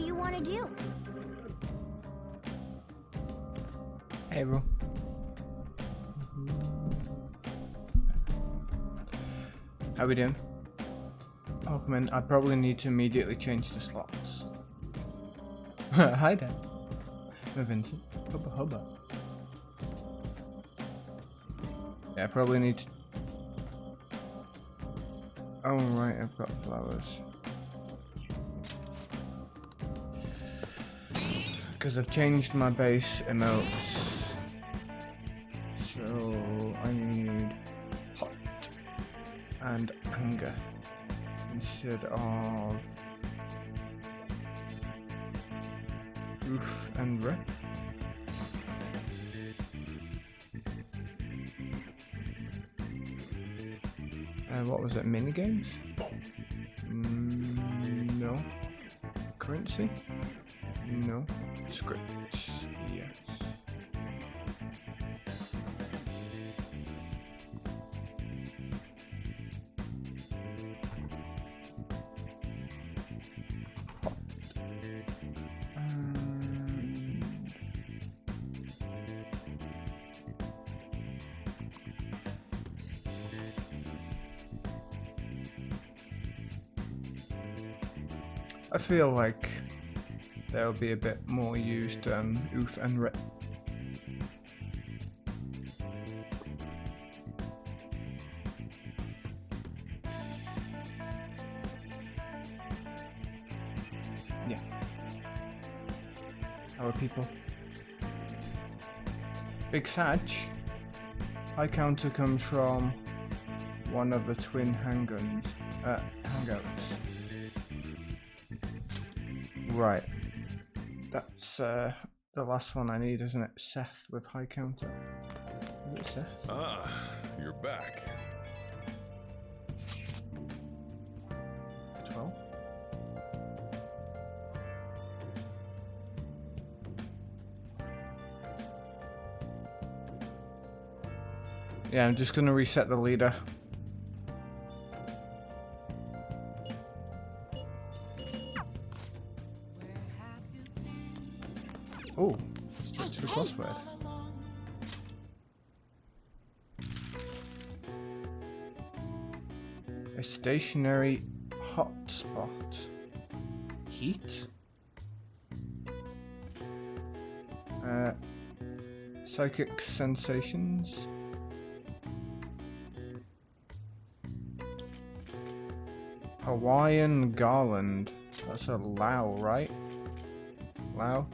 do you want to do? Hey, bro. How we doing? Oh, come in. I probably need to immediately change the slots. Hi there. I'm Vincent. Hubba hubba. Yeah, I probably need to... Oh, right, I've got flowers. Because I've changed my base emotes. So I need hot and anger instead of oof and rep. What was it? Minigames? No. Currency? No. Scripts? Yes. I feel like there'll be a bit more used oof and rep. Yeah. How are people? Big Satch. High counter comes from one of the twin hangouts. Right. That's the last one I need, isn't it? Seth with high counter. Is it Seth? Ah, you're back. 12? Yeah, I'm just gonna reset the leader. Oh, straight to the crossword. A stationary hotspot. Heat? Psychic sensations. Hawaiian garland. That's a Lao, right? Lao?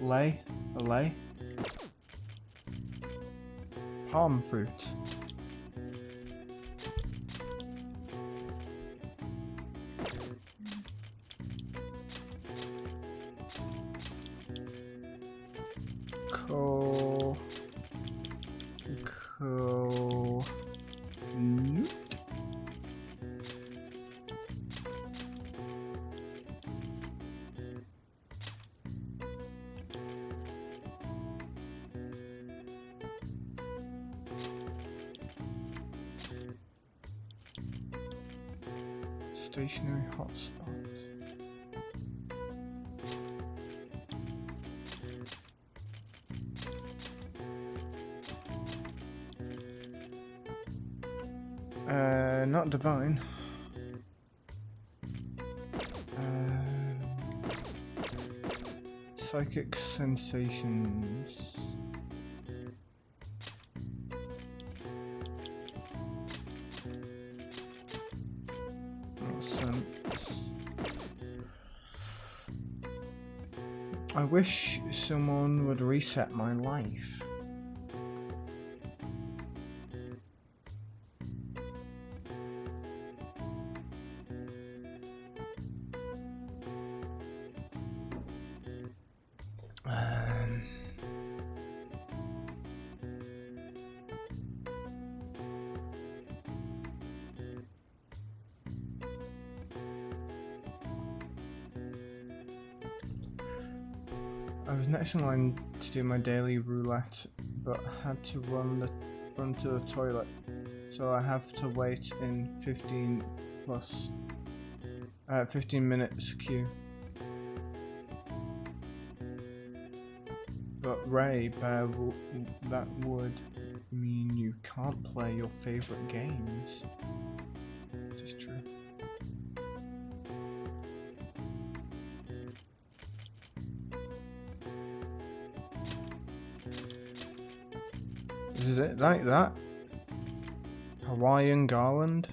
Lay? Palm fruit. Stationary hotspot. Not divine. Psychic sensations. I wish someone would reset my life. I was next in line to do my daily roulette, but had to run to the toilet, so so I have to wait in 15 minutes queue. But Ray, Bear, that would mean you can't play your favorite games. It is true. Is it like that? Hawaiian garland?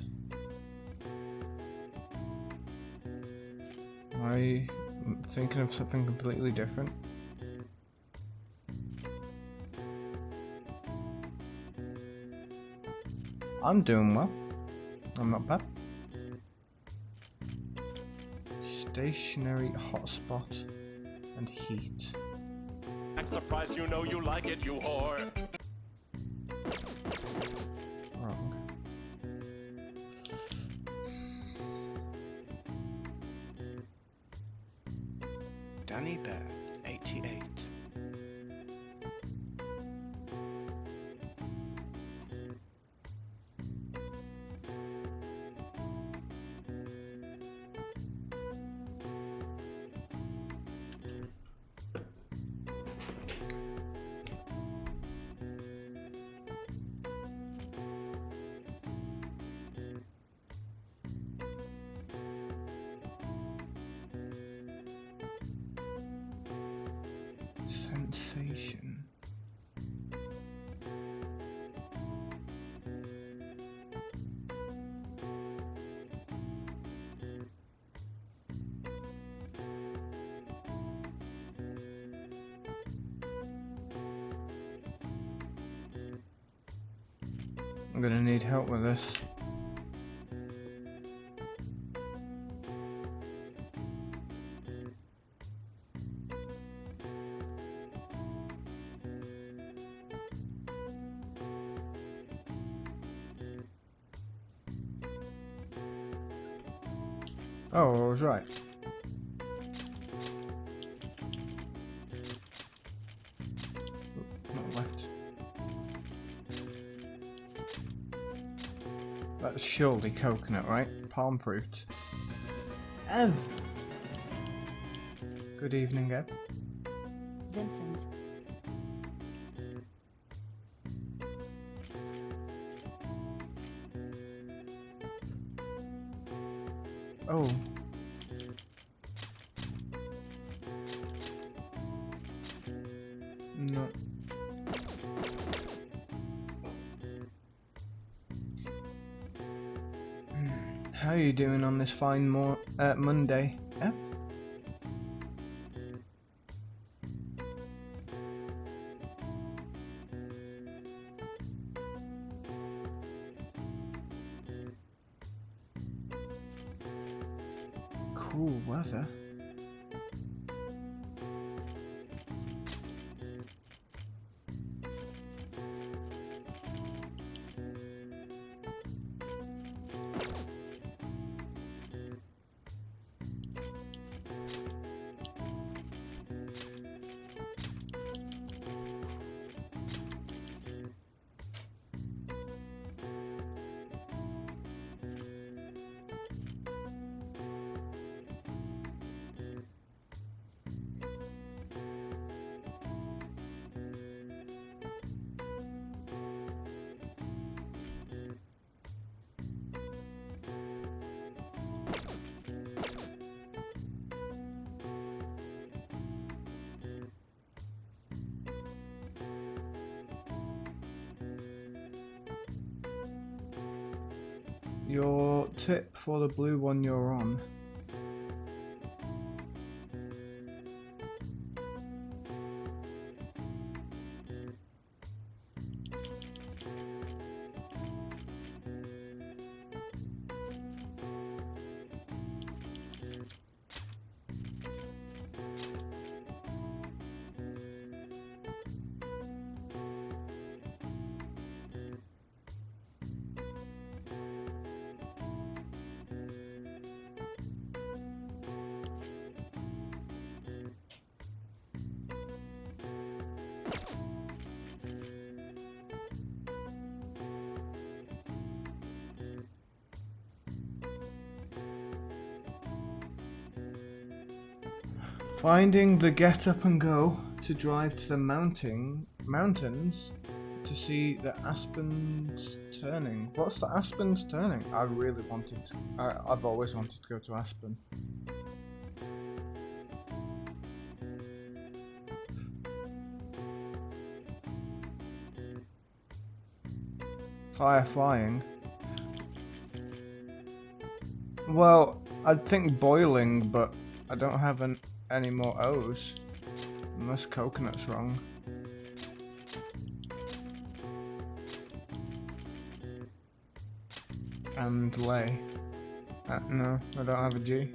Am I thinking of something completely different? I'm doing well. I'm not bad. Stationary hotspot and heat. I'm surprised you know you like it, you whore. Wrong. Danny Bear, 88. Sensation. I'm gonna need help with this. Oh, I was right. Not left. That's surely coconut, right? Palm fruit. Ev! Good evening, Ev. Vincent. Oh. No. How are you doing on this fine Monday? Yeah? Cool weather. Your tip for the blue one you're on. Finding the get up and go to drive to the mountains to see the Aspens Turning. What's the Aspens Turning? I really wanted to. I've always wanted to go to Aspen. Fire flying. Well, I'd think boiling, but I don't have any more O's. Unless coconut's wrong. And lay. No, I don't have a G.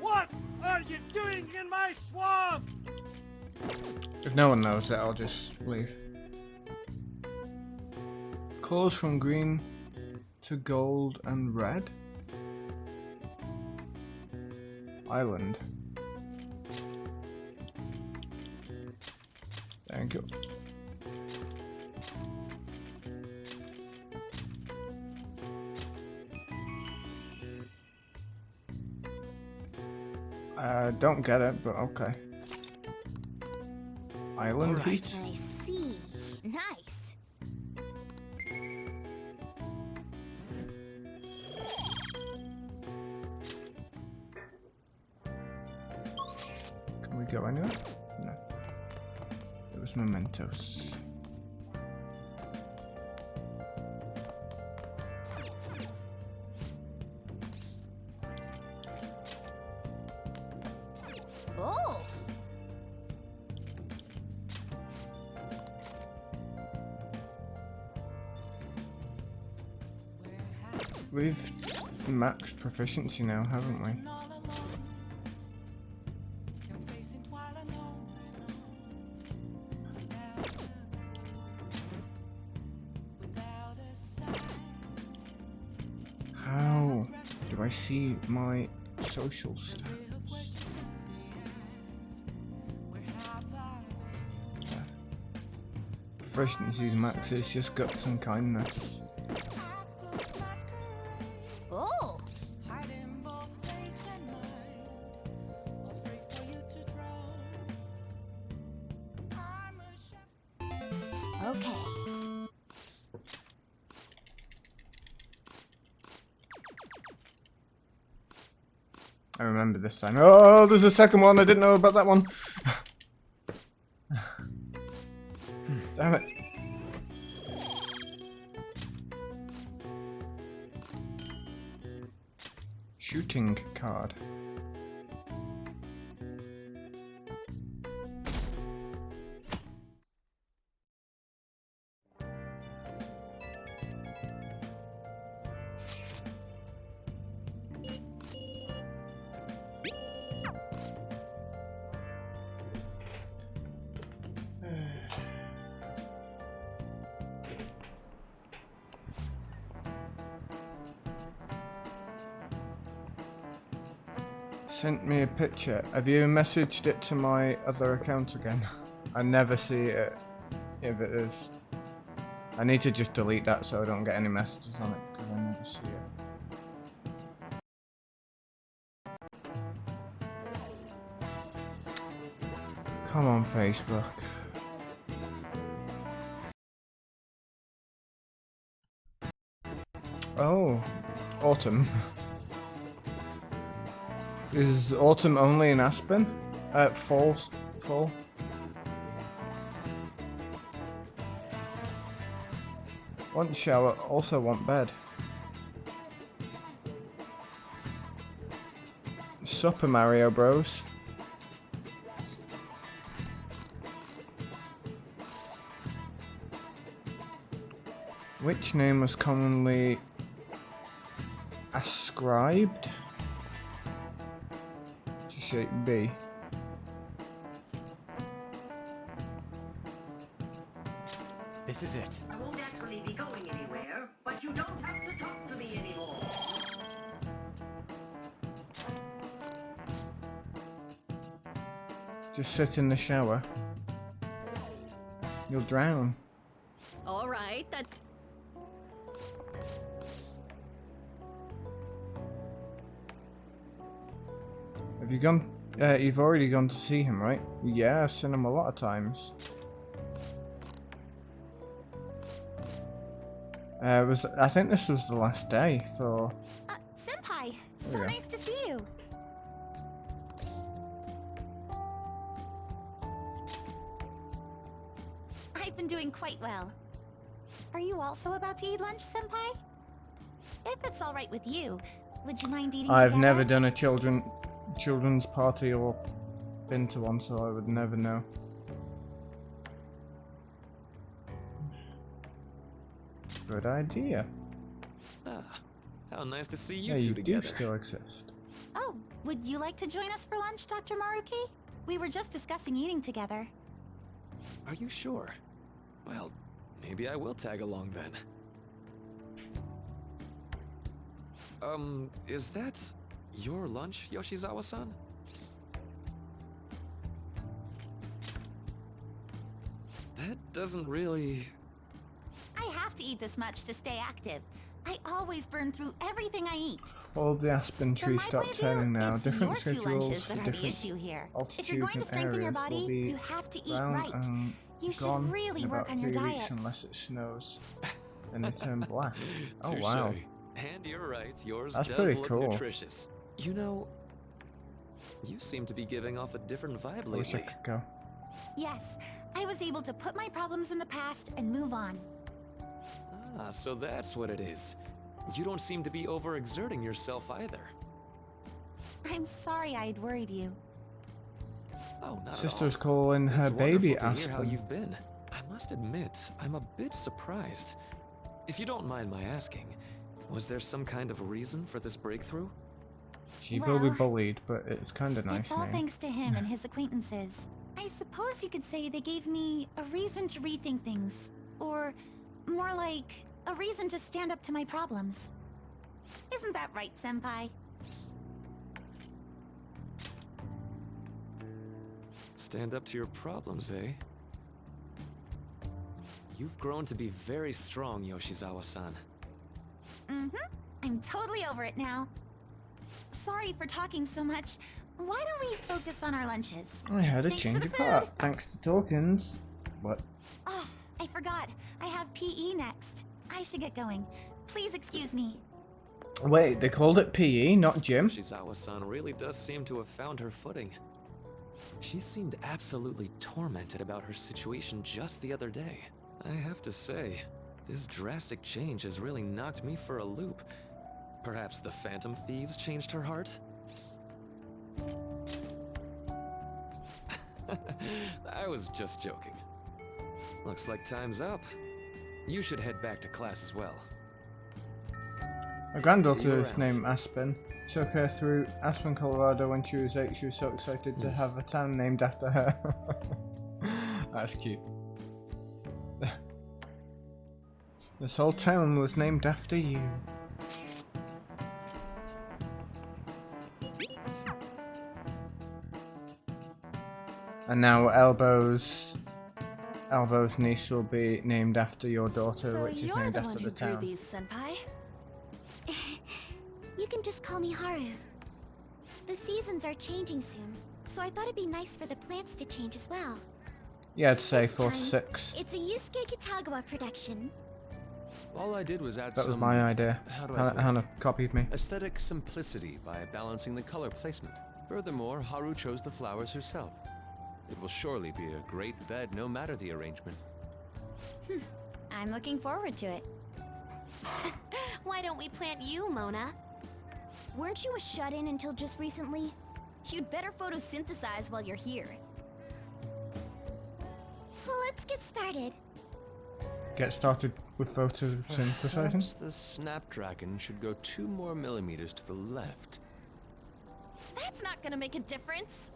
What are you doing in my swamp? If no one knows it, I'll just leave. Colours from green to gold and red. Island. Thank you. I don't get it, but okay. Island heat? I see. Nice. Can we go anywhere? No. It was mementos. Oh. We've maxed proficiency now, haven't we? How do I see my social stats? Proficiency's max, it's just guts and kindness. Oh. Okay. I remember this time. Oh, there's a second one. I didn't know about that one. Damn it. Shooting card. Sent me a picture. Have you messaged it to my other account again? I never see it if it is. I need to just delete that so I don't get any messages on it because I never see it. Come on, Facebook. Oh, autumn. Is autumn only in Aspen? Fall. Want shower, also want bed. Super Mario Bros. Which name was commonly ascribed to shape B. This is it. I won't actually be going anywhere, but you don't have to talk to me anymore. Just sit in the shower. You'll drown. All right, that's. Have you gone? You've already gone to see him, right? Yeah, I've seen him a lot of times. I think this was the last day for. Senpai, so There we go. nice to see you. I've been doing quite well. Are you also about to eat lunch, Senpai? If it's all right with you, would you mind eating I've together? never done a children's party or been to one, so I would never know. Good idea. Ah, how nice to see you Yeah, two you together. do still exist. Oh, would you like to join us for lunch, Dr. Maruki? We were just discussing eating together. Are you sure? Well, maybe I will tag along then. Is that your lunch, Yoshizawa-san? That doesn't really... I have to eat this much to stay active. I always burn through everything I eat. All of the aspen From trees my start point of view, turning now. it's Different your two schedules lunches for that are the different issue here. If you're altitudes going to and strengthen your areas body, will be you have to eat brown right. and You should gone really in work about on your 3 weeks diets. unless it snows. Then they turn black. Oh wow. Touche. And you're right, yours That's does pretty look cool. nutritious. You know, you seem to be giving off a different vibe I wish I lately. could go. Yes, I was able to put my problems in the past and move on. Ah, so that's what it is. You don't seem to be overexerting yourself either. I'm sorry I'd worried you. Oh, not Sister's at all. calling her It's baby wonderful to hear how Aspen. you've been. I must admit, I'm a bit surprised. If you don't mind my asking, was there some kind of reason for this breakthrough? She will be Well, bullied, but it's kind of nice It's all name. thanks to him and his acquaintances. I suppose you could say they gave me a reason to rethink things. Or, more like, a reason to stand up to my problems. Isn't that right, Senpai? Stand up to your problems, eh? You've grown to be very strong, Yoshizawa-san. Mm-hmm. I'm totally over it now. Sorry for talking so much. Why don't we focus on our lunches? I had a Thanks for change the of food. heart, thanks to tokens. What? Oh, I forgot. I have PE next. I should get going. Please excuse me. Wait, they called it PE, not gym? Yoshizawa-san really does seem to have found her footing. She seemed absolutely tormented about her situation just the other day. I have to say, this drastic change has really knocked me for a loop. Perhaps the Phantom Thieves changed her heart? I was just joking. Looks like time's up. You should head back to class as well. My granddaughter See you is around. named Aspen. Took her through Aspen, Colorado when she was 8. She was so excited to have a town named after her. That's cute. This whole town was named after you. And now Elbow's niece will be named after your daughter, So which is you're named the after one the who drew town. these, Senpai. You can just call me Haru. The seasons are changing soon, so I thought it'd be nice for the plants to change as well. Yeah, I'd say This 4 to time, 6. It's a Yusuke Kitagawa production. All I did was add That was some... my idea. How do I put it? Hannah copied me. Aesthetic simplicity by balancing the color placement. Furthermore, Haru chose the flowers herself. It will surely be a great bed no matter the arrangement. I'm looking forward to it. Why don't we plant you, Mona? Weren't you a shut-in until just recently? You'd better photosynthesize while you're here. Well, let's get started. get started with photosynthesizing. Perhaps the Snapdragon should go 2 more millimeters to the left. That's not gonna make a difference.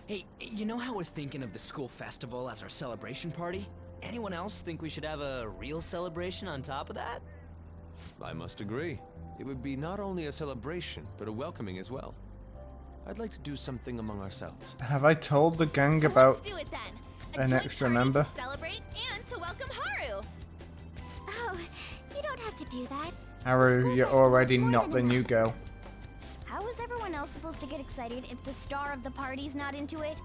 Hey, you know how we're thinking of the school festival as our celebration party? Anyone else think we should have a real celebration on top of that? I must agree. It would be not only a celebration, but a welcoming as well. I'd like to do something among ourselves. Have I told the gang about Let's do it then. A an joint extra party member? to celebrate and to welcome Haru. Oh, you don't have to do that. Haru, School you're festival is already more not than the new enough. girl. How is everyone else supposed to get excited if the star of the party's not into it?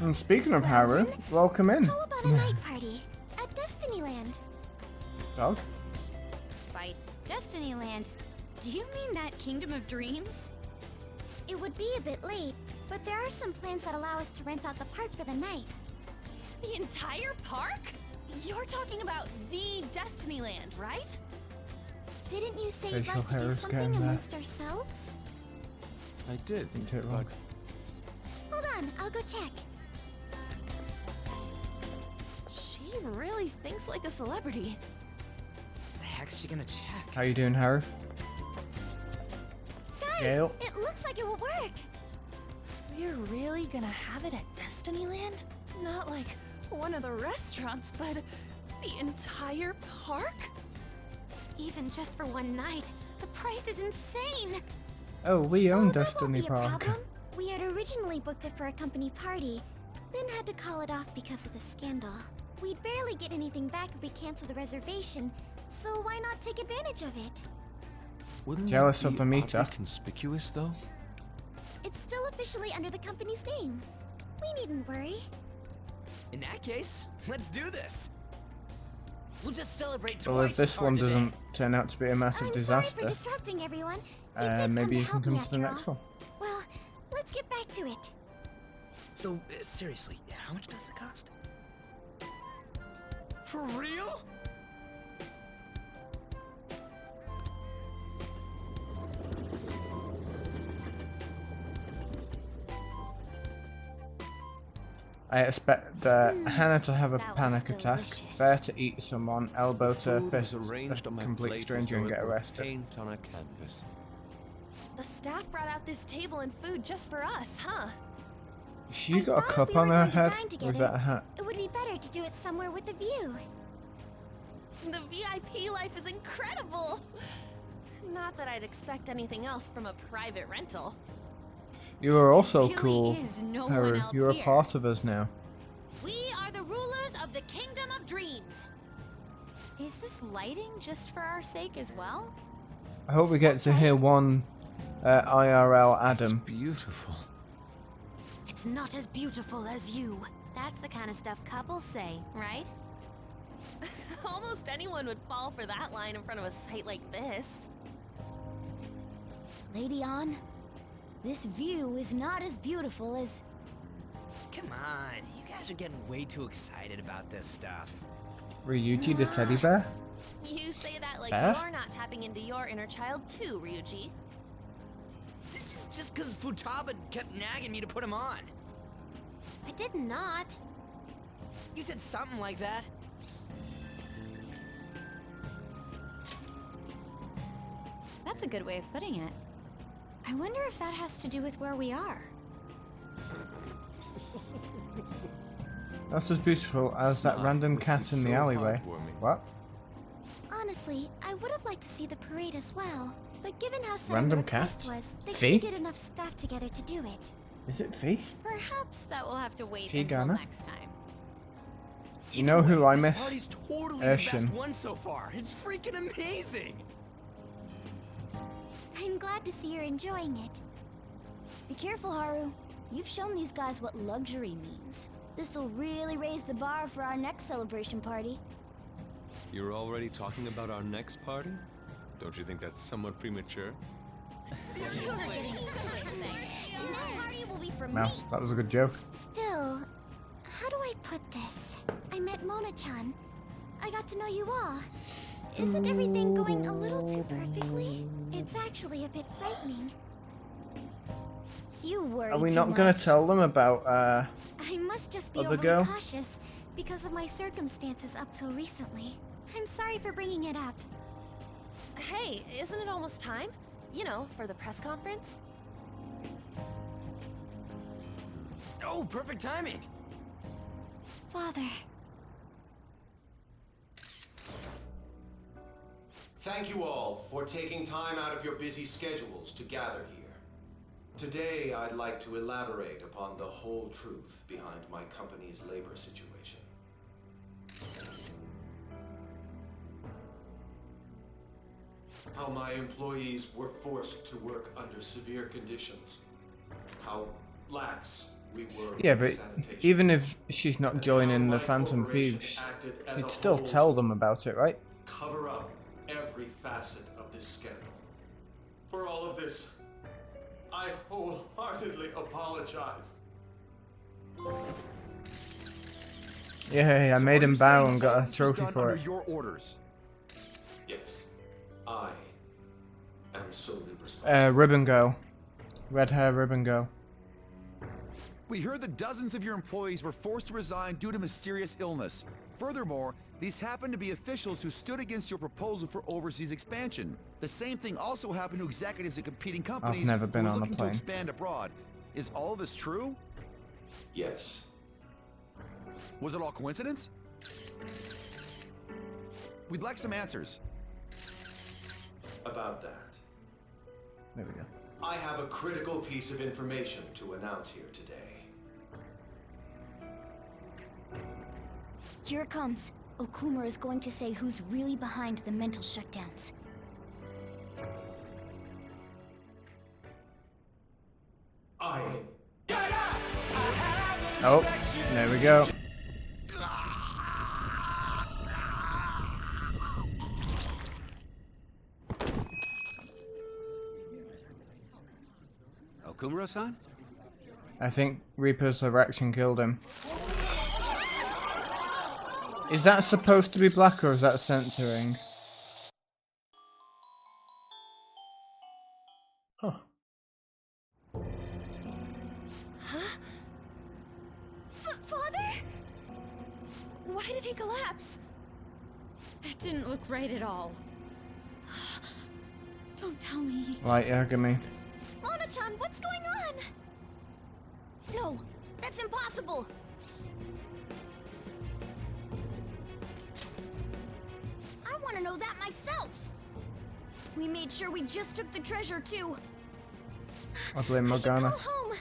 And speaking of Haru, welcome in. How about a night party at Destinyland? Dog? By Destinyland, do you mean that Kingdom of Dreams? It would be a bit late, but there are some plans that allow us to rent out the park for the night. The entire park? You're talking about the Destinyland, right? Didn't you say you'd Facial like to hair do is something getting there. amongst ourselves? I did, Didn't take but long. Hold on, I'll go check. She really thinks like a celebrity. The heck's she gonna check? How you doing, Haru? Guys, Gail? it looks like it will work. We're really gonna have it at Destinyland? Not like one of the restaurants, but the entire park? Even just for one night, the price is insane. Oh, we own Oh, that won't Destiny be a Park. problem. We had originally booked it for a company party, then had to call it off because of the scandal. We'd barely get anything back if we cancel the reservation, so why not take advantage of it? wouldn't Jealous that of be the meter. oddly conspicuous, though? It's still officially under the company's name. We needn't worry. In that case, let's do this. We'll just celebrate Well, if twice this as one hard today. doesn't turn out to be a massive I'm disaster, sorry for disrupting everyone. You did maybe you come can to come help to the me next after one. all. Well, let's get back to it. So, seriously, how much does it cost? For real? I expect Hannah to have a that was panic attack, delicious. Bear to eat someone, Elbow to Food fist was arranged a on my complete plate as stranger though and it get were arrested. paint on a canvas. The staff brought out this table and food just for us, huh? She I got a thought cup we were on her going to head? dine Or is together. that a hat? It would be better to do it somewhere with a view. The VIP life is incredible! Not that I'd expect anything else from a private rental. You are also Really cool, is no one Haru. else You're a here. part of us now. We are the rulers of the Kingdom of Dreams! Is this lighting just for our sake as well? I hope we get to hear one IRL It's Adam. beautiful. It's not as beautiful as you. That's the kind of stuff couples say, right? Almost anyone would fall for that line in front of a site like this. Lady On, this view is not as beautiful as... Come on, you guys are getting way too excited about this stuff. Ryuji the teddy bear? You say that like Huh? you're not tapping into your inner child too, Ryuji. This is just because Futaba kept nagging me to put him on. I did not. You said something like that. That's a good way of putting it. I wonder if that has to do with where we are. That's as beautiful as that random this cat is in the so alleyway. heartwarming. What? Honestly, I would have liked to see the parade as well. But given how sudden Random the request cat? was, they Fee? couldn't get enough staff together to do it. Is it Fee? Perhaps that will have to wait Tigana? until next time. You know who I This miss? party's totally the best Urshan. one so far. It's freaking amazing. I'm glad to see you're enjoying it. Be careful, Haru. You've shown these guys what luxury means. This'll really raise the bar for our next celebration party. You're already talking about our next party? Don't you think that's somewhat premature? No party will be for No, me. that was a good joke. Still, how do I put this? I met Mona-chan. I got to know you all. Isn't everything going a little too perfectly? It's actually a bit frightening. You worry Are we too not going to much. tell them about I must just be other overly girl? cautious because of my circumstances up till recently. I'm sorry for bringing it up. Hey, isn't it almost time? You know, for the press conference? Oh, perfect timing! Father. Thank you all for taking time out of your busy schedules to gather here. Today, I'd like to elaborate upon the whole truth behind my company's labor situation. How my employees were forced to work under severe conditions. How lax we were Yeah, with but sanitation. even if she's not And joining how the my Phantom corporation Thieves, acted as you'd a still whole tell to them about it, right? cover up every facet of this scandal. For all of this, I wholeheartedly apologize. Yeah, I made him bow and got a trophy for it. Your orders. Yes, I am solely responsible. Ribbon Girl. Red hair Ribbon Girl. We heard that dozens of your employees were forced to resign due to mysterious illness. Furthermore, these happened to be officials who stood against your proposal for overseas expansion. The same thing also happened to executives at competing companies never been who were on a looking to plane. expand abroad. Is all of this true? Yes. Was it all coincidence? We'd like some answers. About that, There we go. I have a critical piece of information to announce here today. Here it comes. Okumura is going to say who's really behind the mental shutdowns. Oh, there we go. Okumura-san? I think Reaper's erection killed him. Is that supposed to be black or is that censoring? Huh. Father? Why did he collapse? That didn't look right at all. Don't tell me. Light Yagami. Mona-chan, what's going on? No, that's impossible. I want to know that myself. We made sure we just took the treasure too. I blame I should Morgana. go home.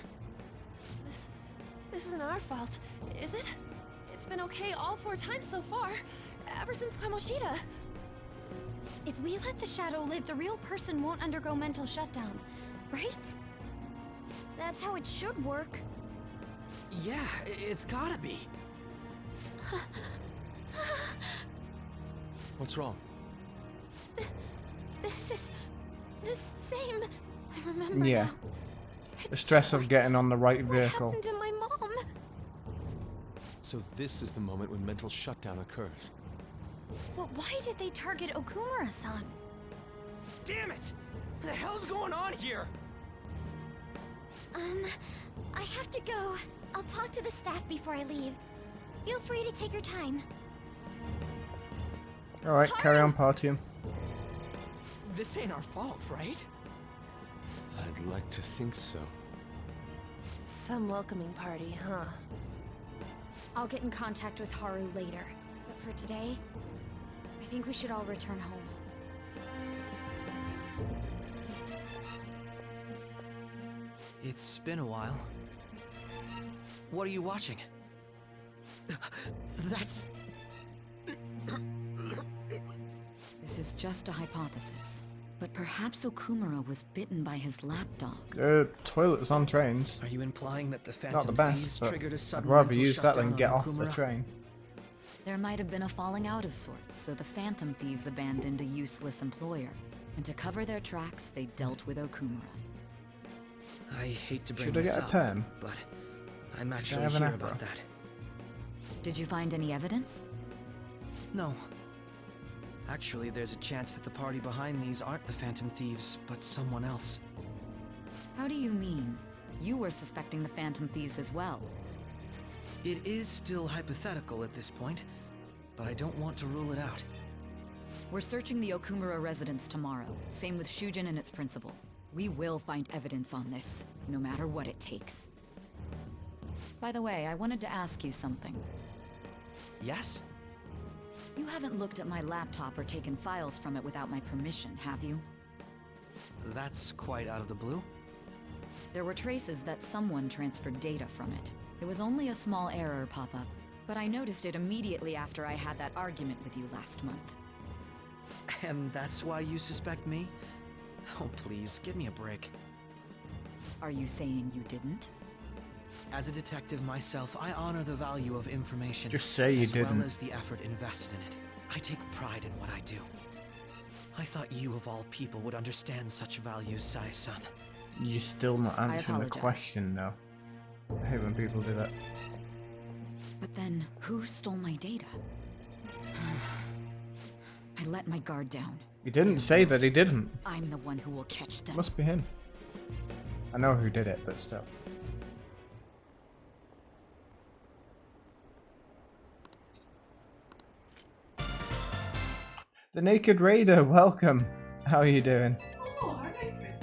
This isn't our fault, is it? It's been okay all 4 times so far, ever since Kamoshida. If we let the shadow live, the real person won't undergo mental shutdown, right? That's how it should work. Yeah, it's gotta be. What's wrong? This is the same. I remember Yeah. now. The stress of getting on the right What vehicle. happened to my mom? So this is the moment when mental shutdown occurs. But why did they target Okumura-san? Damn it! What the hell's going on here? I have to go. I'll talk to the staff before I leave. Feel free to take your time. Alright, carry on partying. This ain't our fault, right? I'd like to think so. Some welcoming party, huh? I'll get in contact with Haru later. But for today, I think we should all return home. It's been a while. What are you watching? That's... This is just a hypothesis. But perhaps Okumura was bitten by his lapdog. Toilets on trains. Are you implying that the Phantom Not the best, Thieves but triggered a I'd sudden rather mental use that than shutdown get on off the Okumura? train. There might have been a falling out of sorts, so the Phantom Thieves abandoned a useless employer. And to cover their tracks, they dealt with Okumura. I hate to bring Should I this get a up, perm? but I'm I actually have an here afro? about that. Did you find any evidence? No. Actually, there's a chance that the party behind these aren't the Phantom Thieves, but someone else. How do you mean? You were suspecting the Phantom Thieves as well. It is still hypothetical at this point, but I don't want to rule it out. We're searching the Okumura residence tomorrow. Same with Shujin and its principal. We will find evidence on this, no matter what it takes. By the way, I wanted to ask you something. Yes? You haven't looked at my laptop or taken files from it without my permission, have you? That's quite out of the blue. There were traces that someone transferred data from it. It was only a small error pop-up, but I noticed it immediately after I had that argument with you last month. And that's why you suspect me? Oh, please, give me a break. Are you saying you didn't? As a detective myself, I honor the value of information. Just say you didn't. As well as the effort invested in it. I take pride in what I do. I thought you, of all people, would understand such values, Sai-san. You're still not answering the question, though. I hate when people do that. But then, who stole my data? I let my guard down. He didn't say that he didn't. I'm the one who will catch them. Must be him. I know who did it, but still. The Naked Raider, welcome. How are you doing? Oh, hi, Nathan.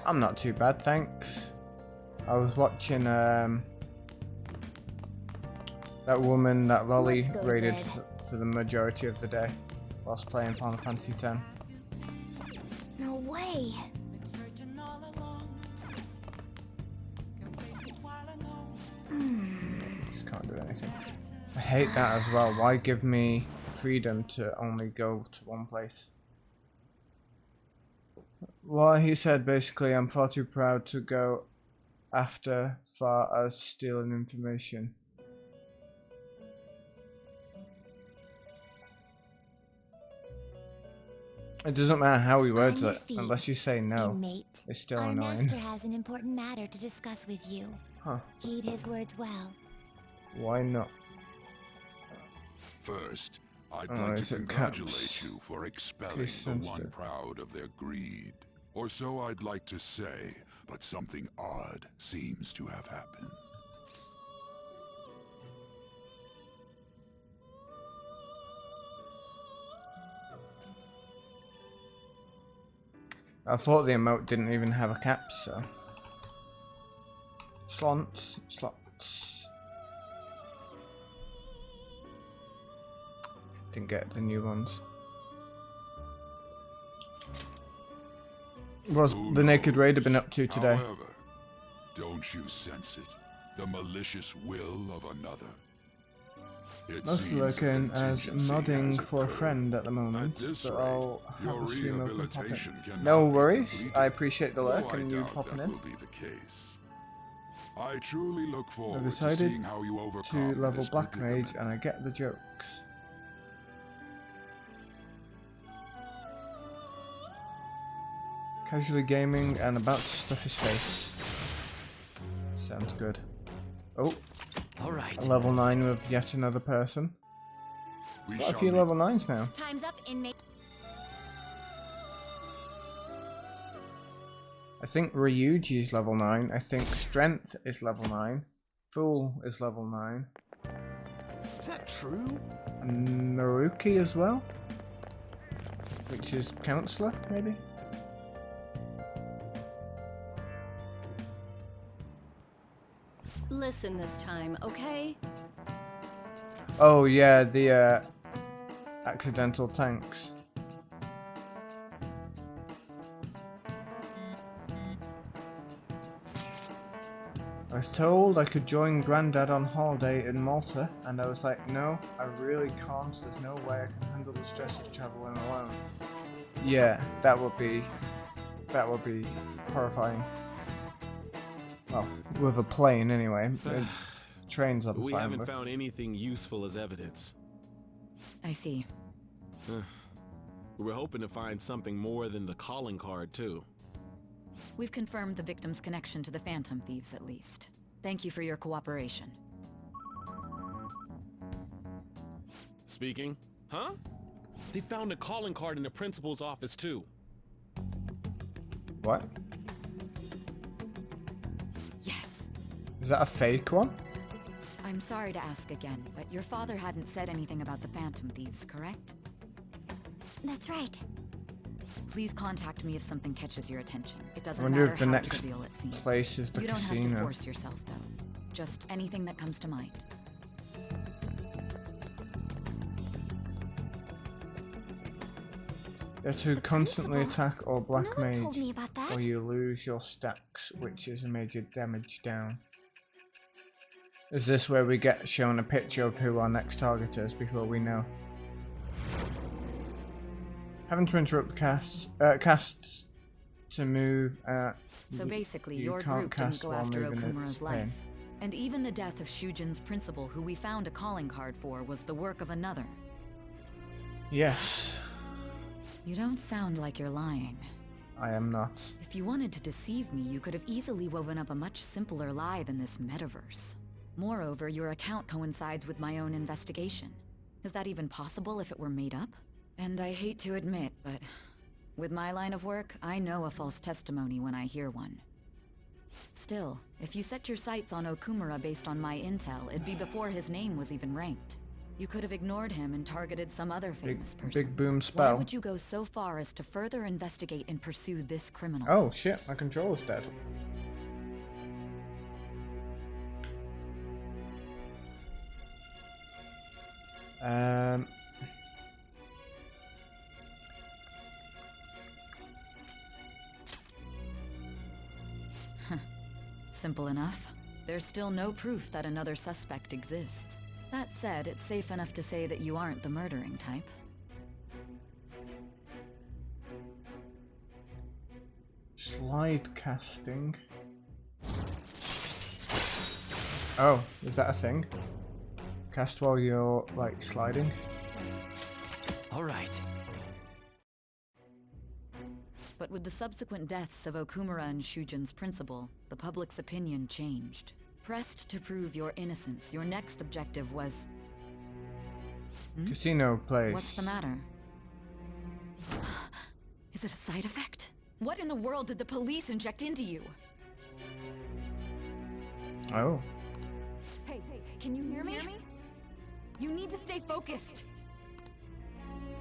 I'm not too bad, thanks. I was watching that woman, that lolly, Let's go to raided bed. for the majority of the day whilst playing Final Fantasy X. No way. Just can't do anything. I hate that as well. Why give me freedom to only go to one place? Well, he said basically, I'm far too proud to go after far as stealing information. It doesn't matter how he words On your it, feet, unless you say no. Inmate. It's still Our annoying. master has an important matter to discuss with you. Huh. Heed his words well. Why not? First, I'd Oh, like is to it congratulate caps? you for expelling Case the one sensitive. proud of their greed. Or so I'd like to say, but something odd seems to have happened. I thought the emote didn't even have a cap, so. Slots. Didn't get the new ones. What's the Naked Raider been up to today? However, don't you sense it? The malicious will of another? It Mostly seems a working as contingency modding has for a occurred. friend at the moment, this so rate, I'll your have a stream open popping. rehabilitation cannot No be worries, completed, I appreciate the though lurk I and you doubt popping that in. will be the case. I truly look I've forward to decided seeing how you to overcome level this Black predicament. Mage and I get the jokes. Casually gaming and about to stuff his face. Sounds good. Oh, Alright. a level 9 with yet another person. We Got a shall few be- level 9s now. Time's up, inmate. I think Ryuji is level 9. I think Strength is level 9. Fool is level 9. Is that true? And Naruki as well? Which is Counselor, maybe? Listen this time, okay? Oh yeah, the accidental tanks. I was told I could join Grandad on holiday in Malta, and I was like, no, I really can't. There's no way I can handle the stress of traveling alone. Yeah, that would be horrifying. Well, with a plane anyway. Trains I'm We fine haven't with. found anything useful as evidence. I see. We were hoping to find something more than the calling card, too. We've confirmed the victim's connection to the Phantom Thieves, at least. Thank you for your cooperation. Speaking? Huh? They found a calling card in the principal's office too. What? Yes. Is that a fake one? I'm sorry to ask again, but your father hadn't said anything about the Phantom Thieves, correct? That's right. Please contact me if something catches your attention. It doesn't wonder matter if the how next trivial it seems. place is the You don't have to casino. force yourself, though. Just anything that comes to mind. They're to constantly attack or black No one told mage, me about that. or you lose your stacks, which is a major damage down. Is this where we get shown a picture of who our next target is before we know? Having to interrupt casts to move. So basically, you your can't group didn't cast go while after moving Okumura's its life. pain. And even the death of Shujin's principal, who we found a calling card for, was the work of another. Yes, You don't sound like you're lying. I am not. If you wanted to deceive me, you could have easily woven up a much simpler lie than this metaverse. Moreover, your account coincides with my own investigation. Is that even possible if it were made up? And I hate to admit, but with my line of work, I know a false testimony when I hear one. Still, if you set your sights on Okumura based on my intel, it'd be before his name was even ranked. You could have ignored him and targeted some other famous person. Big boom Why spell. would you go so far as to further investigate and pursue this criminal? Oh shit, my controller's dead. Simple enough. There's still no proof that another suspect exists. That said, it's safe enough to say that you aren't the murdering type. Slide casting. Oh, is that a thing? Cast while you're, like, sliding? All right. But with the subsequent deaths of Okumura and Shujin's principal, the public's opinion changed. Pressed to prove your innocence, your next objective was... Casino place. What's the matter? Is it a side effect? What in the world did the police inject into you? Oh. Hey, can you hear me? You need to stay focused.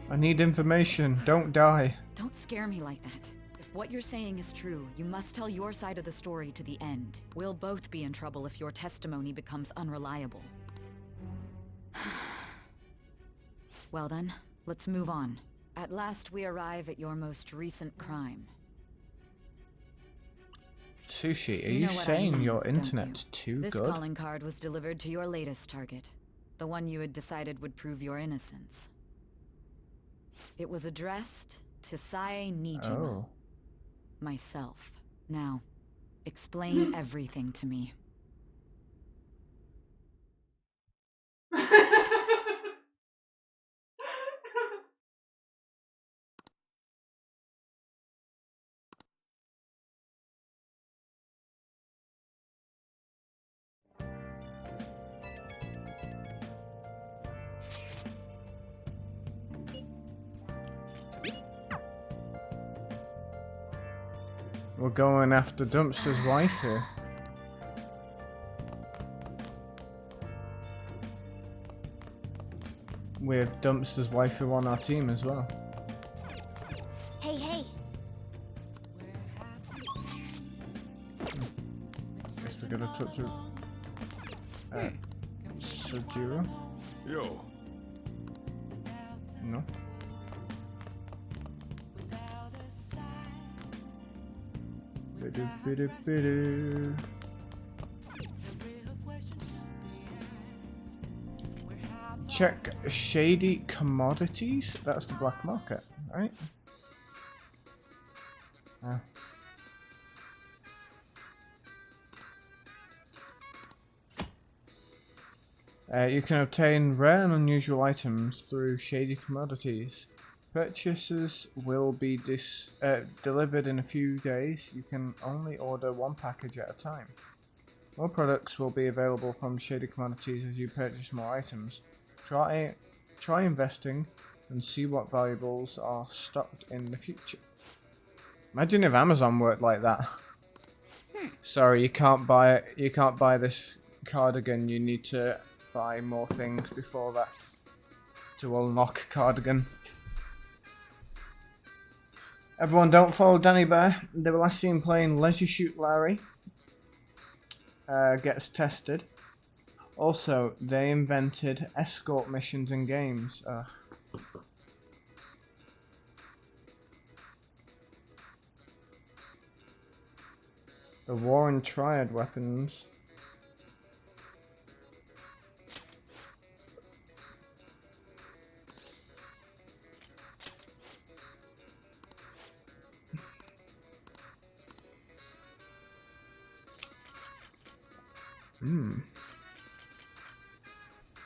I need information. Don't die. Don't scare me like that. If what you're saying is true, you must tell your side of the story to the end. We'll both be in trouble if your testimony becomes unreliable. Well then, let's move on. At last we arrive at your most recent crime. Sushi, are You you know what I saying mean, your don't internet's too This good? calling card was delivered to your latest target. The one you had decided would prove your innocence. It was addressed to Sae Nijima. Oh. Myself. Now, explain everything to me. We're going after Dumpster's wife here. With Dumpster's waifu on our team as well. Hey. Guess we gotta talk to Sojiro? Yo. No. Bidu. Check shady commodities. That's the black market, right? Ah. You can obtain rare and unusual items through shady commodities. Purchases will be delivered in a few days. You can only order one package at a time. More products will be available from shady commodities as you purchase more items. Try investing and see what valuables are stocked in the future. Imagine if Amazon worked like that. Sorry, you can't buy it. You can't buy this cardigan. You need to buy more things before that to unlock cardigan. Everyone, don't follow Danny Bear. They were last seen playing Leisure Suit Larry. Gets tested. Also, they invented escort missions in games. The Warren Triad weapons.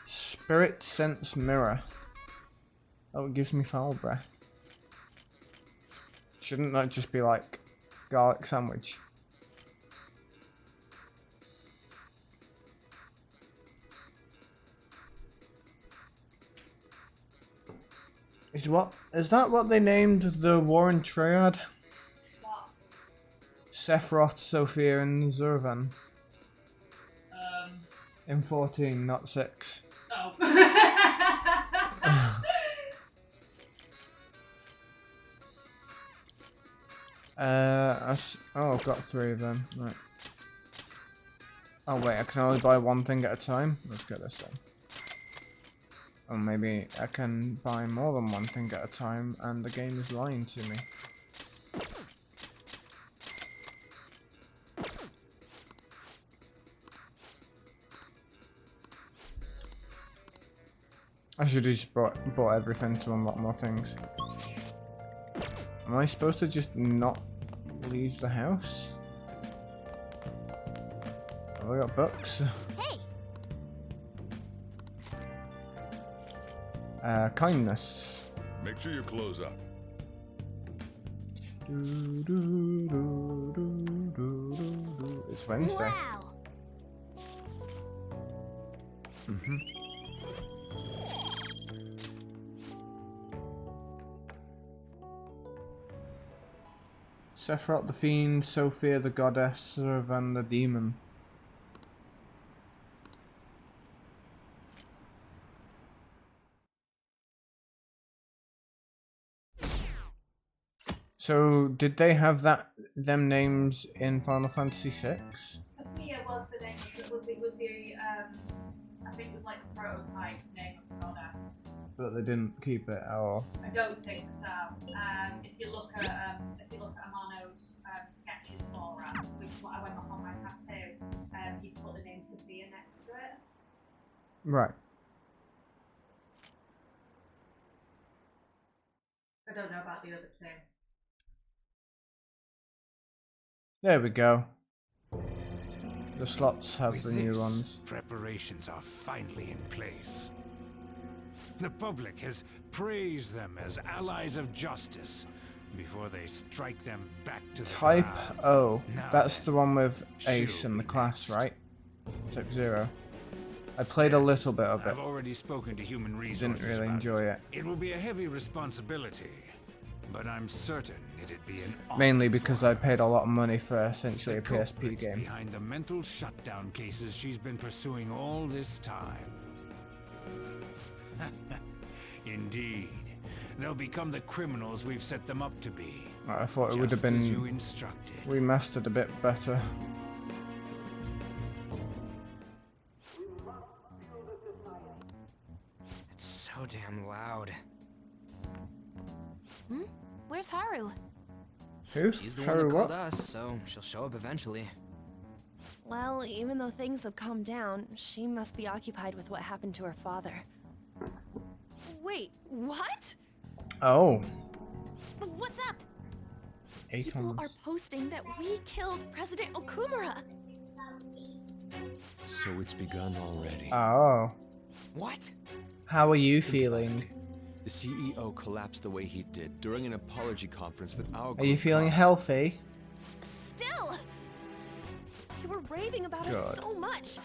Spirit Sense Mirror. Oh, it gives me foul breath. Shouldn't that just be like garlic sandwich? Is that what they named the Warren Triad? What? Sephiroth, Sophia, and Zurvan. In 14, not 6. Oh. I've got 3 of them. Right. Oh wait, I can only buy one thing at a time? Let's get this one. Or maybe I can buy more than one thing at a time and the game is lying to me. I should have just bought everything to unlock more things. Am I supposed to just not leave the house? Have I got books? Hey! Kindness. Make sure you close up. It's Wednesday. Wow! Sephiroth the Fiend, Sophia the Goddess, Zurvan the Demon. So, did they have them names in Final Fantasy VI? Sophia was the name. It was the I think it was like the prototype name of the goddess. But they didn't keep it at all. I don't think so. If you look at Amano's sketches Sora, which is what I went off on my tattoo, he's put the name Sophia next to it. Right. I don't know about the other two. There we go. The slots have With the new this, ones. Preparations are finally in place. The public has praised them as allies of justice before they strike them back to the Type ground. O. Now That's then, the one with Ace she'll in the be class, next. right? Type 0. I played a little bit of it. I've already spoken to human resources. Didn't really about enjoy it. It will be a heavy responsibility, but I'm certain it'd be an honor. Mainly because I paid a lot of money for essentially a The PSP culprits game. behind the mental shutdown cases she's been pursuing all this time. Indeed. They'll become the criminals we've set them up to be. I thought it would have just as you been instructed. remastered a bit better. It's so damn loud. Where's Haru? Who? She's the one Haru that called what? us, so she'll show up eventually. Well, even though things have calmed down, she must be occupied with what happened to her father. Wait, what? Oh. What's up? People are posting that we killed President Okumura. So it's begun already. Oh. What? How are you feeling? The CEO collapsed the way he did during an apology conference that our Are you group feeling caused. healthy? Still! were raving about God. us so much.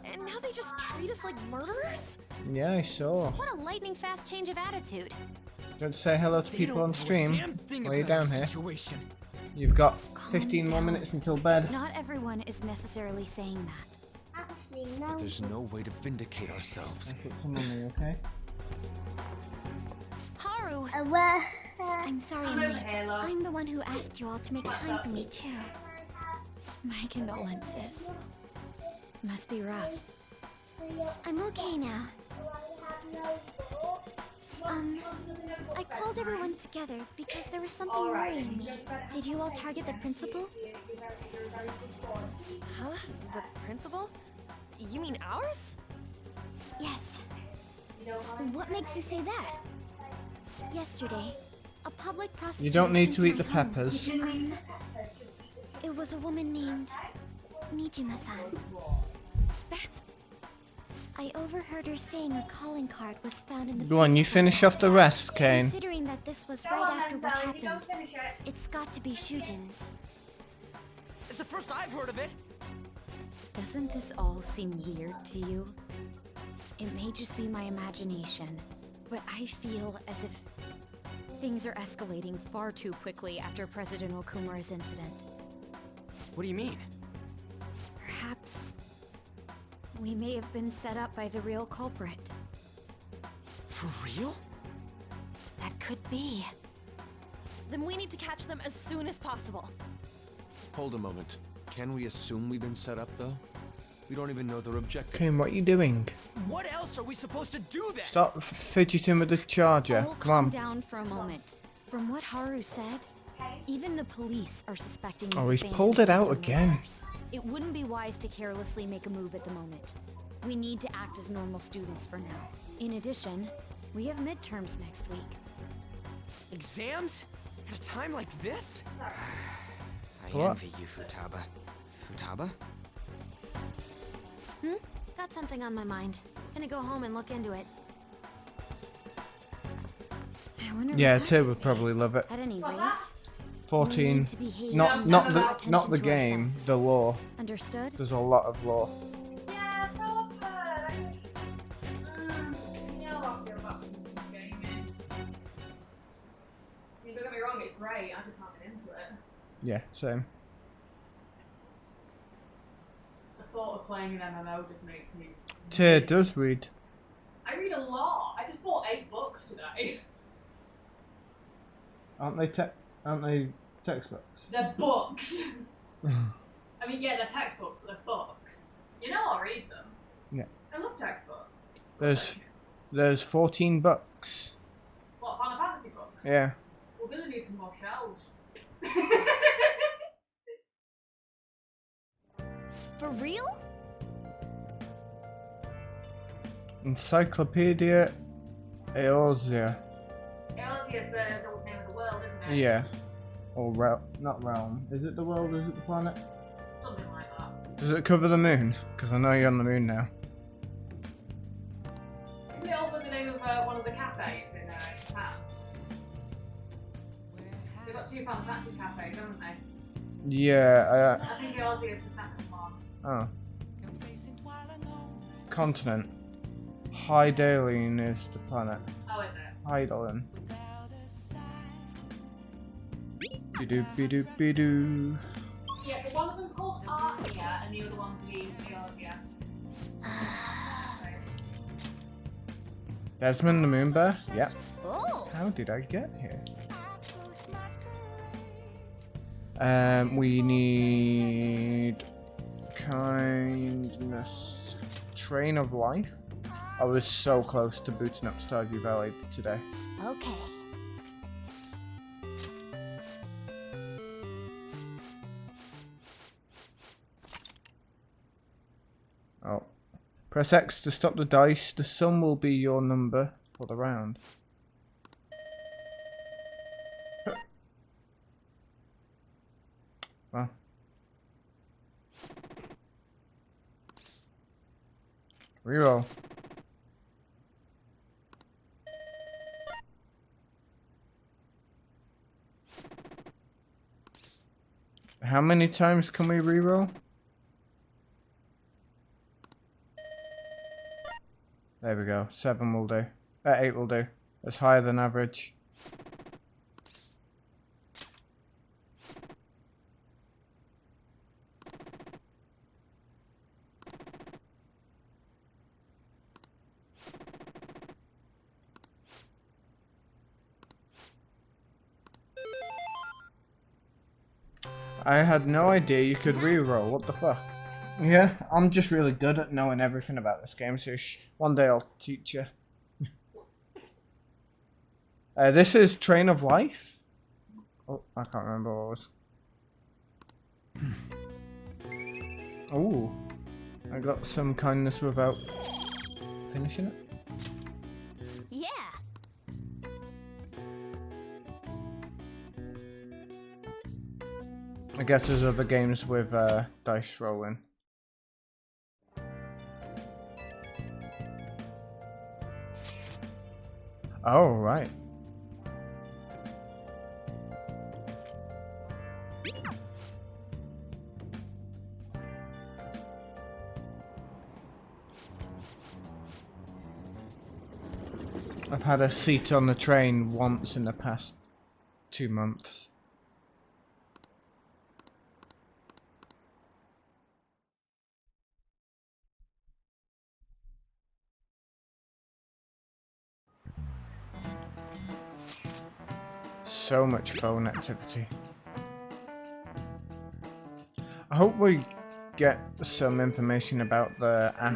And now they just treat us like murderers? Yeah, I saw. What a lightning fast change of attitude. Don't say hello to They people don't on know a stream damn thing while you're about our down here. situation. You've got 15 more minutes until bed. Not everyone is necessarily saying that. But there's no way to vindicate ourselves. That's up to Mummy, okay? Haru! I'm sorry I'm late. I'm the one who asked you all to make time for me, too. My condolences. Must be rough. I'm okay now. I called everyone together because there was something worrying me. Did you all target the principal? Huh? The principal? You mean ours? Yes. What makes you say that? Yesterday, a public prosecutor You don't need came to eat my the home. peppers. It was a woman named Nijima-san. I overheard her saying a calling card was found in the Go on, you finish off the rest, Kane. Considering that this was right after what happened, it's got to be Shujin's. It's the first I've heard of it. Doesn't this all seem weird to you? It may just be my imagination, but I feel as if things are escalating far too quickly after President Okumura's incident. What do you mean? Perhaps we may have been set up by the real culprit. For real? That could be. Then we need to catch them as soon as possible. Hold a moment. Can we assume we've been set up, though? We don't even know their objective. Kane, what are you doing? What else are we supposed to do then? Stop fidgeting with the charger. Oh, Come calm on. down for a moment. From what Haru said, even the police are suspecting Oh, the he's Phantom pulled it of out some again. murders. It wouldn't be wise to carelessly make a move at the moment. We need to act as normal students for now. In addition, we have midterms next week. Exams? At a time like this? I What? envy you, Futaba. Futaba? Got something on my mind. Gonna go home and look into it. I wonder Yeah, what that Ted could would be. probably love it. At any rate, 14. need to behave Not and not pay the attention not the to game, ourselves. the law. Understood? There's a lot of law. Yeah, so I just, you know how I feel about this gaming. I mean, don't get me wrong, it's great. I just haven't been into it. Yeah, same. The thought of playing an MMO just makes me. Ted does read. I read a lot. I just bought 8 books today. Aren't they textbooks? They're books. I mean, yeah, they're textbooks, but they're books. You know, I'll read them. Yeah. I love textbooks. There's 14 books. What, Final Fantasy books? Yeah. We're gonna need some more shelves. For real? Encyclopedia Eorzea. Eorzea is the name of the world, isn't it? Yeah. Or not realm. Is it the world? Is it the planet? Something like that. Does it cover the moon? Because I know you're on the moon now. Isn't it also the name of one of the cafes in Japan? They've got 2 Final Fantasy cafes, haven't they? Yeah. I think Eorzea is the second one. Oh. Continent. Hydaelyn is the planet. Oh, is it? Hydaelyn. Bidoo bidoo bidoo. Yeah, so one of them's called Artia and the other one's Eorzea. Desmond the Moon Bear? Yep. Oh. How did I get here? We need kindness. Train of life. I was so close to booting up Stardew Valley today. Okay. Oh. Press X to stop the dice. The sum will be your number for the round. Well. Reroll. How many times can we reroll? There we go. 7 will do. 8 will do. That's higher than average. I had no idea you could reroll. What the fuck? Yeah, I'm just really good at knowing everything about this game, so one day I'll teach you. This is Train of Life? Oh, I can't remember what it was. Oh, I got some kindness without finishing it. Yeah. I guess there's other games with dice rolling. Oh, right. I've had a seat on the train once in the past 2 months. So much phone activity. I hope we get some information about the app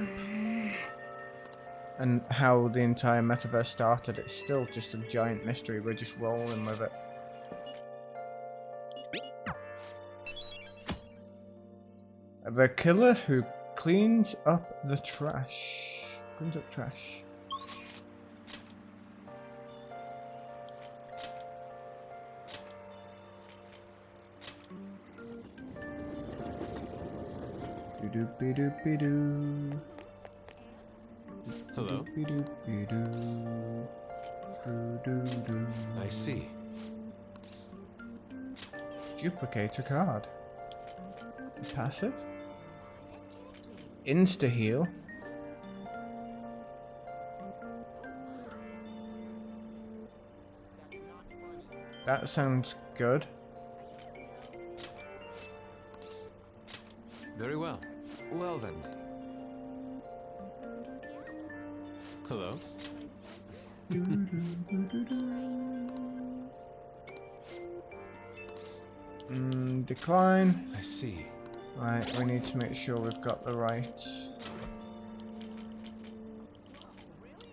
and how the entire metaverse started. It's still just a giant mystery. We're just rolling with it. The killer who cleans up the trash. Cleans up trash. Doopy-doopy-doo. Hello? I see. Duplicate a card. Passive. Insta heal. That sounds good. Very well. Well then. Hello? Decline. I see. Right, we need to make sure we've got the right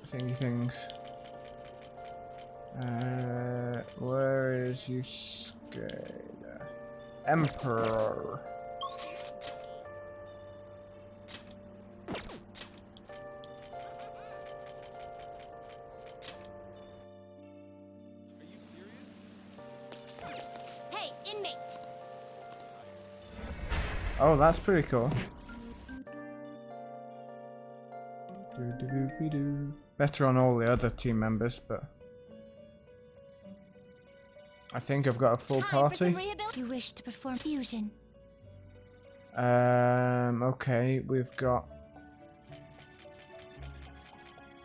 thingy things. Where is Yusuke? Emperor. Oh, that's pretty cool. Better on all the other team members, but I think I've got a full party. You wish to perform fusion. Okay, we've got.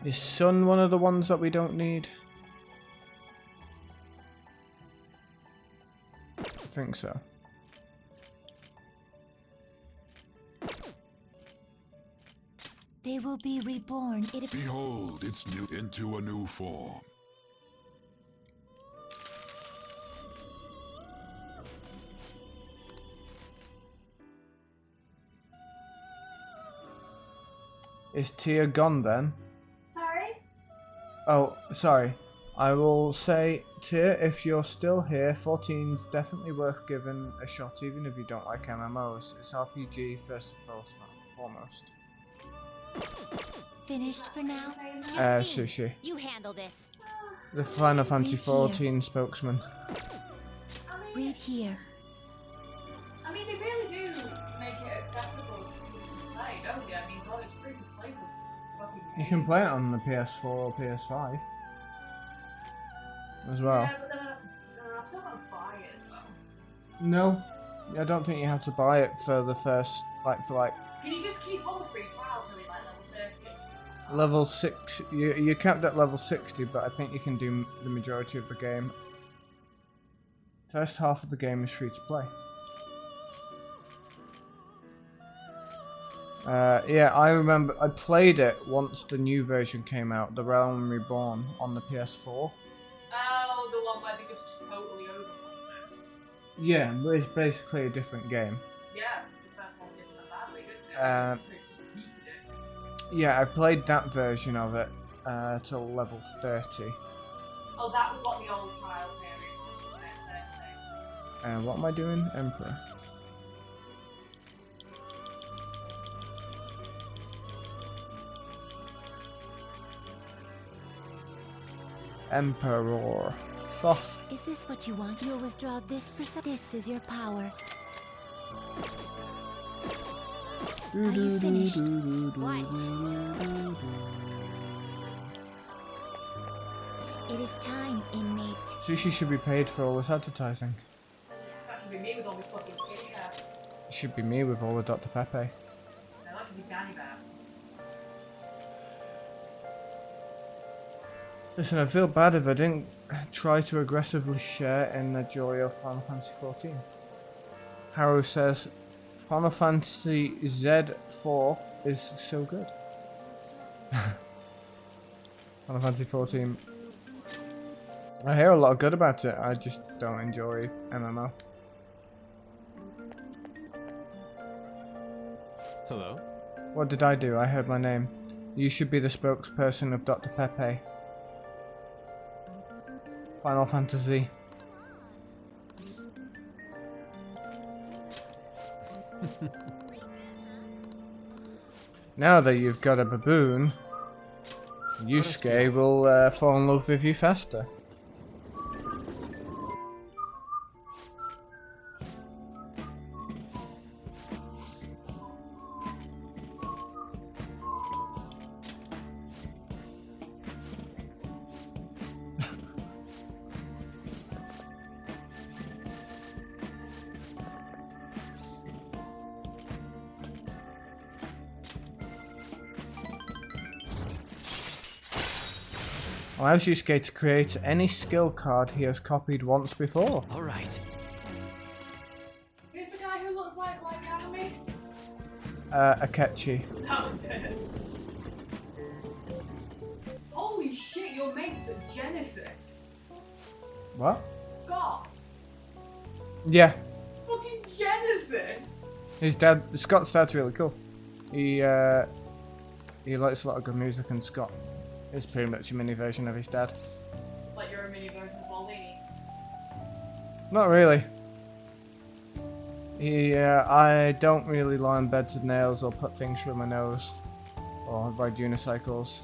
Is Sun one of the ones that we don't need? I think so. They will be reborn. Behold, it's new into a new form. Is Tia gone then? Sorry? Oh, sorry. I will say, Tia, if you're still here, 14's definitely worth giving a shot, even if you don't like MMOs. It's RPG first and foremost. Finished for now? Sushi. You handle this. The Final Fantasy 14 spokesman. Read here. I mean, they really do make it accessible to play, don't they? I mean, God, it's free to play for fucking You can play it on the PS4 or PS5 as well. Yeah, but then I still want to buy it though. No, I don't think you have to buy it for the first, for Can you just keep all the free trials till like level 30? Level 6. You're capped at level 60, but I think you can do the majority of the game. First half of the game is free to play. Yeah, I remember I played it once the new version came out, The Realm Reborn, on the PS4. Oh, the one where they just totally overhauled it. Yeah, but it's basically a different game. Yeah, the first one did so badly, didn't it? Yeah, I played that version of it till level 30. Oh, that was what the old trial period was, wasn't it? What am I doing? Emperor. Emperor. Thoth. Is this what you want? You'll withdraw this for this is your power. Are you finished? What? It is time, inmate. Sushi should be paid for all this advertising. That should be me with all the fucking Kit Kat. It should be me with all the Dr. Pepe. No, that should be Danny Bear. Listen, I feel bad if I didn't try to aggressively share in the joy of Final Fantasy XIV. Haru says, Final Fantasy Z4 is so good. Final Fantasy XIV. I hear a lot of good about it, I just don't enjoy MMO. Hello? What did I do? I heard my name. You should be the spokesperson of Dr. Pepe. Final Fantasy. Now that you've got a baboon, Yusuke will fall in love with you faster. Allows Yusuke to create any skill card he has copied once before. Alright. Who's the guy who looks like anime? Akechi. That was it. Holy shit, your mate's at Genesis. What? Scott. Yeah. Fucking Genesis. His dad, Scott's dad's really cool. He likes a lot of good music, and Scott is pretty much a mini version of his dad. It's like you're a mini version of Maldini. Not really. I don't really lie on beds with nails or put things through my nose or ride unicycles.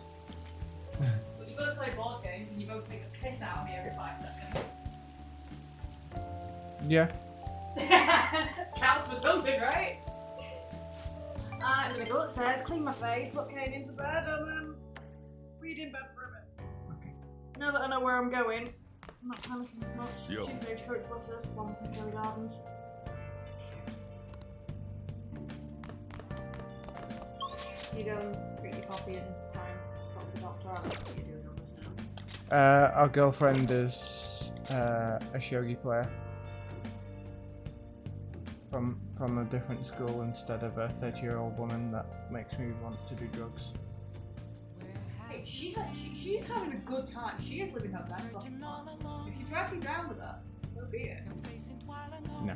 But you both play board games and you both take a piss out of me every 5 seconds. Yeah. Counts for something, right? I'm gonna go upstairs, clean my face, put Kane into bed, and read in bed for a bit. Okay. Now that I know where I'm going, I'm not panicking as much. Yo. 2 stagecoach buses, 1 from Cherry Gardens. You go and drink your coffee and try and talk to the doctor. I don't know what you're doing on this now. Our girlfriend is a shogi player from a different school instead of a 30-year-old woman that makes me want to do drugs. Hey, she's having a good time. She is living her best life. If she drags you down with her, so be it. No.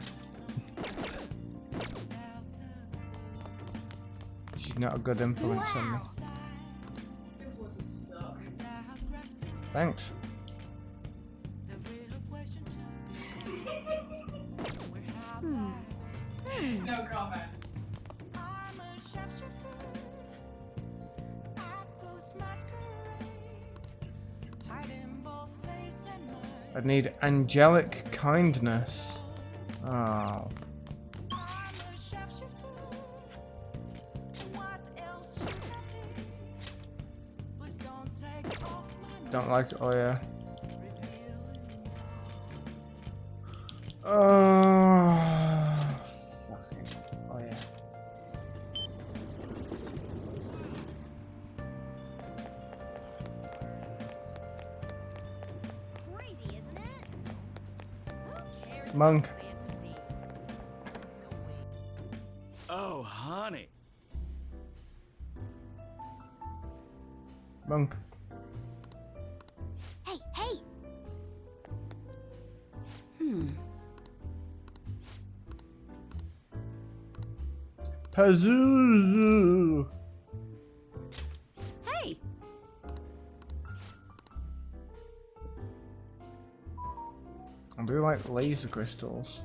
She's not a good influence on me. Influences suck. Thanks. No comment. I need angelic kindness. Oh. Don't like it. Oh yeah. Fucking. Oh yeah. Monk. Oh, honey. Monk. Hey, hey! Pazuzu. Hey! I do like laser crystals.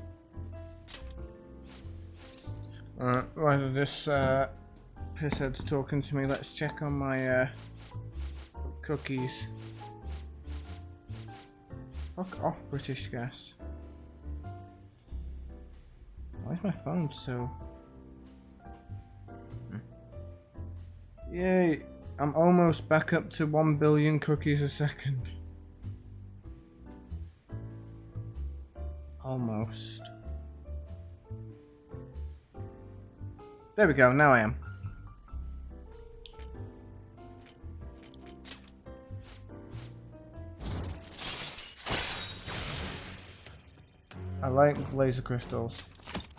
Right, this pisshead's talking to me. Let's check on my cookies. Fuck off, British Gas. Why is my phone so... Yay! I'm almost back up to 1 billion cookies a second. Almost. There we go, now I am. I like laser crystals.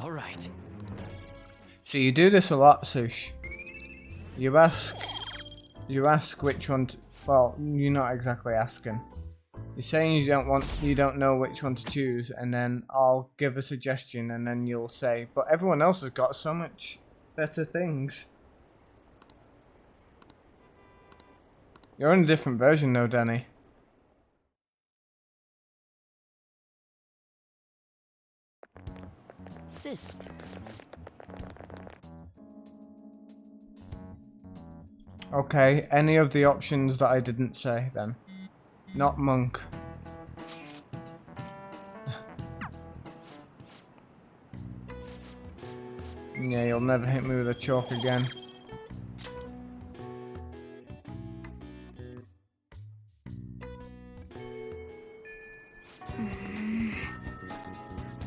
Alright. So you do this a lot, Sush. You ask which one to, well, you're not exactly asking. You're saying you don't know which one to choose, and then I'll give a suggestion, and then you'll say, but everyone else has got so much better things. You're in a different version though, Danny. This. Okay, any of the options that I didn't say then. Not monk. Yeah, you'll never hit me with a chalk again.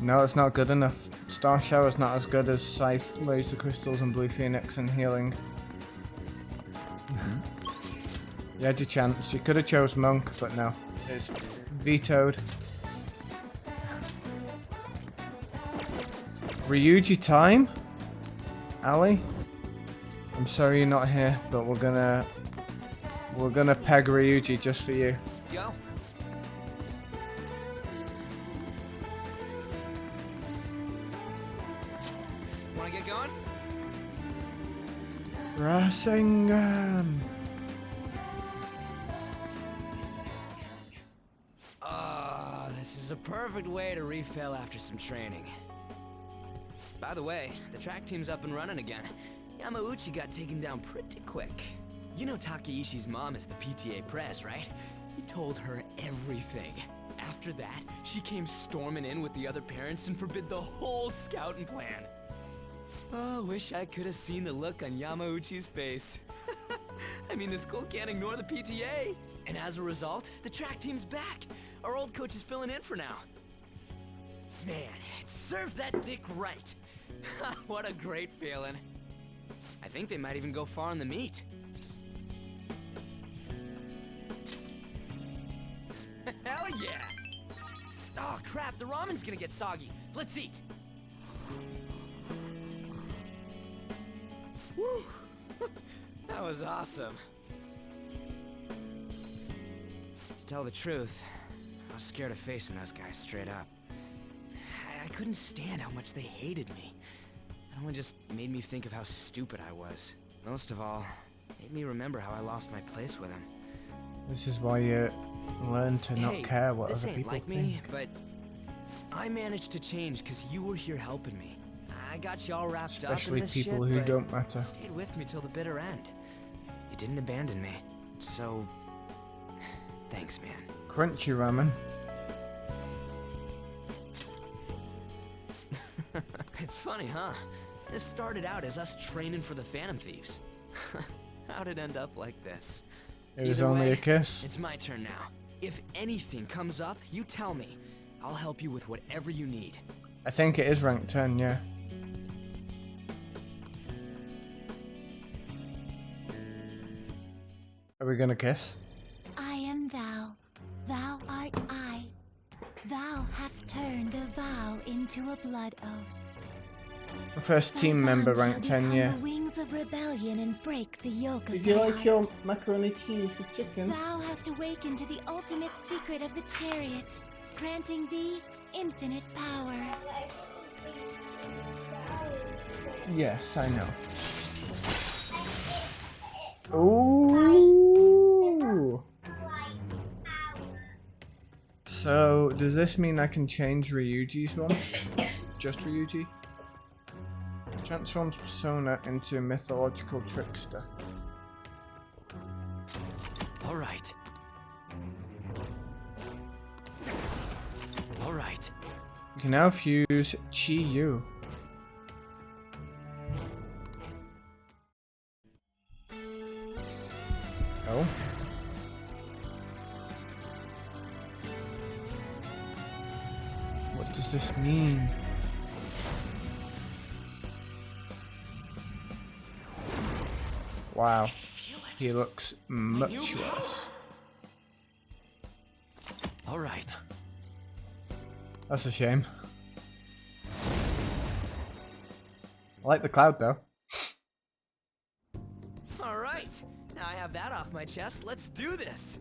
No, it's not good enough. Star Shower's not as good as Scythe, Laser Crystals, and Blue Phoenix and Healing. You had your chance. You could have chose Monk, but no. It's vetoed. Ryuji time? Ali? I'm sorry you're not here, but we're gonna peg Ryuji just for you. Yo. Wanna get going? Rasengan. This is a perfect way to refill after some training. By the way, the track team's up and running again. Yamauchi got taken down pretty quick. You know Takeishi's mom is the PTA press, right? He told her everything. After that, she came storming in with the other parents and forbid the whole scouting plan. Oh, wish I could have seen the look on Yamauchi's face. I mean, the school can't ignore the PTA. And as a result, the track team's back. Our old coach is filling in for now. Man, it serves that dick right. What a great feeling. I think they might even go far in the meet. Hell yeah! Oh crap, the ramen's gonna get soggy. Let's eat. Woo! That was awesome. To tell the truth, I was scared of facing those guys straight up. I couldn't stand how much they hated me. It only just made me think of how stupid I was. Most of all, it made me remember how I lost my place with them. This is why you learn to not care what this other ain't people like think. me, but I managed to change because you were here helping me. I got you all wrapped Especially up in this people shit, who but don't matter. you stayed with me till the bitter end. You didn't abandon me. So, thanks, man. Crunchy ramen. It's funny, huh? This started out as us training for the Phantom Thieves. How'd it end up like this? It was Either only way, a kiss. It's my turn now. If anything comes up, you tell me. I'll help you with whatever you need. I think it is rank 10, yeah. Are we gonna kiss? I am thou. Thou art I. Thou hast has turned a vow into a blood oath. The first team member ranked 10, yeah. The wings of rebellion and break the yoke of Did you like chaos. your macaroni cheese with chicken? Thou hast awakened to the ultimate secret of the chariot, granting thee infinite power. Yes, I know. Ooh. So, does this mean I can change Ryuji's one? Just Ryuji? Transforms persona into a mythological trickster. Alright. Alright. You can now fuse Chi-Yu. Oh. What does this mean? Wow. He looks much worse. Alright. That's a shame. I like the cloud though. Alright, now I have that off my chest, let's do this!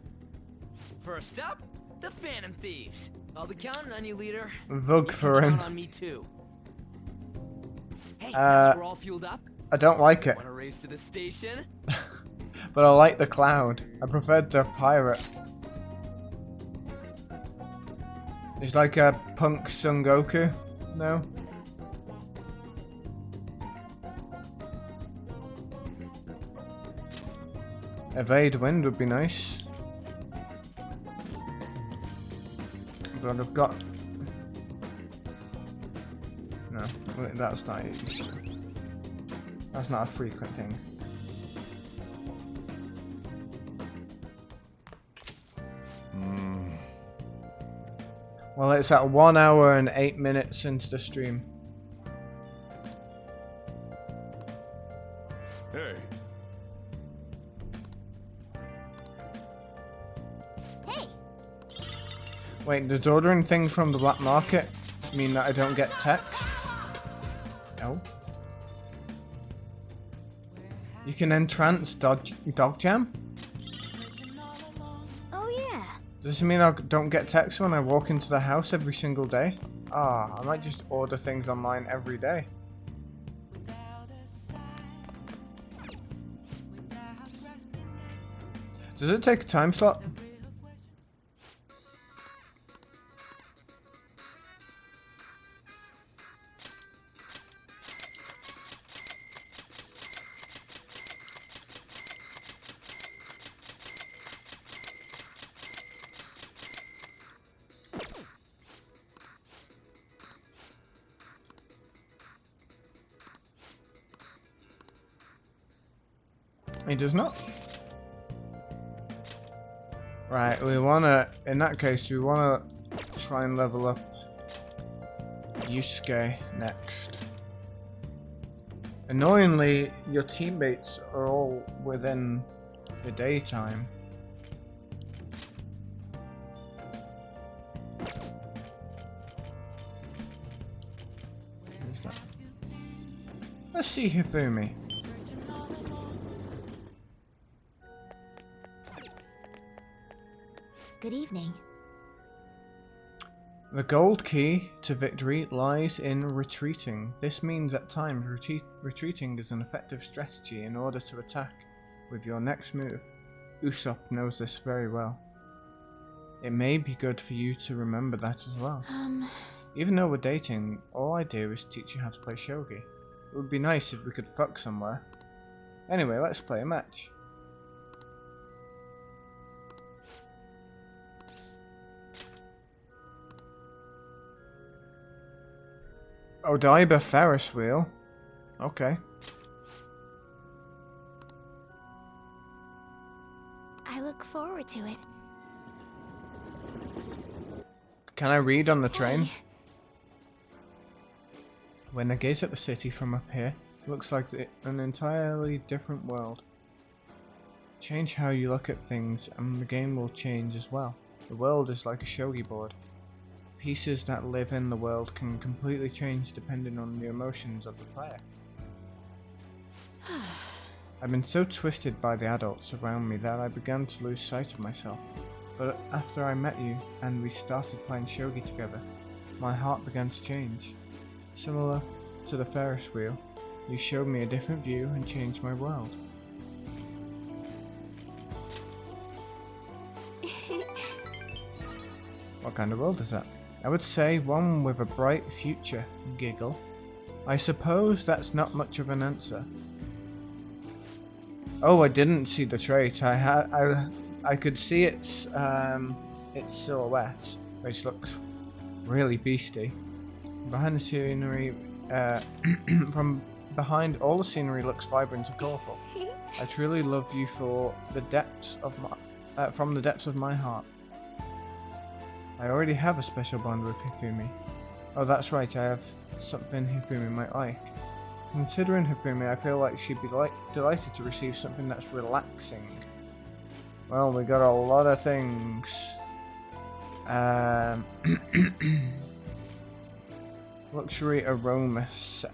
First up, the Phantom Thieves. I'll be counting on you, leader. Vug for him. Count on me too. Hey, now that we're all fueled up, I don't like it. wanna race to the station? But I like the cloud. I preferred the pirate. He's like a punk Son Goku. No? Evade wind would be nice. But I've got... No, that's not easy. That's not a frequent thing. Well, it's at 1 hour and 8 minutes into the stream. Hey. Hey! Wait, does ordering things from the black market mean that I don't get texts? No. You can entrance Dog Jam? Oh yeah. Does this mean I don't get texts when I walk into the house every single day? Ah, I might just order things online every day. Does it take a time slot? He does not. Right, we wanna, in that case, we wanna try and level up Yusuke next. Annoyingly, your teammates are all within the daytime. Who's that? Let's see Hifumi. Good evening. The gold key to victory lies in retreating. This means at times retreating is an effective strategy in order to attack with your next move. Usopp knows this very well. It may be good for you to remember that as well. Even though we're dating, all I do is teach you how to play shogi. It would be nice if we could fuck somewhere. Anyway, let's play a match. Odaiba Ferris wheel. Okay. I look forward to it. Can I read on the train? When I gaze at the city from up here, it looks like an entirely different world. Change how you look at things and the game will change as well. The world is like a shogi board. pieces that live in the world can completely change depending on the emotions of the player. I've been so twisted by the adults around me that I began to lose sight of myself. But after I met you and we started playing shogi together, my heart began to change. Similar to the Ferris wheel, you showed me a different view and changed my world. What kind of world is that? I would say one with a bright future. Giggle. I suppose that's not much of an answer. Oh, I didn't see the trait. I could see its silhouette, which looks really beastie. Behind the scenery, from behind all the scenery looks vibrant and colourful. I truly love you for the depths of my, from the depths of my heart. I already have a special bond with Hifumi. Oh, that's right. I have something Hifumi might like. Considering Hifumi, I feel like she'd be delighted to receive something that's relaxing. Well, we got a lot of things. Luxury aroma set.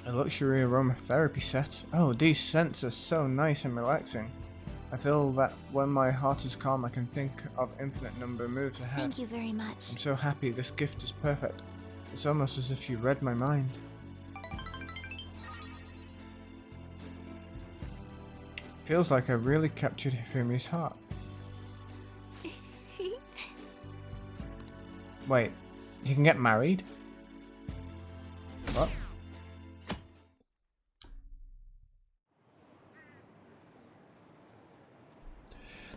A luxury aromatherapy set. Oh, these scents are so nice and relaxing. I feel that when my heart is calm, I can think of infinite number of moves ahead. Thank you very much. I'm so happy. This gift is perfect. It's almost as if you read my mind. Feels like I really captured Hifumi's heart. Wait, you can get married? What?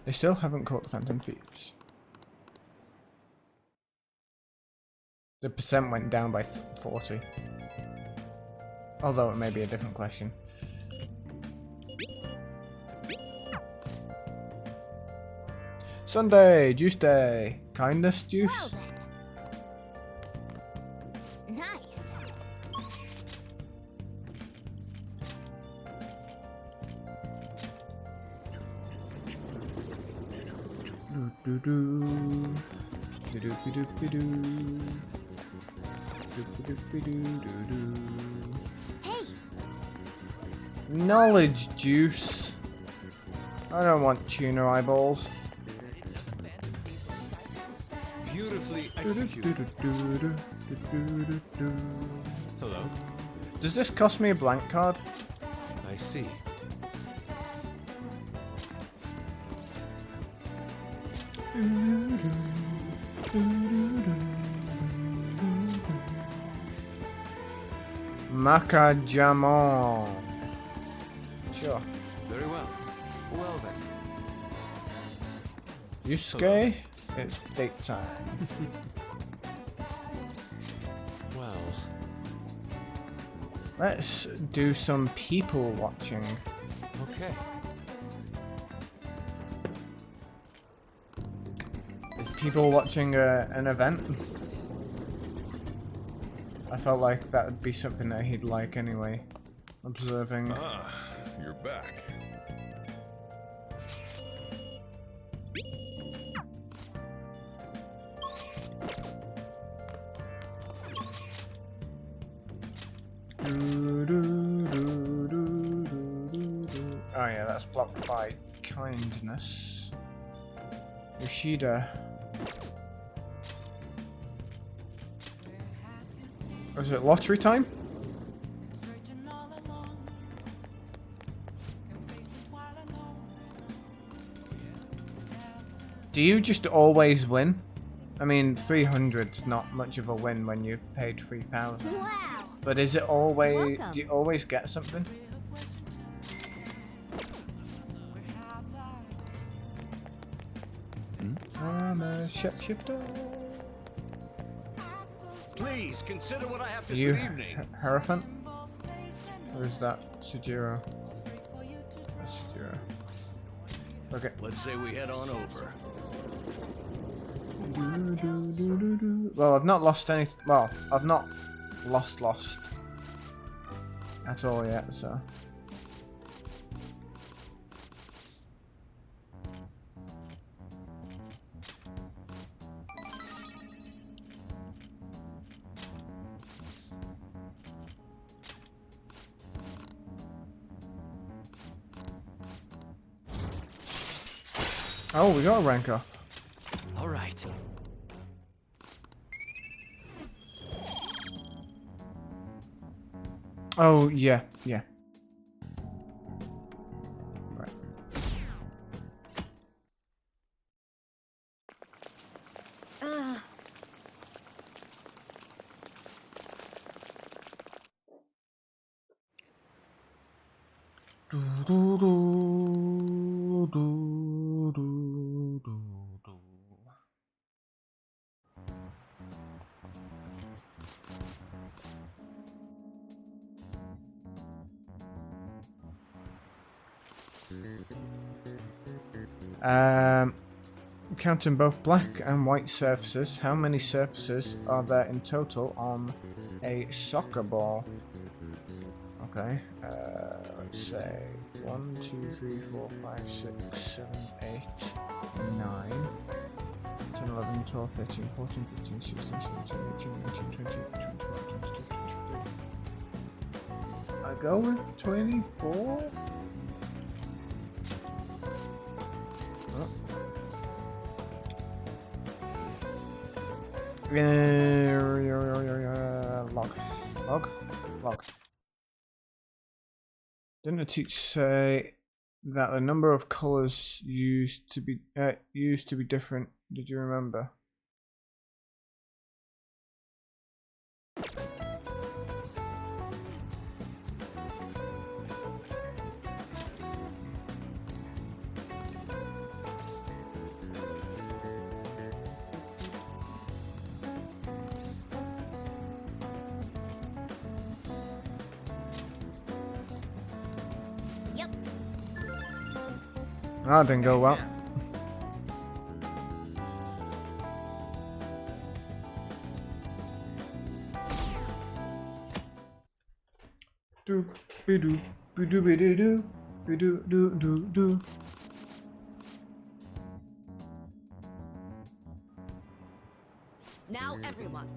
They still haven't caught the Phantom Thieves. The percent went down by 40. Although it may be a different question. Sunday, juice day. Kindness juice? Well, nice. Do do do. Do do do do do. Do do do do. Hey. Knowledge juice. I don't want tuna eyeballs. Beautifully executed. Hello? Does this cost me a blank card? I see. Macajamon. Sure. Very well. Well then. Yusuke, it's date time. Well. Let's do some people watching. Okay. Is people watching an event? I felt like that would be something that he'd like anyway. Observing. Ah, you're back. Oh yeah, that's blocked by kindness. Yoshida. Was it lottery time? Do you just always win? I mean, 300's not much of a win when you've paid 3,000. Wow. But is it always? Welcome. Do you always get something? I'm a shapeshifter. Please consider what I have to Are you say. Evening. Hierophant? Or is that Sujiro? That's Sujiro. Okay. Let's say we head on over. Well, I've not lost any. Well, I've not lost at all yet, so. Oh, we got a rank up. All right. Oh, yeah, yeah. Right. Counting both black and white surfaces, how many surfaces are there in total on a soccer ball? Okay, let's say 1, 2, 3, 4, 5, 6, 7, 8, 9, 10, 11, 12, 13, 14, 15, 16, 17, 18, 19, 20, 21, 22, 23. I go with 24? Log. Didn't the teacher say that the number of colors used to be different? Did you remember? That didn't go well. Do be do be do be do be do. Now everyone.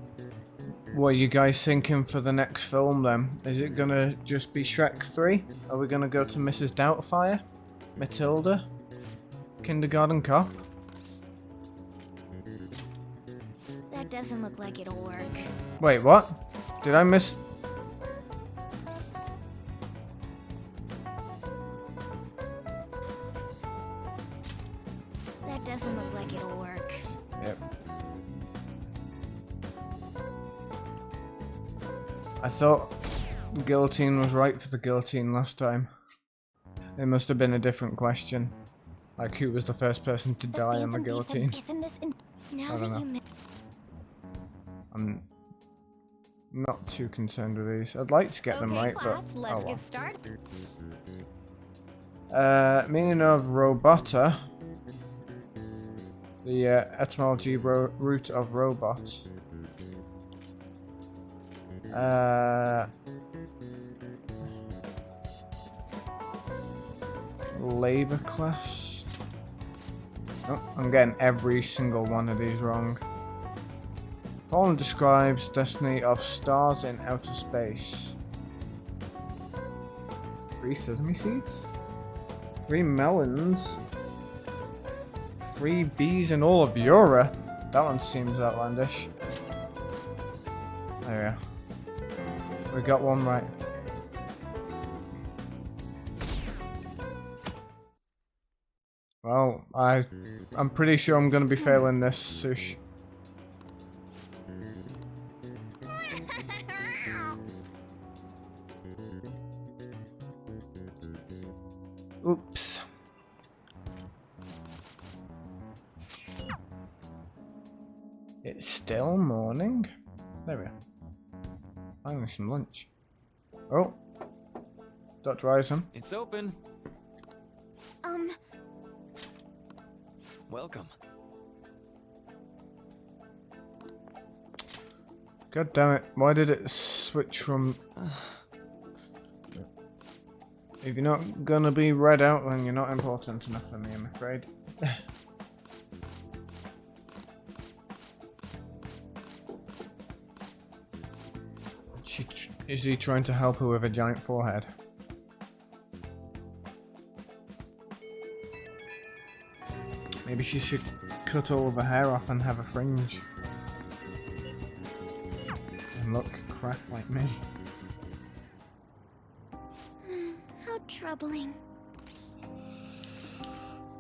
What are you guys thinking for the next film then? Is it gonna just be Shrek 3? Are we gonna go to Mrs. Doubtfire? Matilda? Kindergarten Cop? That doesn't look like it'll work. Wait, what? Did I miss? That doesn't look like it'll work. Yep. I thought the guillotine was right for the guillotine last time. It must have been a different question. Like, who was the first person to die on the guillotine? I don't know. I'm not too concerned with these. I'd like to get them right, but let's get started. Meaning of robota. The etymology root of robot. Labor class. Oh, I'm getting every single one of these wrong. Fallen describes destiny of stars in outer space. 3 sesame seeds? 3 melons? 3 bees in all of Eura? That one seems outlandish. There we go. We got one right. Well, I'm pretty sure I'm gonna be failing this, Sush. Oops. It's still morning? There we are. Finally some lunch. Oh. Dr. Eisen. It's open. Welcome. God damn it. Why did it switch from... If you're not gonna be read out, then you're not important enough for me, I'm afraid. Is he trying to help her with a giant forehead? Maybe she should cut all of her hair off and have a fringe. And look crap like me. How troubling.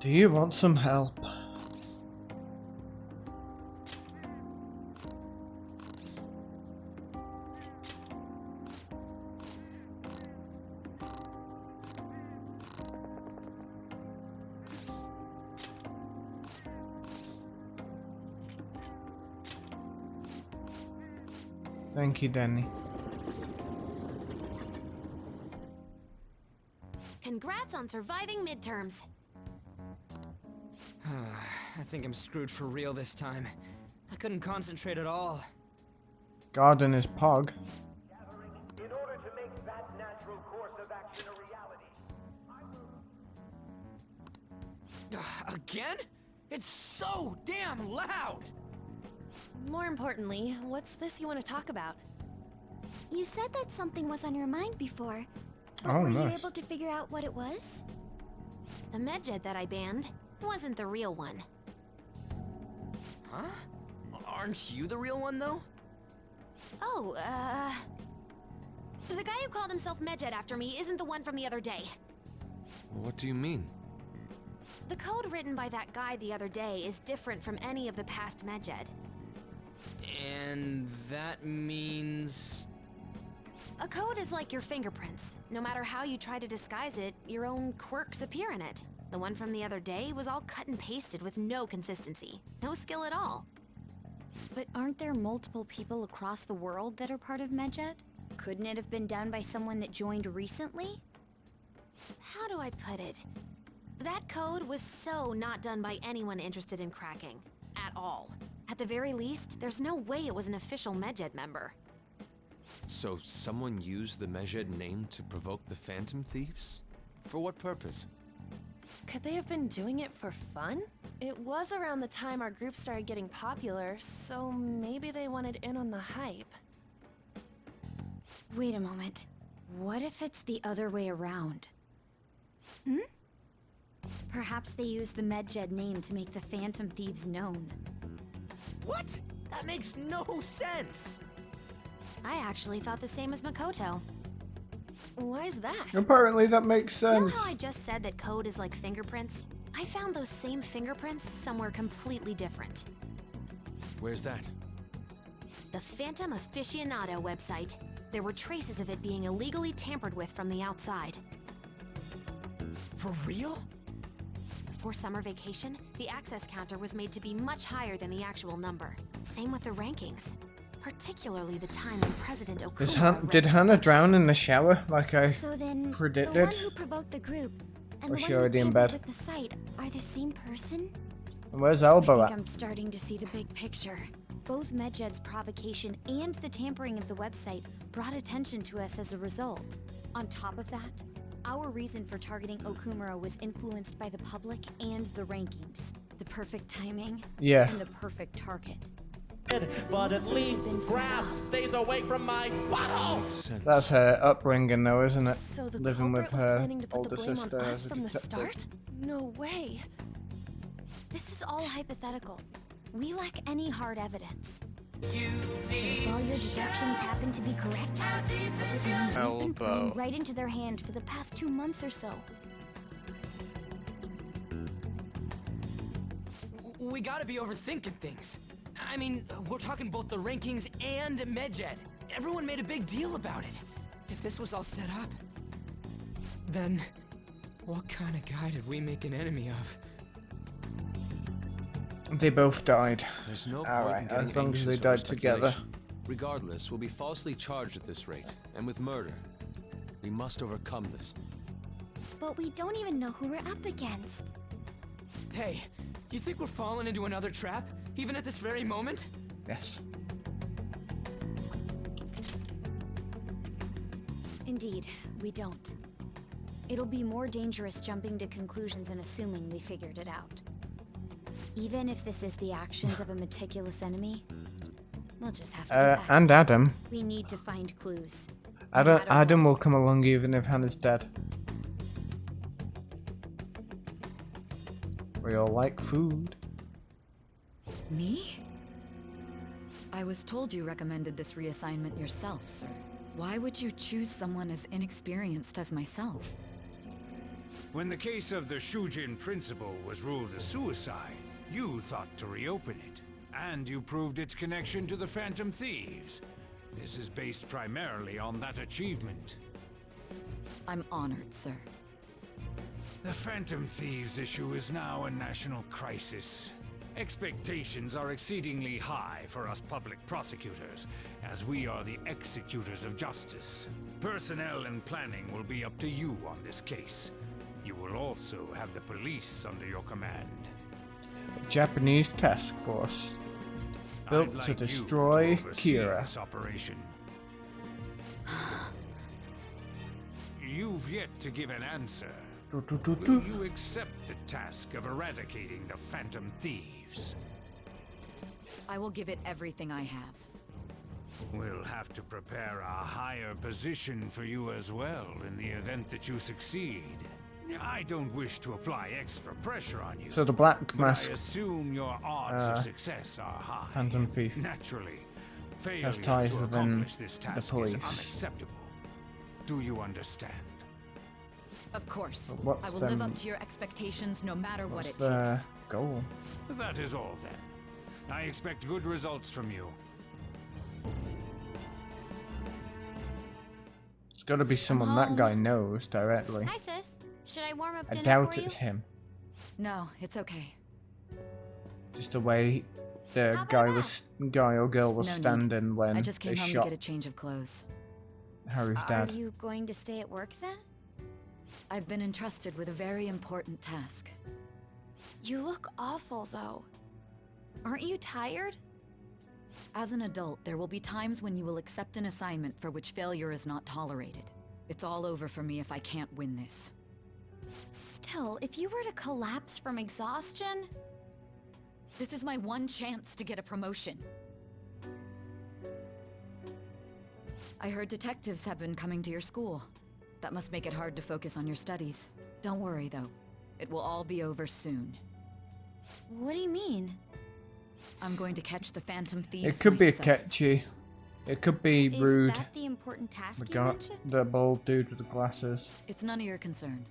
Do you want some help? Thank you, Danny. Congrats on surviving midterms. I think I'm screwed for real this time. I couldn't concentrate at all. Garden is Pog. In order to make that natural course of action a reality. Again? It's so damn loud! More importantly, what's this you want to talk about? You said that something was on your mind before. But Oh, were you nice. able to figure out what it was? The Medjed that I banned wasn't the real one. Huh? Aren't you the real one, though? Oh, the guy who called himself Medjed after me isn't the one from the other day. What do you mean? The code written by that guy the other day is different from any of the past Medjed. And that means... A code is like your fingerprints. No matter how you try to disguise it, your own quirks appear in it. The one from the other day was all cut and pasted with no consistency. No skill at all. But aren't there multiple people across the world that are part of Medjed? Couldn't it have been done by someone that joined recently? How do I put it? That code was so not done by anyone interested in cracking. At all. At the very least, there's no way it was an official Medjed member. So someone used the Medjed name to provoke the Phantom Thieves? For what purpose? Could they have been doing it for fun? It was around the time our group started getting popular, so maybe they wanted in on the hype. Wait a moment. What if it's the other way around? Perhaps they used the Medjed name to make the Phantom Thieves known. What? That makes no sense! I actually thought the same as Makoto. Why is that? Apparently that makes You know sense. how I just said that code is like fingerprints? I found those same fingerprints somewhere completely different. Where's that? The Phantom Aficionado website. There were traces of it being illegally tampered with from the outside. For real? Before summer vacation, the access counter was made to be much higher than the actual number. Same with the rankings. Particularly the time when President Okuma Did Hannah drown in the shower like I So then, the predicted? one who provoked the group and Was the she one who already in tampered bed? with the site are the same person? And where's I Elbow think at? I'm starting to see the big picture. Both Medjed's provocation and the tampering of the website brought attention to us as a result. On top of that, our reason for targeting Okumura was influenced by the public and the rankings. The perfect timing Yeah. and the perfect target. But at least grass stays away from my bottle! That's her upbringing though, isn't it? So the Living with culprit was her planning to put older the blame sister on us as a from the detective. start? No way. This is all hypothetical. We lack any hard evidence. If all your deductions happen to be correct, that would mean we've been Elbow. playing right into their hand for the past 2 months or so. We gotta be overthinking things. I mean, we're talking both the rankings and Medjed. Everyone made a big deal about it. If this was all set up, then what kind of guy did we make an enemy of? They both died. There's no point Alright, in getting as long as they anxious over died together. speculation. Regardless, we'll be falsely charged at this rate, and with murder. We must overcome this. But we don't even know who we're up against. Hey, you think we're falling into another trap, even at this very moment? Yes. Indeed, we don't. It'll be more dangerous jumping to conclusions and assuming we figured it out. Even if this is the actions of a meticulous enemy, we'll just have to get back. And Adam. We need to find clues. Adam will come along even if Hannah's dead. We all like food. Me? I was told you recommended this reassignment yourself, sir. Why would you choose someone as inexperienced as myself? When the case of the Shujin principal was ruled a suicide, you thought to reopen it. And you proved its connection to the Phantom Thieves. This is based primarily on that achievement. I'm honored, sir. The Phantom Thieves issue is now a national crisis. Expectations are exceedingly high for us public prosecutors, as we are the executors of justice. Personnel and planning will be up to you on this case. You will also have the police under your command. A Japanese task force built to destroy Kira. This operation. You've yet to give an answer. Will you accept the task of eradicating the Phantom Thieves? I will give it everything I have. We'll have to prepare a higher position for you as well in the event that you succeed. I don't wish to apply extra pressure on you. So the Black Mask. I assume your odds of success are high. Phantom Thief. Naturally, failure has ties to within accomplish this the task police. is unacceptable. Do you understand? Of course. What's I will live up to your expectations no matter what it the takes. goal? That is all then. I expect good results from you. It's got to be someone that guy knows directly. Hi, sis. Should I warm up I dinner doubt for you? it's him. No, it's okay. Just the way the guy or girl was No need. standing when I just came they home shot to get a change of clothes. Harry's dad. Are you going to stay at work then? I've been entrusted with a very important task. You look awful, though. Aren't you tired? As an adult, there will be times when you will accept an assignment for which failure is not tolerated. It's all over for me if I can't win this. Still, if you were to collapse from exhaustion... This is my one chance to get a promotion. I heard detectives have been coming to your school. That must make it hard to focus on your studies. Don't worry, though. It will all be over soon. What do you mean? I'm going to catch the Phantom Thieves It could be myself. catchy. It could be rude. Is that the important task you got mentioned? the bald dude with the glasses. It's none of your concern.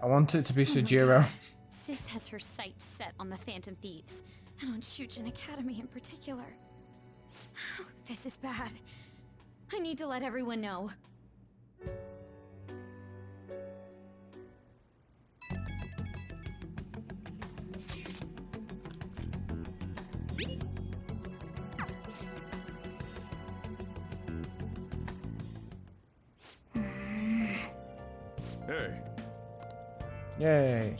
I want it to be Oh my Sujiro. God. Sis has her sights set on the Phantom Thieves, and on Shujin Academy in particular. This is bad. I need to let everyone know. Hey. Yay.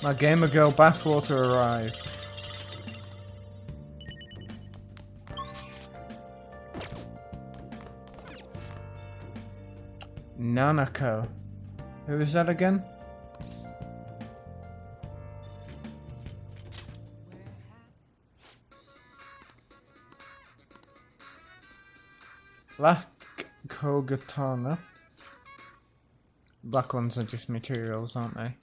My Gamer Girl bathwater arrived. Nanako. Who is that again? Black Kogatana. Black ones are just materials, aren't they?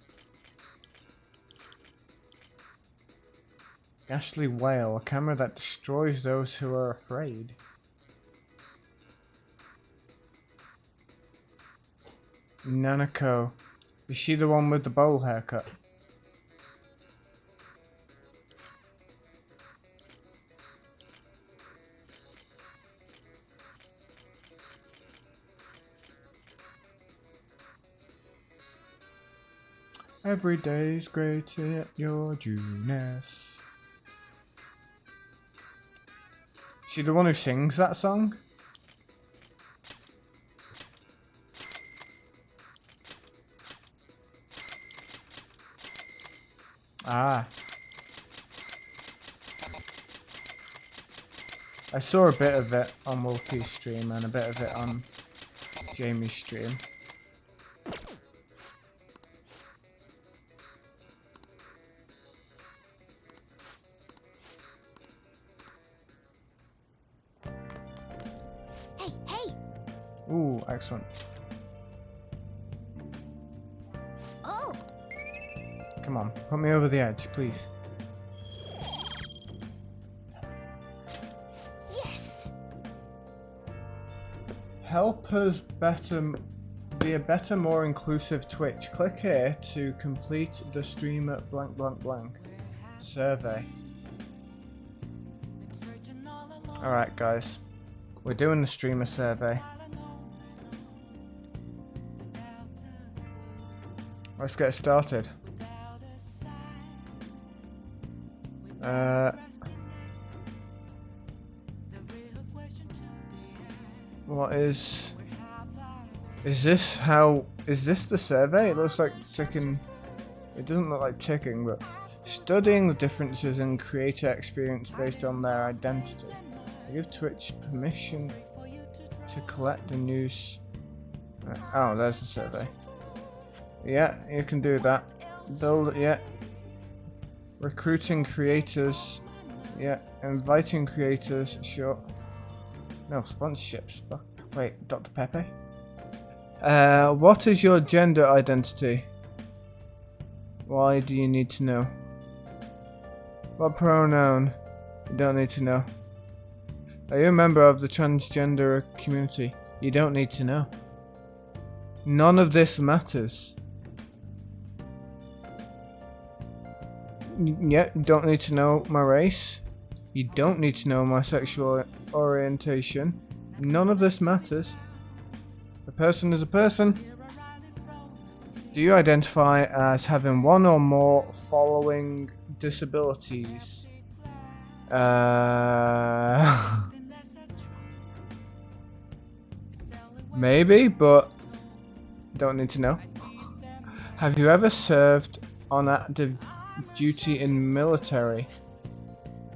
Ghastly Whale, a camera that destroys those who are afraid. Nanako. Is she the one with the bowl haircut? Every day's great at your Juness. She the one who sings that song? Ah. I saw a bit of it on Wolfie's stream and a bit of it on Jamie's stream. Ooh, excellent. Oh. Come on, put me over the edge, please. Yes. Help us be a better, more inclusive Twitch. Click here to complete the streamer blank blank blank survey. Alright guys, we're doing the streamer survey. Let's get started. What is this the survey? It looks like ticking. It doesn't look like ticking, but studying the differences in creator experience based on their identity. I give Twitch permission to collect the news. Oh, there's the survey. Yeah, you can do that. Build, yeah. Recruiting creators. Yeah, inviting creators. Sure. No, sponsorships. Fuck. Wait, Dr. Pepe? What is your gender identity? Why do you need to know? What pronoun? You don't need to know. Are you a member of the transgender community? You don't need to know. None of this matters. Yeah, you don't need to know my race. You don't need to know my sexual orientation. None of this matters. A person is a person. Do you identify as having one or more following disabilities? Maybe, but don't need to know. Have you ever served on active duty in military?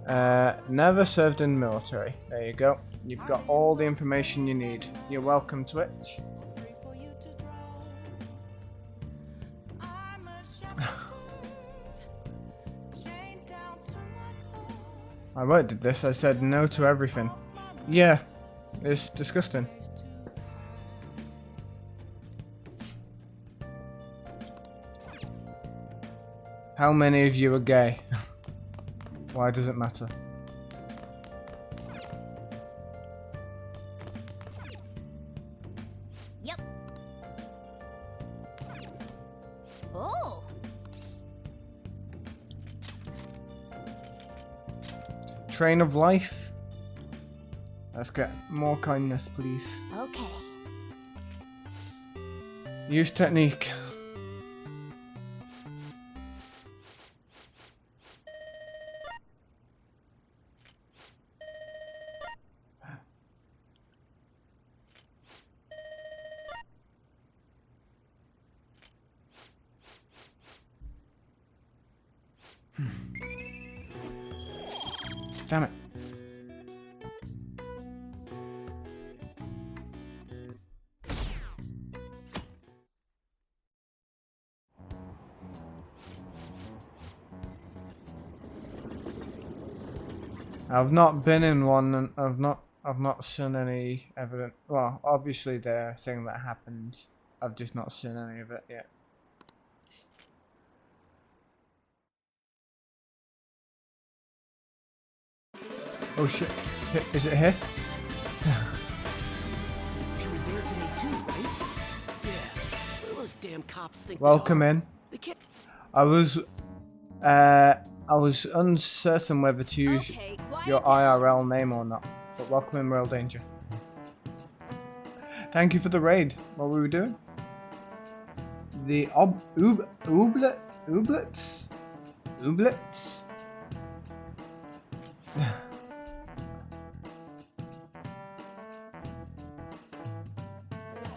Never served in military. There you go. You've got all the information you need. You're welcome, Twitch. I worded this. I said no to everything. Yeah, it's disgusting. How many of you are gay? Why does it matter? Yep. Oh. Train of life. Let's get more kindness, please. Okay. Use technique. Damn it. I've not been in one, and I've not seen any evidence. Well, obviously the thing that happens, I've just not seen any of it yet. Oh shit! Is it here? They were there today too, right? Yeah. What do those damn cops think? Welcome in. They can't. I was uncertain whether to use your IRL name or not, but welcome in, Real Danger. Thank you for the raid. What were we doing? The Ooblets?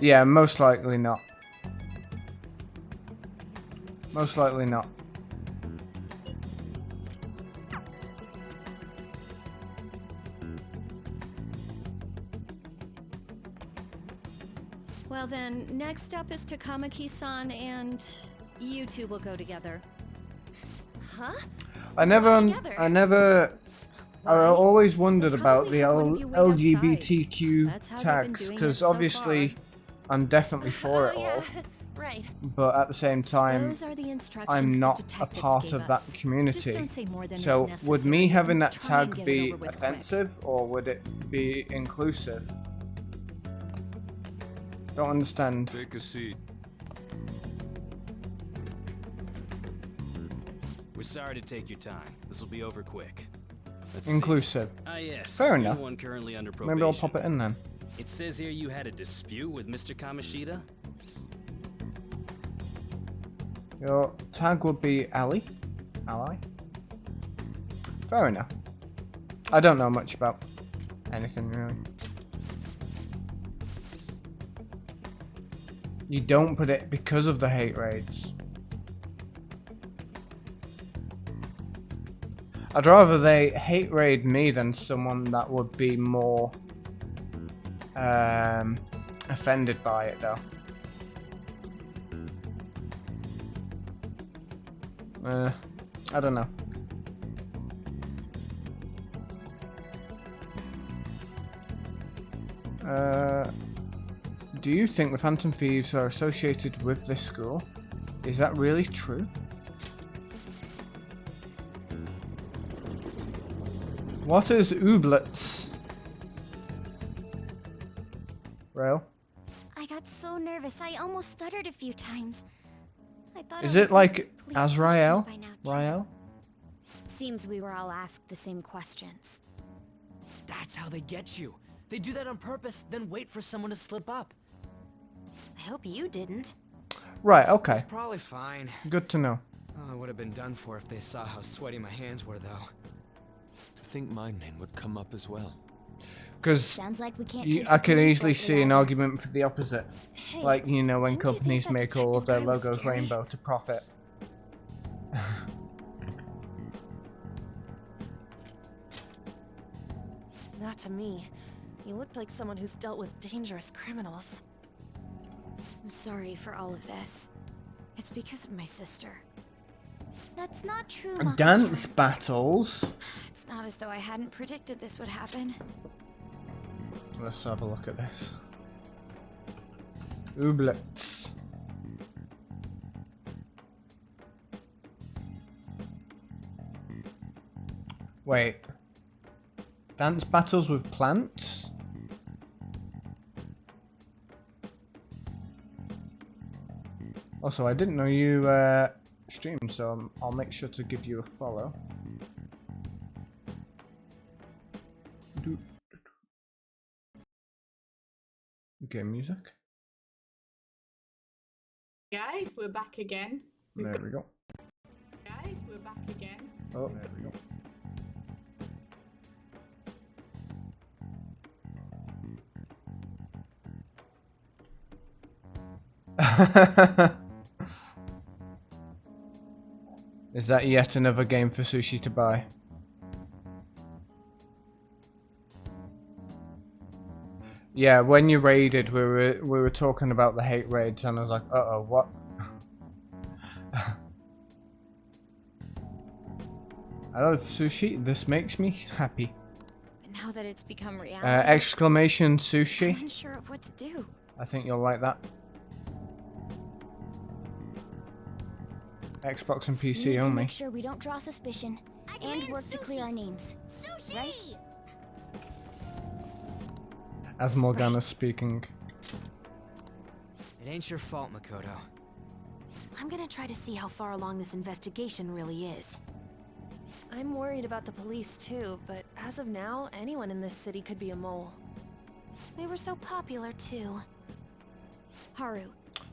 Yeah, most likely not. Most likely not. Well then, next up is Takamaki-san, and you two will go together. Huh? I never I always wondered about the have one of you wait outside. LGBTQ That's how they've been tags, doing it because so obviously I'm definitely for it all, Right. but at the same time, Those are the instructions I'm the not a detectives part gave of that us. Just community. don't say more than is So would me necessary having and that try and tag get it be over with quick. offensive, or would it be inclusive? Don't understand. Take a seat. We're sorry to take your time. This will be over quick. Let's Inclusive. See. Ah, yes. Fair enough. Anyone currently under probation. Maybe I'll pop it in then. It says here you had a dispute with Mr. Kamoshida. Your tag would be Ally. Ally? Fair enough. I don't know much about anything really. You don't put it because of the hate raids. I'd rather they hate raid me than someone that would be more offended by it though. I don't know. Do you think the Phantom Thieves are associated with this school? Is that really true? What is Ooblets? Rail? I got so nervous, I almost stuttered a few times. I thought Is I was it like used to police Azrael? questions by now, too. Rael? Seems we were all asked the same questions. That's how they get you. They do that on purpose, then wait for someone to slip up. I hope you didn't. Right, okay. It's probably fine. Good to know. Oh, I would have been done for if they saw how sweaty my hands were, though. To think my name would come up as well. Because Sounds like we can't take I the can police easily lightly see an either. argument for the opposite. Hey, Like, you know, when didn't you think companies that make all of their detective guy was logos scary? rainbow to profit. Not to me. You looked like someone who's dealt with dangerous criminals. I'm sorry for all of this. It's because of my sister. That's not true, Mako-chan. Dance battles? It's not as though I hadn't predicted this would happen. Let's have a look at this. Ooblets. Wait. Dance battles with plants? Also, I didn't know you streamed, so I'll make sure to give you a follow. Okay, music. Guys, we're back again. There we go. Guys, we're back again. Oh, there we go. Is that yet another game for Sushi to buy? Yeah, when you raided, we were talking about the hate raids, and I was like, uh-oh, what? I love sushi. This makes me happy. But now that it's become reality, Exclamation sushi. I'm unsure of what to do. I think you'll like that. Xbox and We PC need to only. make sure we don't draw suspicion and work to clear our names. Right? As Morgana's speaking. It ain't your fault, Makoto. I'm gonna try to see how far along this investigation really is. I'm worried about the police too, but as of now, anyone in this city could be a mole. We were so popular too. Haru.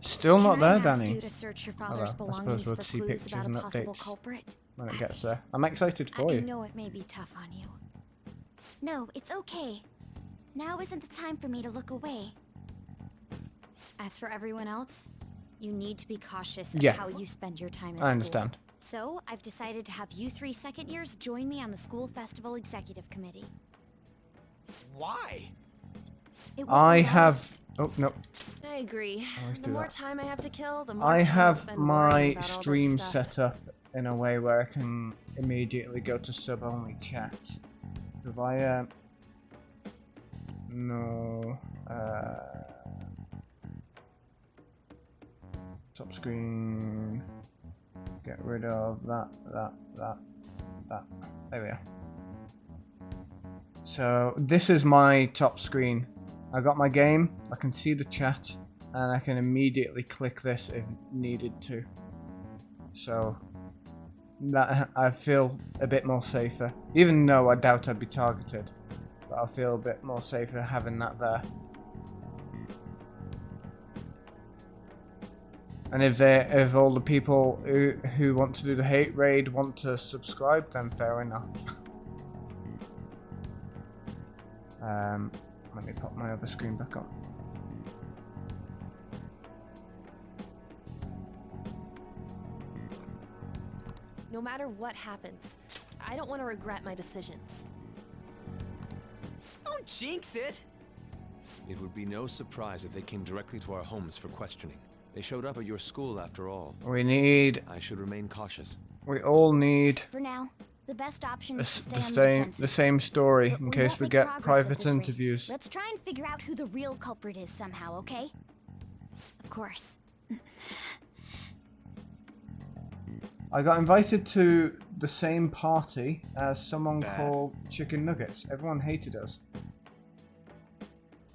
Still not can there, I ask Danny. you to search your Oh, father's well, I belongings suppose we'll for see clues pictures about and a possible updates culprit? when it gets there. I'm excited for I you. know it may be tough on you. No, it's okay. Now isn't the time for me to look away. As for everyone else, you need to be cautious Yeah. of how you spend your time at I school. understand. So, I've decided to have you 3 second years join me on the school festival executive committee. Why? It will I allow have. Oh no. I agree. Always The do more that. time I have to kill, the more I time I'll have spend my worrying about all this stream stuff. set up in a way where I can immediately go to sub-only chat. If I no top screen, get rid of that. There we are. So this is my top screen. I got my game, I can see the chat, and I can immediately click this if needed to. So that I feel a bit more safer, even though I doubt I'd be targeted, but I feel a bit more safer having that there. And if all the people who want to do the hate raid want to subscribe, then fair enough. Let me pop my other screen back on. No matter what happens, I don't want to regret my decisions. Don't jinx it! It would be no surprise if they came directly to our homes for questioning. They showed up at your school after all. We need... I should remain cautious. We all need... For now, the best option is to stay on the same story in case we get private rate. interviews. Let's try and figure out who the real culprit is somehow, okay? Of course. I got invited to the same party as someone called Chicken Nuggets. Everyone hated us.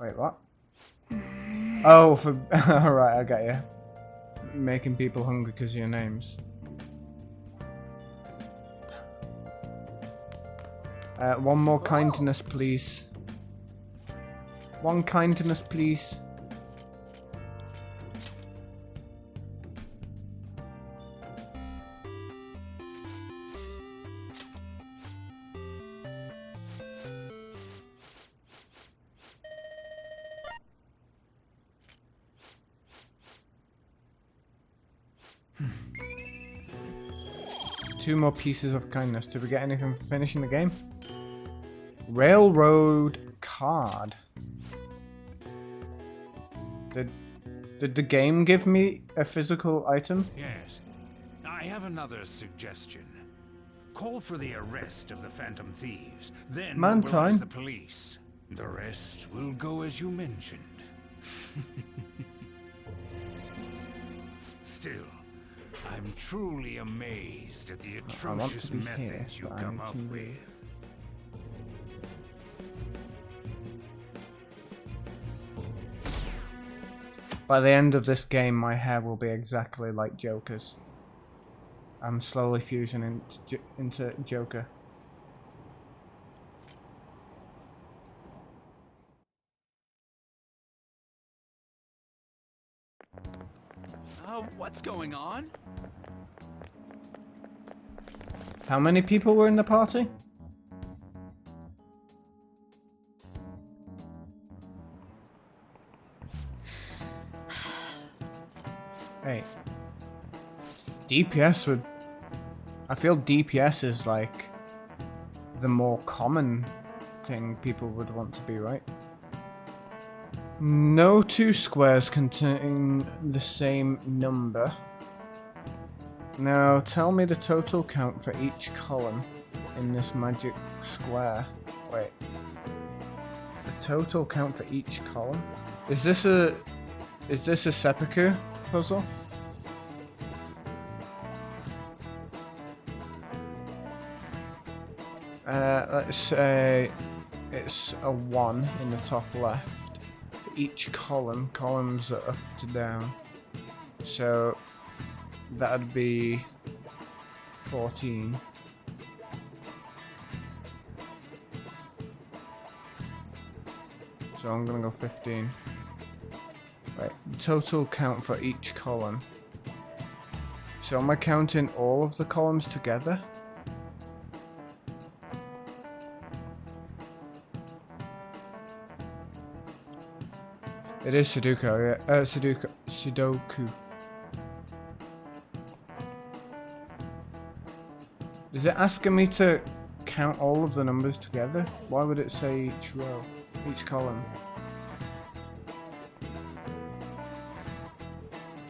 Wait, what? Oh, for... Alright, I got you. Making people hungry because of your names. One more kindness, please. One kindness, please. Two more pieces of kindness. Did we get anything for finishing the game? Railroad card. Did the game give me a physical item? Yes. I have another suggestion. Call for the arrest of the Phantom Thieves, then mobilize the police. The rest will go as you mentioned. Still, I'm truly amazed at the atrocious methods you come up with. By the end of this game, my hair will be exactly like Joker's. I'm slowly fusing into Joker. What's going on? How many people were in the party? Hey. DPS would... I feel DPS is like the more common thing people would want to be, right? No two squares contain the same number. Now tell me the total count for each column in this magic square. Wait. The total count for each column? Is this a seppuku puzzle? Let's say it's a 1 in the top left. Each columns are up to down. So that'd be 14. So I'm gonna go 15. Right, total count for each column. So am I counting all of the columns together? It is Sudoku, yeah. Sudoku. Is it asking me to count all of the numbers together? Why would it say each row, each column?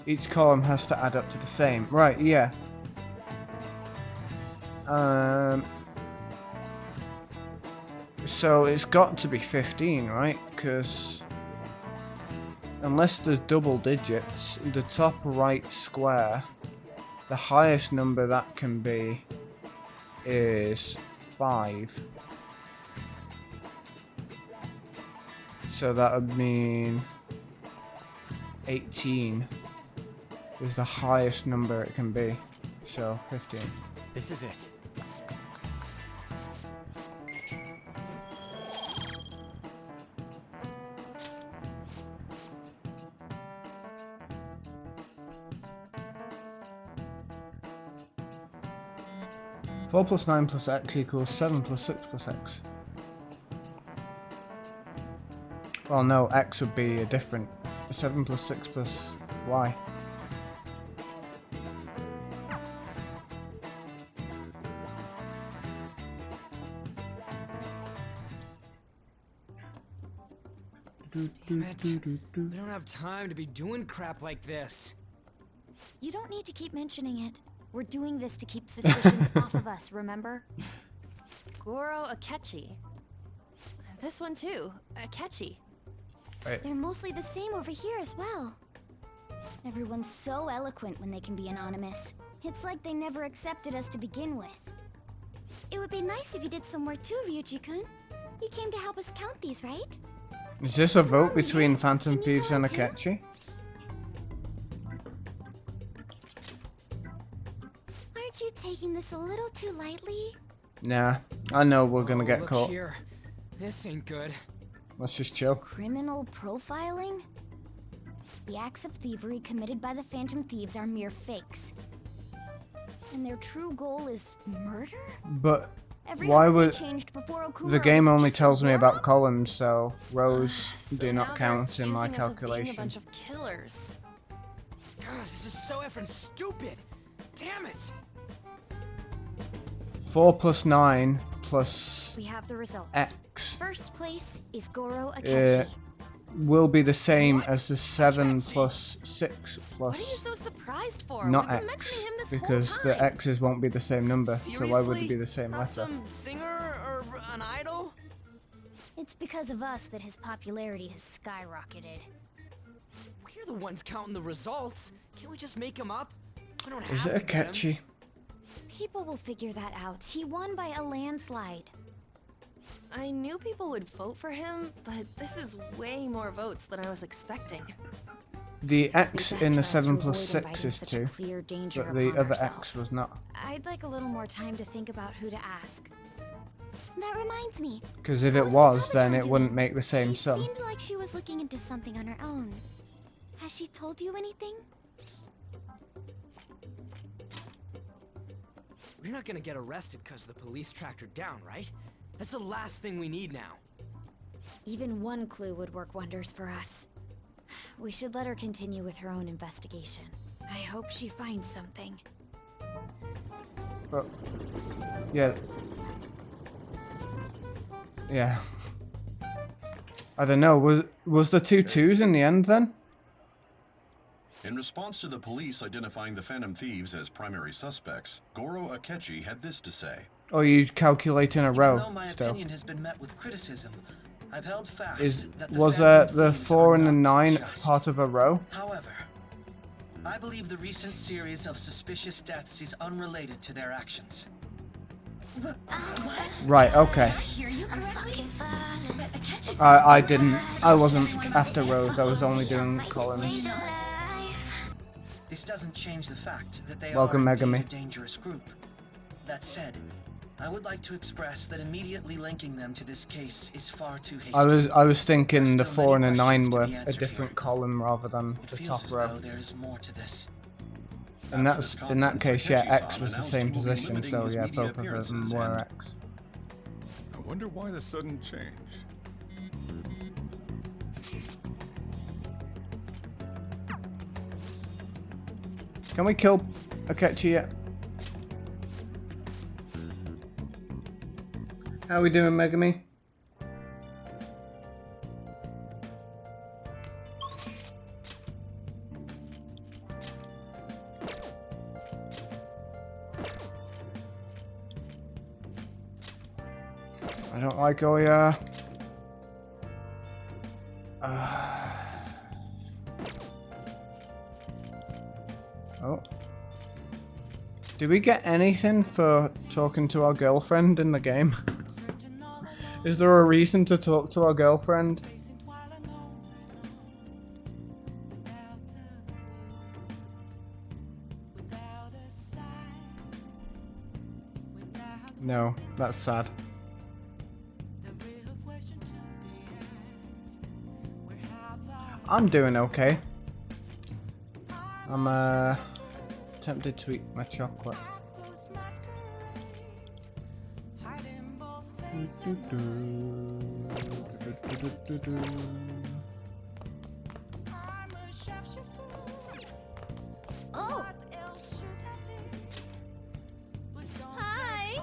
Each column has to add up to the same. Right, yeah. So it's got to be 15, right? Because unless there's double digits, the top right square, the highest number that can be is 5. So that would mean 18 is the highest number it can be. So 15. This is it. Four plus 9 plus x equals 7 plus 6 plus x. Well, no, x would be a different 7 plus 6 plus y. Damn it. We don't have time to be doing crap like this. You don't need to keep mentioning it. We're doing this to keep suspicions off of us, remember? Goro Akechi. This one too, Akechi. Right. They're mostly the same over here as well. Everyone's so eloquent when they can be anonymous. It's like they never accepted us to begin with. It would be nice if you did some work too, Ryuji-kun. You came to help us count these, right? Is this a vote between Phantom Thieves and Akechi? Aren't you taking this a little too lightly? Nah, I know we're gonna get Look caught. here. This ain't good. Let's just chill. Criminal profiling? The acts of thievery committed by the Phantom Thieves are mere fakes. And their true goal is murder? But Every why hope they would changed before Okuma the game was only just tells me Goro? about columns, so rows So do now not they're count in my accusing us of being a calculation. bunch of killers. God, this is so effing stupid. Damn it. 4 plus 9 plus We have the results. x First place is Goro Akechi. will be the same as the 7 plus 6 What are you plus so surprised for? not We've been x, mentioning him this because whole the time. x's won't be the same number, so why would it Seriously? be the same Not letter? some singer or an idol? It's because of us that his popularity has skyrocketed. We're the ones counting the results. Can't we just make him up? We don't Is have it to get him. Akechi? People will figure that out. He won by a landslide. I knew people would vote for him, but this is way more votes than I was expecting. The x Best in the for us to 7 plus avoid 6 inviting is such a 2, clear danger but the upon other x ourselves. was not. I'd like a little more time to think about who to ask. That reminds me. Because if How it was was, then Watanabe it doing? wouldn't make the same She sum. seemed like she was looking into something on her own. Has she told you anything? We're not gonna get arrested because the police tracked her down, right? That's the last thing we need now. Even one clue would work wonders for us. We should let her continue with her own investigation. I hope she finds something. But yeah, yeah. I don't know. Was the 2 2s in the end then? In response to the police identifying the Phantom Thieves as primary suspects, Goro Akechi had this to say. Or you calculate in a Even row though my still? opinion has been met with criticism, I've held fast that the Was Phantom the Thieves 4 are and the not 9 just. part of a row? However, I believe the recent series of suspicious deaths is unrelated to their actions. Right. Okay. I didn't. I wasn't after rows. I was only doing columns. This doesn't change the fact that they Welcome, are indeed Megami. a dangerous group. That said, I would like to express that immediately linking them to this case is far too hasty. I was thinking the There's 4 still and the many 9 questions to were be a answered different column rather than It the feels top as row. though there is more to this. And that's in that case, yeah, X was the announced same he will be position, limiting so his yeah, media both of them appearances were and- X. I wonder why the sudden change. Can we kill Akechi yet? How are we doing, Megami? I don't like Oya. Oh. Do we get anything for talking to our girlfriend in the game? Is there a reason to talk to our girlfriend? No, that's sad. I'm doing okay. I'm tempted to eat my chocolate. Oh! Hi!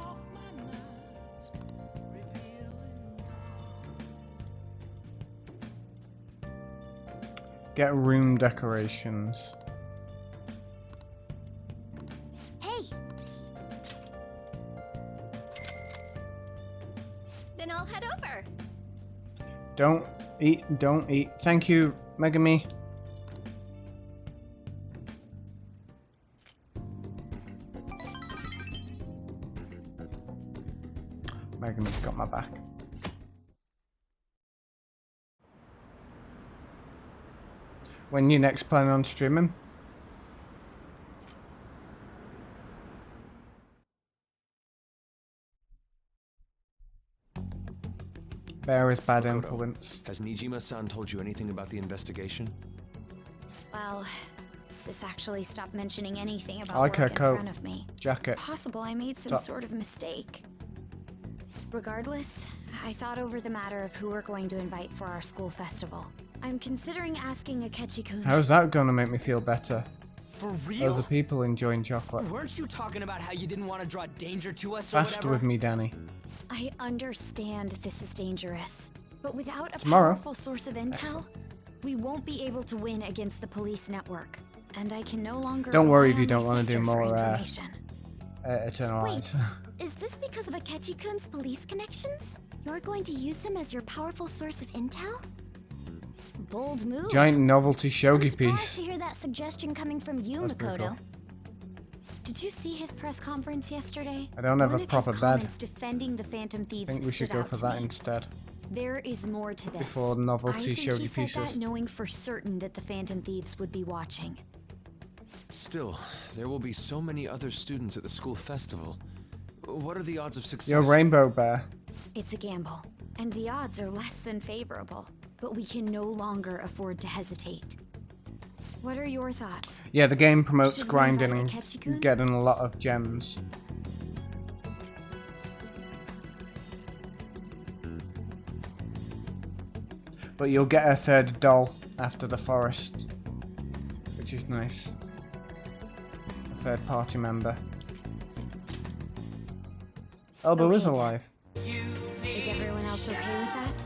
Get room decorations. Hey! Then I'll head over. Don't eat, don't eat. Thank you, Megami. Megami's got my back. When you next plan on streaming? Bear is bad Makoto, influence. Has Nijima-san told you anything about the investigation? Well, Sis actually stopped mentioning anything about I like her work in coat. front of me. Jacket. It's possible I made some Top. sort of mistake. Regardless, I thought over the matter of who we're going to invite for our school festival. I'm considering asking Akechi-kun. How's that gonna make me feel better? For real? Other people enjoying chocolate. Weren't you talking about how you didn't want to draw danger to us or Faster whatever? with me, Danny. I understand this is dangerous, but without a Tomorrow. powerful source of intel, we won't be able to win against the police network. And I can no longer. Don't worry if rely you on don't my want to do sister for more information. Eternal Wait, Eyes. is this because of Akechi-kun's police connections? You're going to use him as your powerful source of intel? Bold move. Giant novelty I'm shogi surprised piece. to hear that suggestion coming from you, That's pretty Makoto. cool. Did you see his press conference yesterday? I don't have One a of proper his bed. comments defending the Phantom I Thieves think we should stood go out for to that me. instead. There is more to this. Before novelty I think he shogi said that pieces. knowing for certain that the Phantom Thieves would be watching. Still, there will be so many other students at the school festival. What are the odds of success? You're Rainbow Bear. It's a gamble, and the odds are less than favorable. But we can no longer afford to hesitate. What are your thoughts? Yeah, the game promotes Should we grinding invite and Akechi-kun? getting a lot of gems. But you'll get a third doll after the forest, which is nice. A third party member. Elbow is alive. Is everyone else okay with that?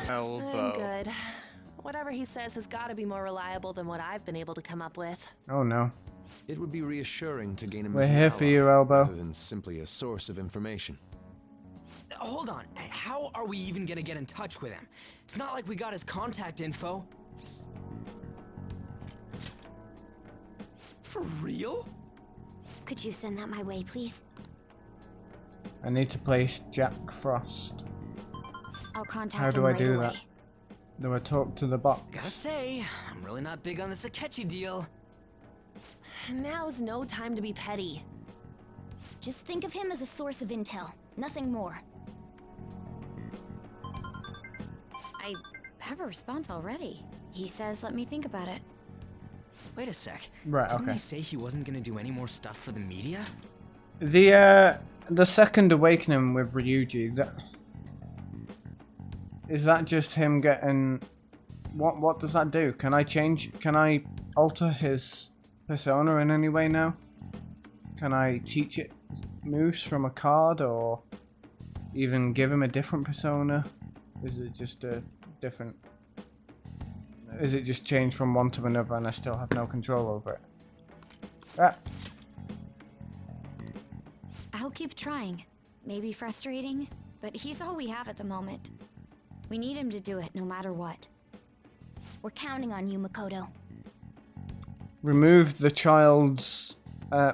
Elbow. I'm good. Whatever he says has got to be more reliable than what I've been able to come up with. Oh no. It would be reassuring to gain a We're missing here for ally, you, Elbow. rather than simply a source of information. Hold on. How are we even gonna get in touch with him? It's not like we got his contact info. For real? Could you send that my way, please? I need to place Jack Frost. I'll contact How him do I right do away. that? Do I talk to the box? Gotta say, I'm really not big on this Akechi deal. Now's no time to be petty. Just think of him as a source of intel, nothing more. I have a response already. He says, let me think about it. Wait a sec. Right, Didn't okay. he say he wasn't gonna do any more stuff for the media? The second awakening with Ryuji, is that just him getting... What does that do? Can I alter his persona in any way now? Can I teach it moves from a card, or even give him a different persona? Is it just a different... Is it just changed from one to another and I still have no control over it? Ah. I'll keep trying. maybe frustrating, but he's all we have at the moment. We need him to do it no matter what. We're counting on you, Makoto. Remove the child's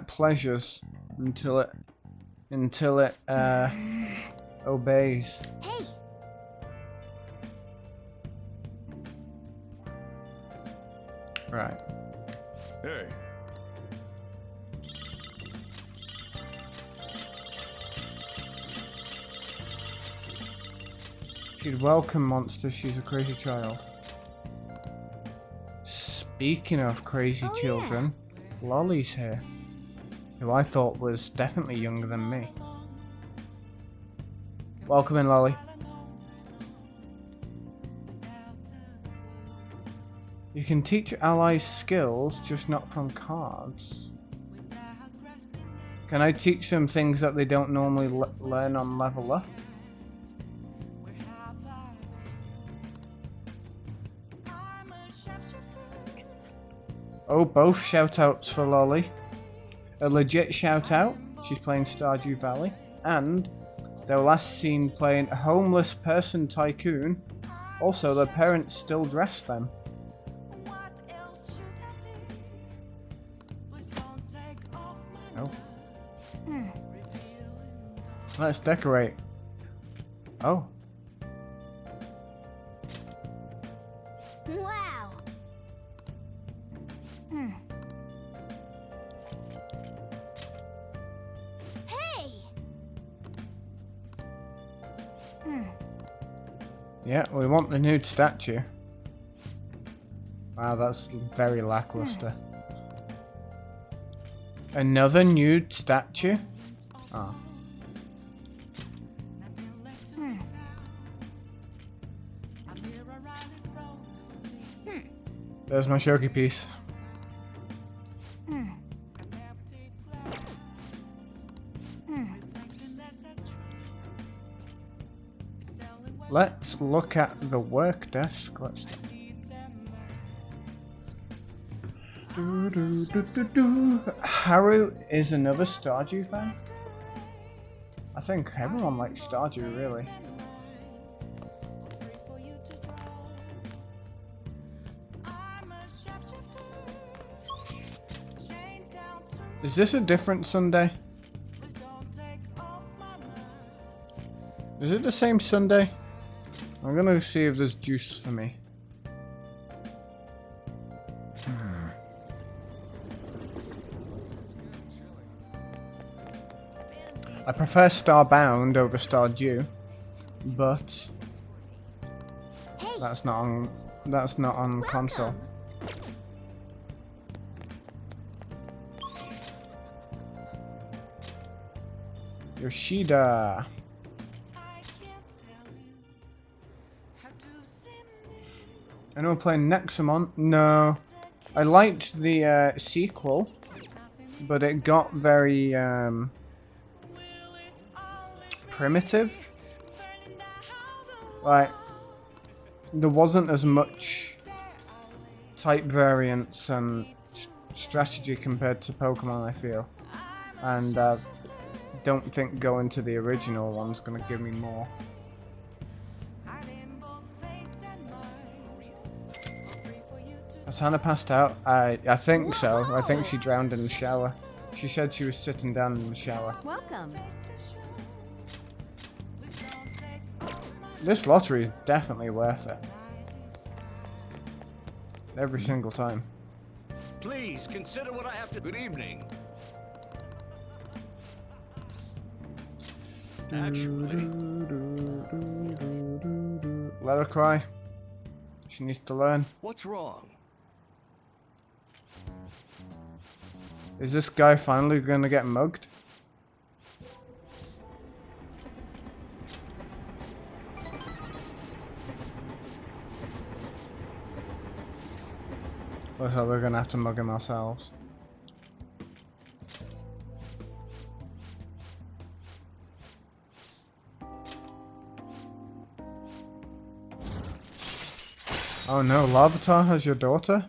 pleasures until it obeys. Hey! Right. Hey. She'd welcome monsters. She's a crazy child. Speaking of crazy children, Lolly's here, who I thought was definitely younger than me. Welcome in, Lolly. You can teach allies skills, just not from cards. Can I teach them things that they don't normally learn on level up? Oh, both shoutouts for Lolly. A legit shoutout, she's playing Stardew Valley, and they were last seen playing a homeless person tycoon. Also, their parents still dress them. Oh. Let's decorate. Oh. Wow. Hey. Yeah, we want the nude statue. Wow, that's very lackluster. Another nude statue? Oh. There's my shoki piece. Let's look at the work desk. Let's. Haru is another Stardew fan? I think everyone likes Stardew, really. Is this a different Sunday? Is it the same Sunday? I'm gonna see if there's juice for me. I prefer Starbound over Stardew, but that's not on console. Yoshida. Anyone playing Nexamon? No. I liked the sequel, but it got very primitive. Like, there wasn't as much type variance and strategy compared to Pokemon, I feel. And don't think going to the original one's gonna give me more. Has Hannah passed out? I think so. I think she drowned in the shower. She said she was sitting down in the shower. Welcome. This lottery is definitely worth it. Every single time. Please consider what I have to. Good evening. Actually, let her cry. She needs to learn. what's wrong? Is this guy finally gonna get mugged? Looks like we're gonna have to mug him ourselves. Oh no, Larvitar has your daughter?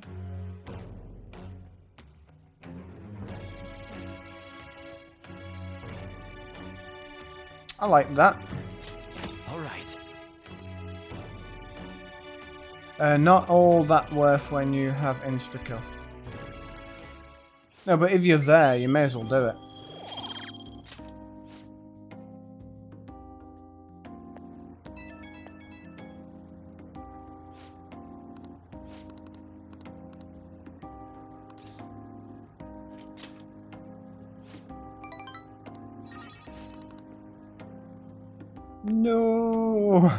I like that. All right. Not all that worth when you have insta-kill. No, but if you're there, you may as well do it. No.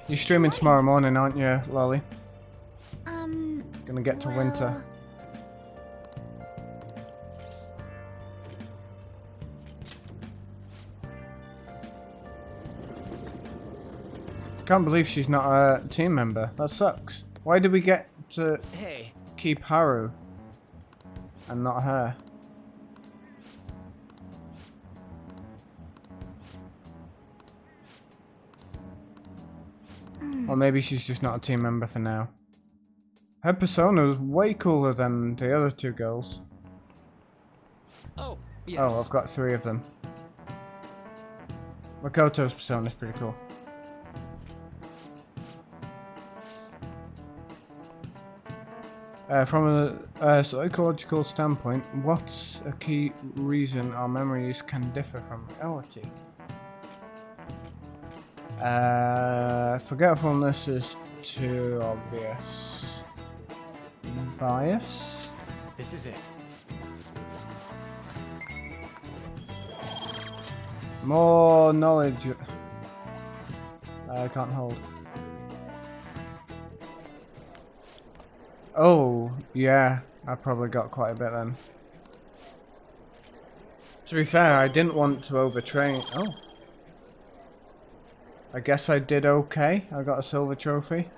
You're streaming tomorrow morning, aren't you, Lolly? Gonna get to winter. Can't believe she's not a team member. That sucks. Why did we get to keep Haru and not her? Or maybe she's just not a team member for now. Her persona is way cooler than the other two girls. Oh, yes. Oh, I've got 3 of them. Makoto's persona is pretty cool. From a psychological standpoint, what's a key reason our memories can differ from reality? Forgetfulness is too obvious. Bias? This is it. More knowledge. I can't hold. Oh, yeah. I probably got quite a bit then. To be fair, I didn't want to overtrain. Oh. I guess I did okay. I got a silver trophy.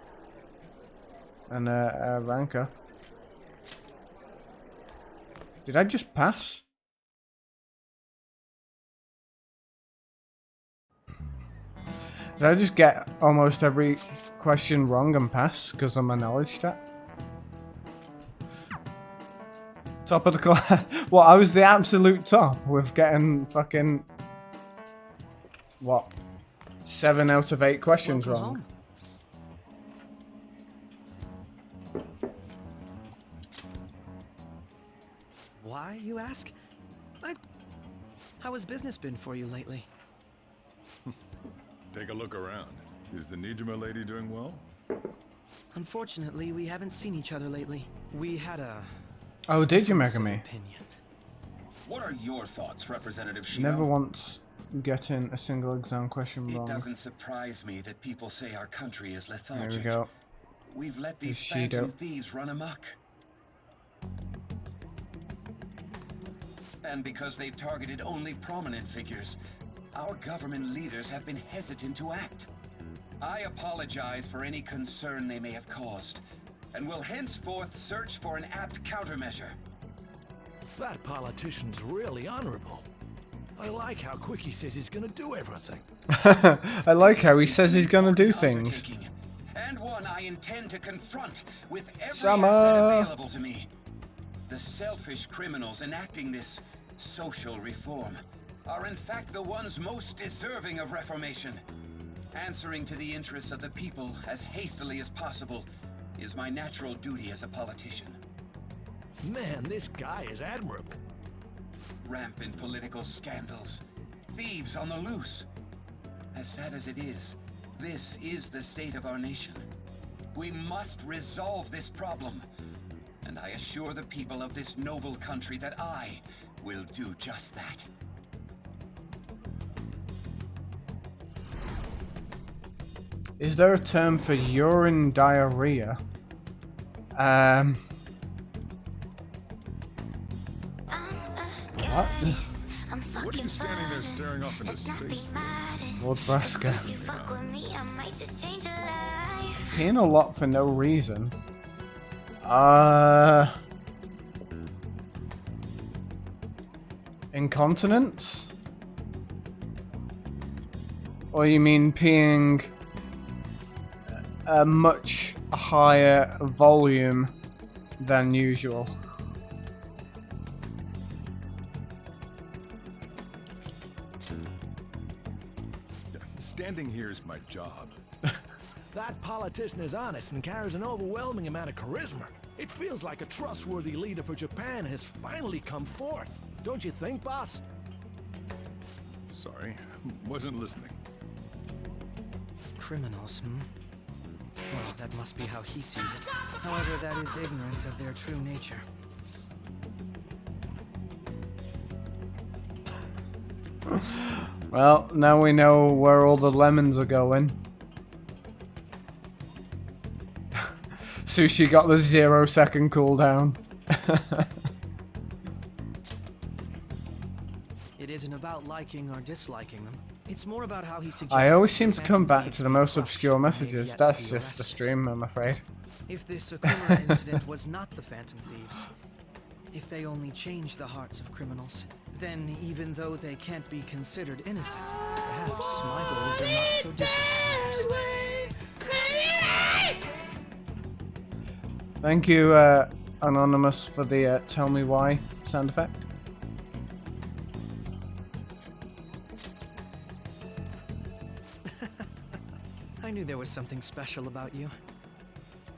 And a ranker. Did I just pass? Did I just get almost every question wrong and pass because of my knowledge stat? Top of the class. Well, I was the absolute top with getting fucking... What? 7 out of 8 questions wrong. Why, you ask? How has business been for you lately? Take a look around. Is the Nijima lady doing well? Unfortunately, we haven't seen each other lately. We had a... Oh, did you, Megami? What are your thoughts, Representative Shido? Never once getting a single exam question It wrong. doesn't surprise me that people say our country is lethargic. There we go. We've let these There's phantom Shido. thieves run amok. And because they've targeted only prominent figures, our government leaders have been hesitant to act. I apologize for any concern they may have caused, and will henceforth search for an apt countermeasure. That politician's really honorable. I like how quick he says he's gonna do everything. I like how he says he's gonna do things. And one I intend to confront with every Summer. asset available to me. The selfish criminals enacting this social reform are in fact the ones most deserving of reformation. Answering to the interests of the people as hastily as possible is my natural duty as a politician. Man, this guy is admirable. Rampant political scandals, thieves on the loose. As sad as it is, this is the state of our nation. We must resolve this problem, and I assure the people of this noble country that I will do just that. Is there a term for urine diarrhea? What? What are you standing there staring off into space? Lord Braska. Peeing a lot for no reason. Incontinence? Or you mean peeing a much higher volume than usual. Standing here is my job. That politician is honest and carries an overwhelming amount of charisma. It feels like a trustworthy leader for Japan has finally come forth. Don't you think, boss? Sorry, wasn't listening. Criminals, Well, that must be how he sees it. However, that is ignorant of their true nature. Well, now we know where all the lemons are going. Sushi got the 0-second cooldown. It isn't about liking or disliking them. It's more about how he suggests. I always seem to come back to the most obscure messages. That's just the stream, I'm afraid. If this Okumura incident was not the Phantom Thieves, if they only changed the hearts of criminals, then even though they can't be considered innocent, perhaps my goals are not so different from theirs. Thank you, Anonymous, for the tell me why sound effect. I knew there was something special about you.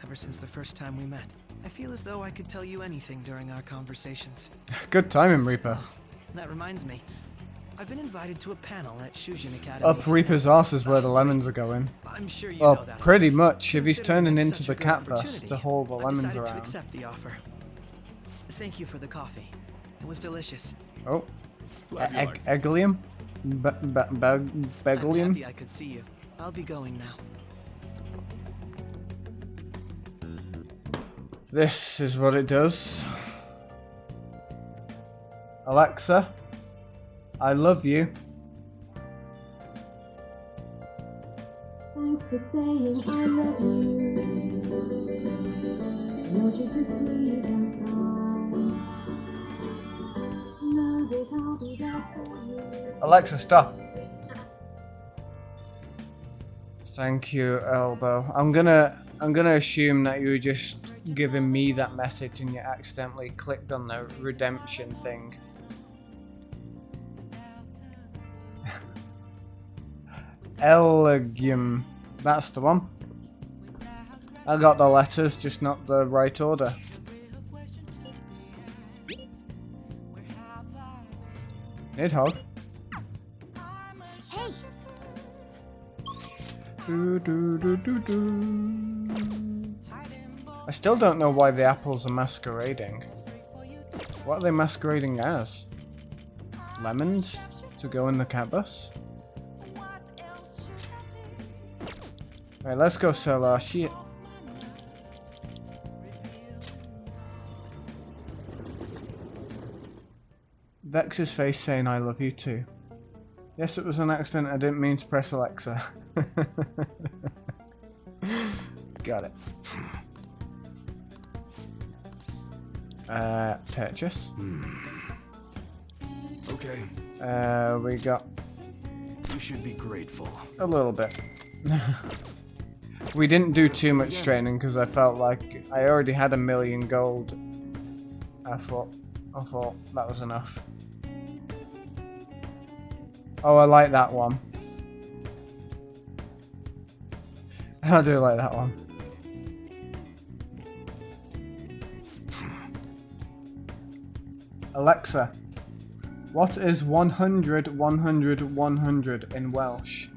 Ever since the first time we met, I feel as though I could tell you anything during our conversations. Good timing, Reaper. That reminds me, I've been invited to a panel at Shujin Academy. Up Reaper's arse is where the lemons are going. I'm sure you Well, know that. pretty much, if he's Considering turning it's into such the a good cat bus opportunity, to haul the I've lemons decided to around. accept the offer. Thank you for the coffee. It was delicious. Oh, Glad you liked it. Egglium? I'm Begglium? happy I could see you. I'll be going now. This is what it does. Alexa, I love you. Thanks for saying I love you. You're just as sweet as mine. Know that I'll be there for you. Alexa, stop. Thank you, Elbow. I'm gonna assume that you were just giving me that message and you accidentally clicked on the redemption thing. Elegium. That's the one. I got the letters, just not the right order. Nidhogg. Hey, I still don't know why the apples are masquerading. What are they masquerading as? Lemons to go in the cat bus? Right, let's go sell our shit. Vex's face saying I love you too. Yes, it was an accident. I didn't mean to press Alexa. Got it. Purchase. Okay. We got You should be grateful. a little bit. We didn't do too much training because I felt like I already had 1 million gold. I thought that was enough. Oh, I like that one. I do like that one. Alexa, what is 100, 100, 100 in Welsh?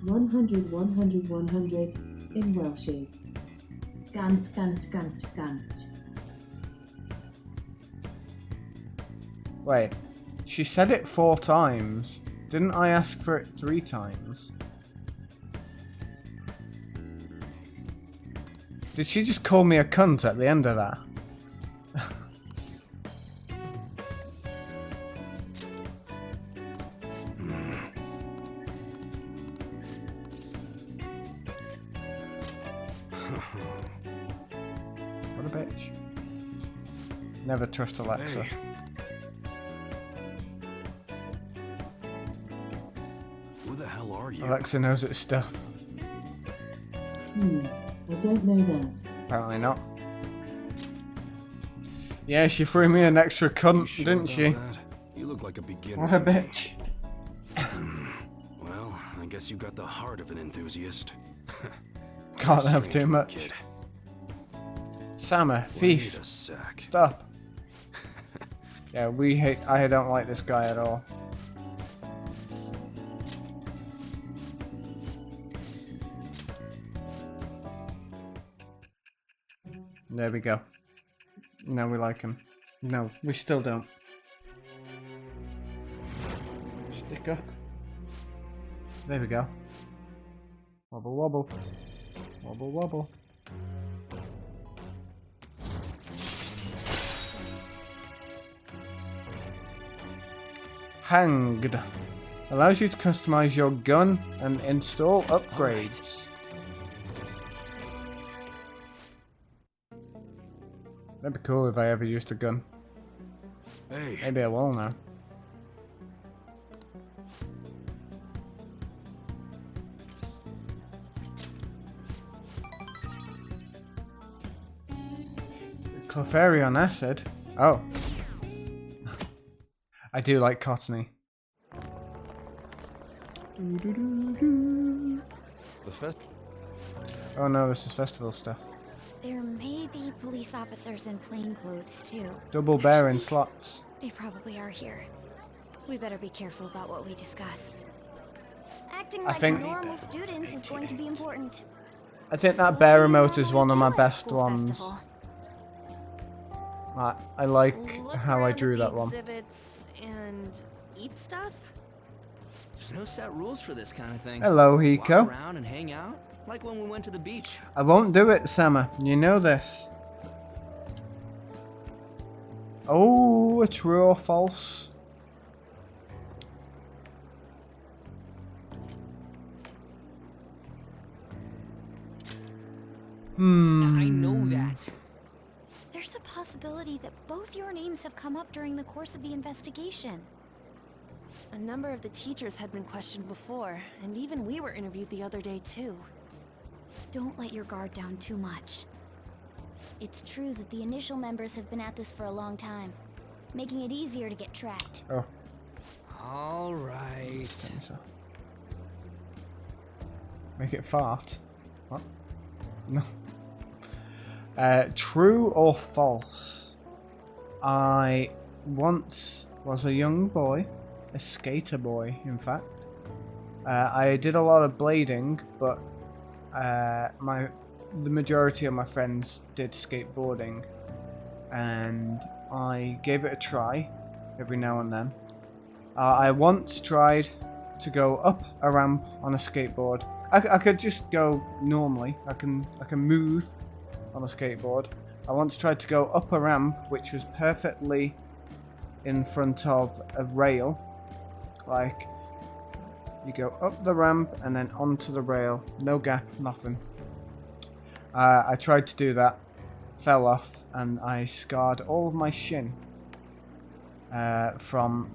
100, 100, 100 in Welsh is gant, gant, gant, gant. Wait, she said it 4 times. Didn't I ask for it 3 times? Did she just call me a cunt at the end of that? What a bitch. Never trust Alexa. Hey. Who the hell are you? Alexa knows its stuff. I don't know that. Apparently not. Yeah, she threw me an extra cunt, Sure didn't about she? that? You look like a beginner. What a to me. bitch. Well, I guess you got the heart of an enthusiast. Can't have too much. Kid. Sammer, Wait thief. a sec. Stop. Yeah, I don't like this guy at all. There we go. Now we like him. No, we still don't. Sticker. There we go. Wobble wobble. Wobble wobble. Hanged. Allows you to customize your gun and install upgrades. That'd be cool if I ever used a gun. Hey. Maybe I will now. Clefairy on acid? Oh. I do like Cottony. Oh no, this is festival stuff. There may be police officers in plainclothes too. Double bear in slots. They probably are here. We better be careful about what we discuss. Acting I like think- normal students is going to be important. I think that bear emote is one of my best ones. I like how I drew that one. Exhibits and eat stuff? There's no set rules for this kind of thing. Hello, Walk Hiko. around and hang out, like when we went to the beach. I won't do it, Sammer. You know this. Oh, a true or false? I know that. There's a possibility that both your names have come up during the course of the investigation. A number of the teachers had been questioned before, and even we were interviewed the other day too. Don't let your guard down too much. It's true that the initial members have been at this for a long time, making it easier to get tracked. Oh. All right. Make it fart. What? No. True or false? I once was a young boy, a skater boy, in fact. I did a lot of blading, but the majority of my friends did skateboarding, and I gave it a try every now and then. I once tried to go up a ramp on a skateboard. I could just go normally. I can move on a skateboard. I once tried to go up a ramp which was perfectly in front of a rail. Like, you go up the ramp and then onto the rail. No gap, nothing. I tried to do that, fell off, and I scarred all of my shin from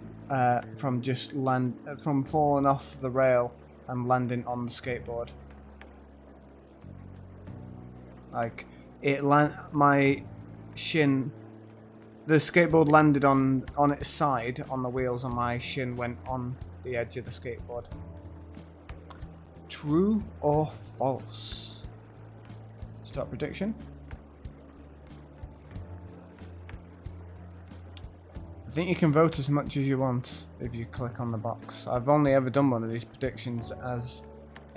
falling off the rail and landing on the skateboard. Like, my shin, the skateboard landed on its side on the wheels, and my shin went on the edge of the skateboard. True or false? Start prediction. I think you can vote as much as you want if you click on the box. I've only ever done one of these predictions as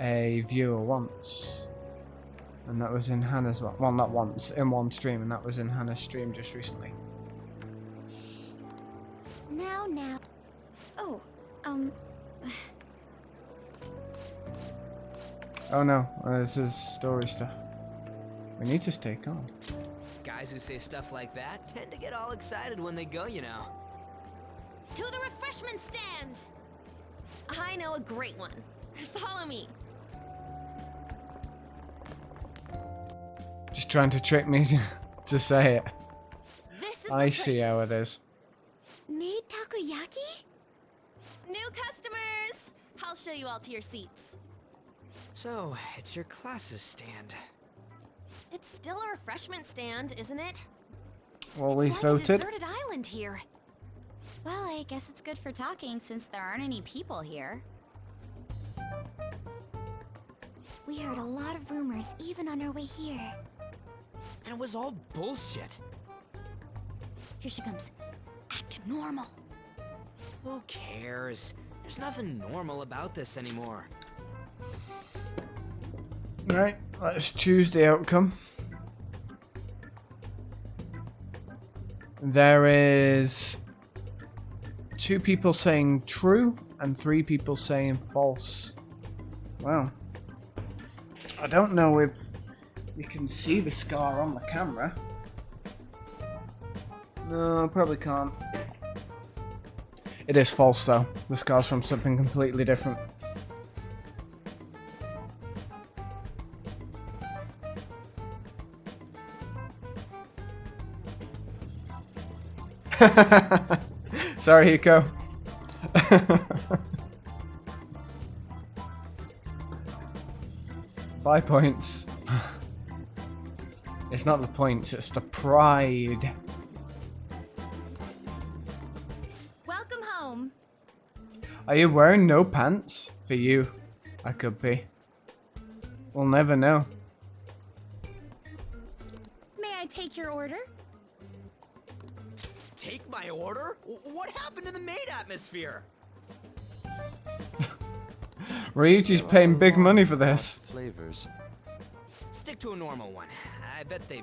a viewer once. And that was in Hannah's one. Well, not once, in one stream, and that was in Hannah's stream just recently. Now. Oh, Oh no, this is story stuff. We need to stay calm. Guys who say stuff like that tend to get all excited when they go, you know. To the refreshment stands! I know a great one. Follow me. Just trying to trick me to say it. This is I the see how it is. made takoyaki? New customers! I'll show you all to your seats. So, it's your classes stand. It's still a refreshment stand, isn't it? always It's like voted. a deserted island here. Well, I guess it's good for talking since there aren't any people here. We heard a lot of rumors even on our way here. And it was all bullshit. Here she comes. Act normal. Who cares? There's nothing normal about this anymore. Right, let's choose the outcome. There is 2 people saying true and 3 people saying false. Wow. I don't know if you can see the scar on the camera. No, probably can't. It is false though. The scar's from something completely different. Sorry, Hiko. 5 points. It's not the points, it's the pride. Welcome home. Are you wearing no pants? For you, I could be. We'll never know. May I take your order? Take my order? What happened to the maid atmosphere? Ryuji's paying big money for this. Flavors. Stick to a normal one. I bet they...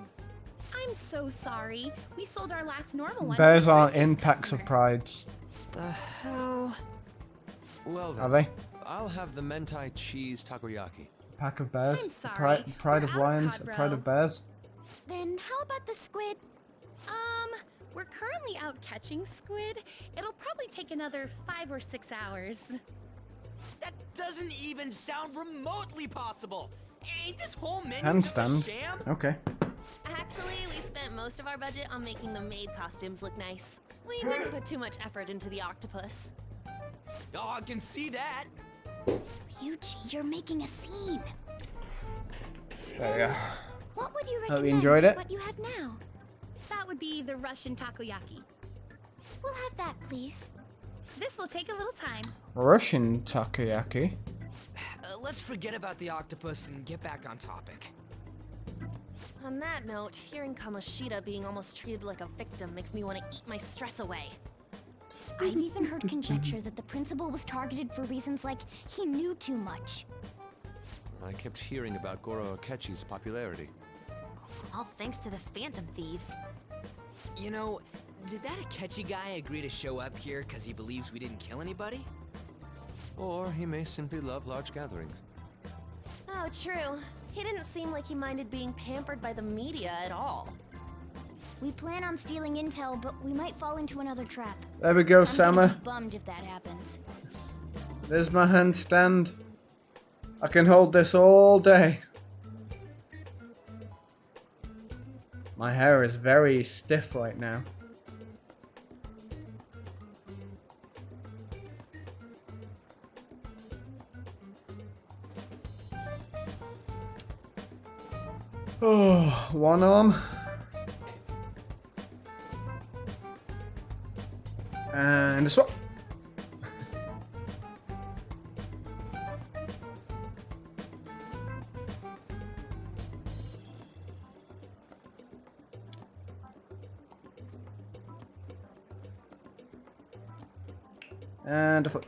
I'm so sorry. We sold our last normal one. Bears to a aren't previous in packs of customer. prides. The hell? Well then, Are they? I'll have the mentai cheese takoyaki. Pack of bears? I'm The sorry, pride we're of out of lions? cod A pride roe. of bears? Then how about the squid? We're currently out catching squid. It'll probably take another 5 or 6 hours. That doesn't even sound remotely possible. Ain't this whole menu just a Handstand. sham? Okay. Actually, we spent most of our budget on making the maid costumes look nice. We didn't put too much effort into the octopus. Oh, I can see that. Ryuji, you're making a scene. There you go. What would you Hope recommend you enjoyed with it. what you have now? That would be the Russian takoyaki. We'll have that, please. This will take a little time. Russian takoyaki? Let's forget about the octopus and get back on topic. On that note, hearing Kamoshida being almost treated like a victim makes me want to eat my stress away. I've even heard conjecture that the principal was targeted for reasons like he knew too much. I kept hearing about Goro Akechi's popularity. All thanks to the Phantom Thieves. You know, did that Akechi guy agree to show up here because he believes we didn't kill anybody? Or he may simply love large gatherings. Oh, true. He didn't seem like he minded being pampered by the media at all. We plan on stealing intel, but we might fall into another trap. There we go, I'm gonna Sama. be bummed if that happens. There's my handstand. I can hold this all day. My hair is very stiff right now. Oh, one arm. And a swap. And a foot.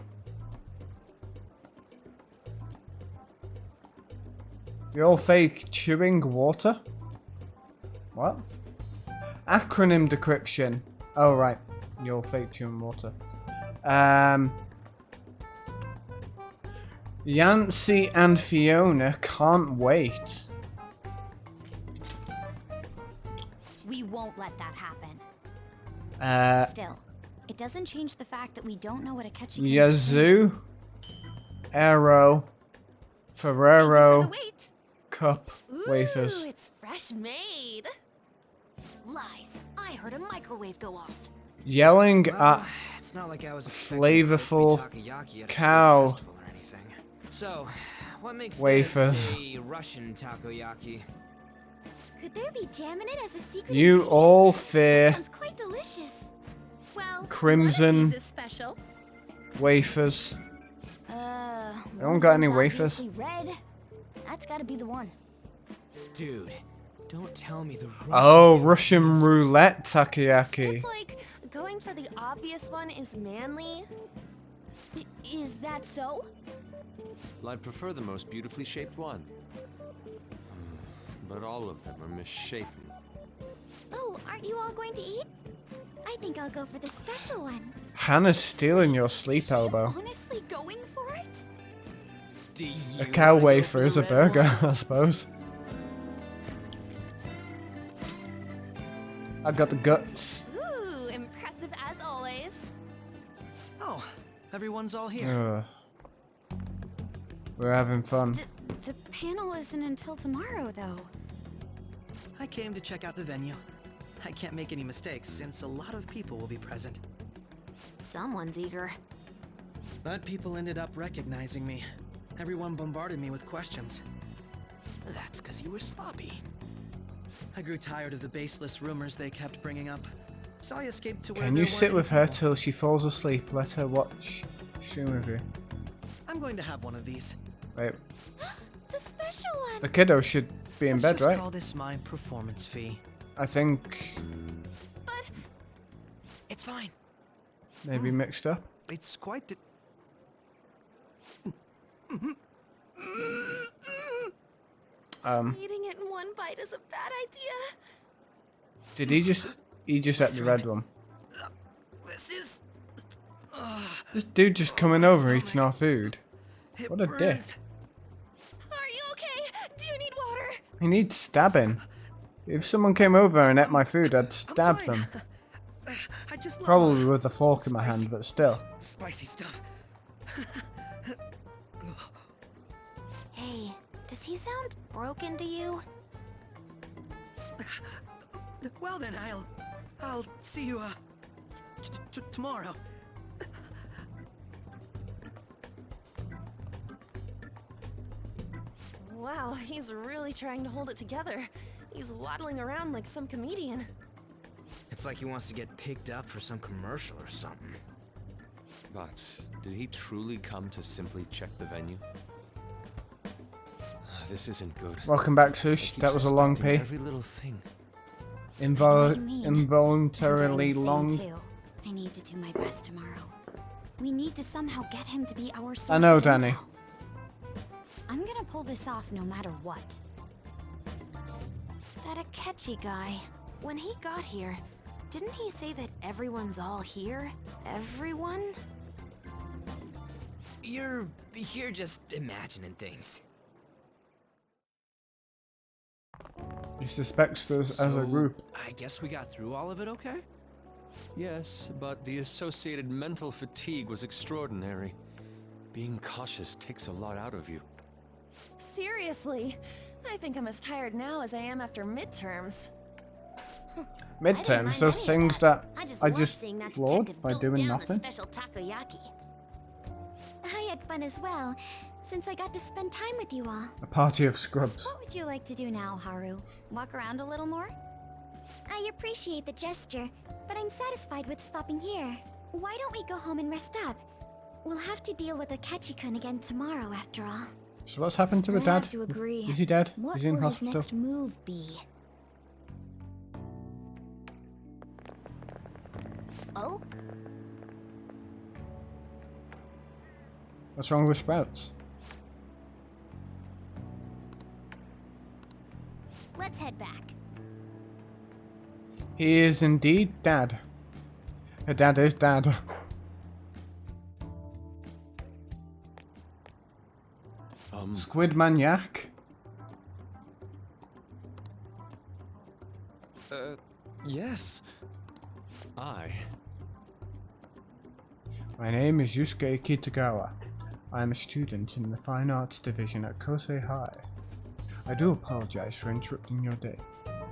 You're all fake chewing water? What? Acronym decryption. Oh, right. You're all fake chewing water. Yancy and Fiona can't wait. We won't let that happen. Still, it doesn't change the fact that we don't know what Akechi can Yazoo, Arrow, Ferrero, Cup, wafers. Ooh, it's fresh made. Lies. I heard a microwave go off. Yelling at It's not like I was expecting flavorful takoyaki at a cow street festival or anything. So, what makes wafers. this a Russian takoyaki? Could there be jam in it as a secret? You all fear Sounds quite delicious. Well, crimson one of these is special. wafers. Anyone got any wafers? Red. That's got to be the one. Dude, don't tell me the Oh, Russian roulette takoyaki. It's like going for the obvious one is manly. Is that so? Well, I'd prefer the most beautifully shaped one. But all of them are misshapen. Oh, aren't you all going to eat? I think I'll go for the special one. Hannah's stealing your sleep elbow. Honestly going for it? Do you A cow wanna go wafer for the is a red burger, one? I suppose. I got the guts. Ooh, impressive as always. Oh, everyone's all here. We're having fun. The panel isn't until tomorrow, though. I came to check out the venue. I can't make any mistakes since a lot of people will be present. Someone's eager. But people ended up recognizing me. Everyone bombarded me with questions. That's because you were sloppy. I grew tired of the baseless rumors they kept bringing up, so I escaped to where Can there you sit weren't with any her people. till she falls asleep? Let her watch stream with you. I'm going to have one of these. Wait, The special one. the kiddo should be in Let's bed, just right? call this my performance fee. I think It's fine. maybe mixed up. It's quite the... Eating it in one bite is a bad idea. Did he just ate the red one? This is... This dude just coming over eating our food. It What a dick. burns. Are you okay? Do you need water? He needs stabbing. If someone came over and ate my food, I'd stab them. I just love Probably with a fork in my hand, but still. spicy stuff. Hey, does he sound broken to you? Well then, I'll see you, tomorrow. Wow, he's really trying to hold it together. He's waddling around like some comedian. It's like he wants to get picked up for some commercial or something. But did he truly come to simply check the venue? This isn't good. Welcome back, He Sush. keeps That was a long suspecting pee. Every little thing. Involuntarily I'm doing the long. same too. I need to do my best tomorrow. We need to somehow get him to be our source I know, of Danny. intel. I'm gonna pull this off no matter what. That Akechi guy, when he got here, didn't he say that everyone's all here? Everyone? You're just imagining things. He suspects us as a So, group. I guess we got through all of it okay? Yes, but the associated mental fatigue was extraordinary. Being cautious takes a lot out of you. Seriously, I think I'm as tired now as I am after midterms. Midterms, those things that I love just seeing that floored detective by gulp doing down nothing. The special takoyaki. I had fun as well, since I got to spend time with you all. A party of scrubs. What would you like to do now, Haru? Walk around a little more? I appreciate the gesture, but I'm satisfied with stopping here. Why don't we go home and rest up? We'll have to deal with Akechi-kun again tomorrow, after all. So what's happened to the I dad? have to agree. Is he dead? What Is he in will hospital? his next move be? Oh? What's wrong with Sprouts? Let's head back. He is indeed dad. Her dad is dad. Squid Maniac? Yes. My name is Yusuke Kitagawa. I am a student in the Fine Arts Division at Kosei High. I do apologize for interrupting your day,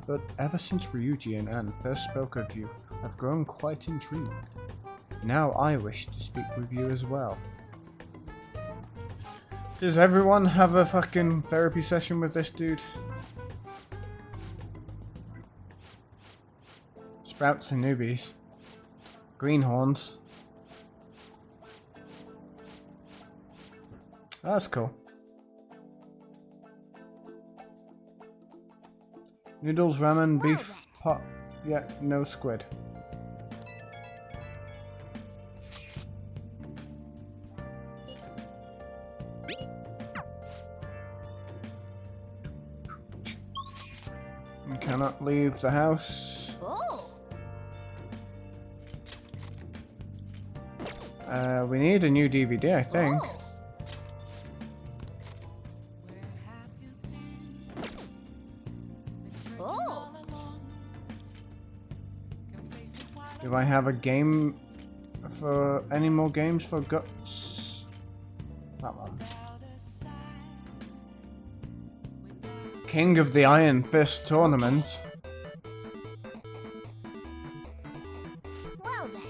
but ever since Ryuji and Anne first spoke of you, I've grown quite intrigued. Now I wish to speak with you as well. Does everyone have a fucking therapy session with this dude? Sprouts and newbies. Greenhorns. That's cool. Noodles, ramen, beef, pot. Yeah, no squid. You cannot leave the house. We need a new DVD, I think. Do I have a game for any more games for Guts? That one. King of the Iron Fist tournament. Well then.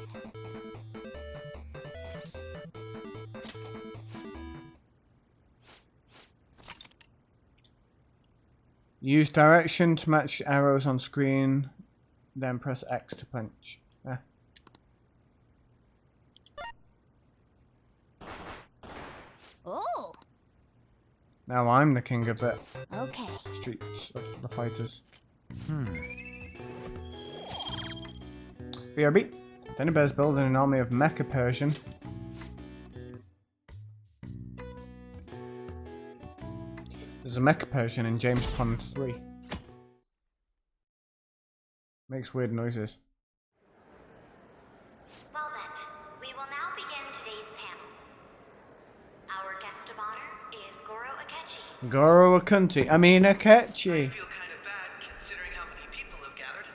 Use direction to match arrows on screen, then press X to punch. Oh. Now I'm the king of the Okay. streets of the fighters. BRB. Danny Bear's building an army of Mecha Persian. There's a Mecha Persian in James Bond 3. Makes weird noises. Well then, we will now begin today's panel. Our guest of honor is Goro Akechi. Goro Akunti. I mean Akechi. Considering how many people have gathered.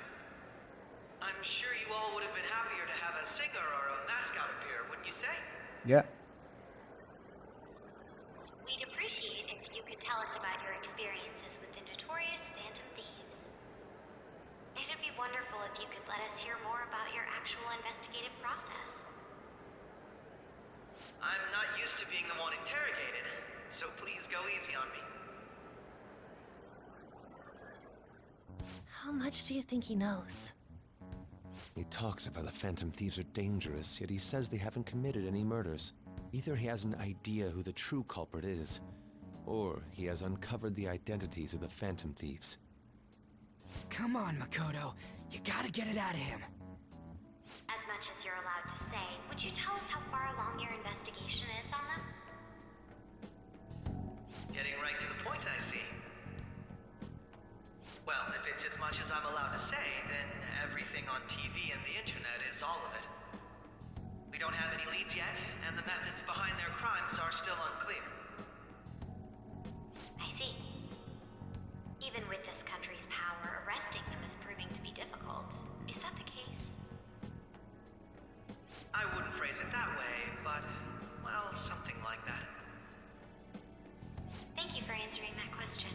I'm sure you all would have been happier to have a singer or a mascot appear, wouldn't you say? Yeah. We'd appreciate if you could tell us about your experiences with the notorious Phantom Thieves. It'd be wonderful if you could let us hear more about your actual investigative process. I'm not used to being the one interrogated, so please go easy on me. How much do you think he knows? He talks about the Phantom Thieves are dangerous, yet he says they haven't committed any murders. Either he has an idea who the true culprit is, or he has uncovered the identities of the Phantom Thieves. Come on, Makoto. You gotta get it out of him. As much as you're allowed to say, would you tell us how far along your investigation is on them? Getting right to the point, I see. Well, if it's as much as I'm allowed to say, then everything on TV and the internet is all of it. We don't have any leads yet, and the methods behind their crimes are still unclear. I see. Even with this country's power, arresting them is proving to be difficult. Is that the case? I wouldn't phrase it that way, but, well, something like that. Thank you for answering that question.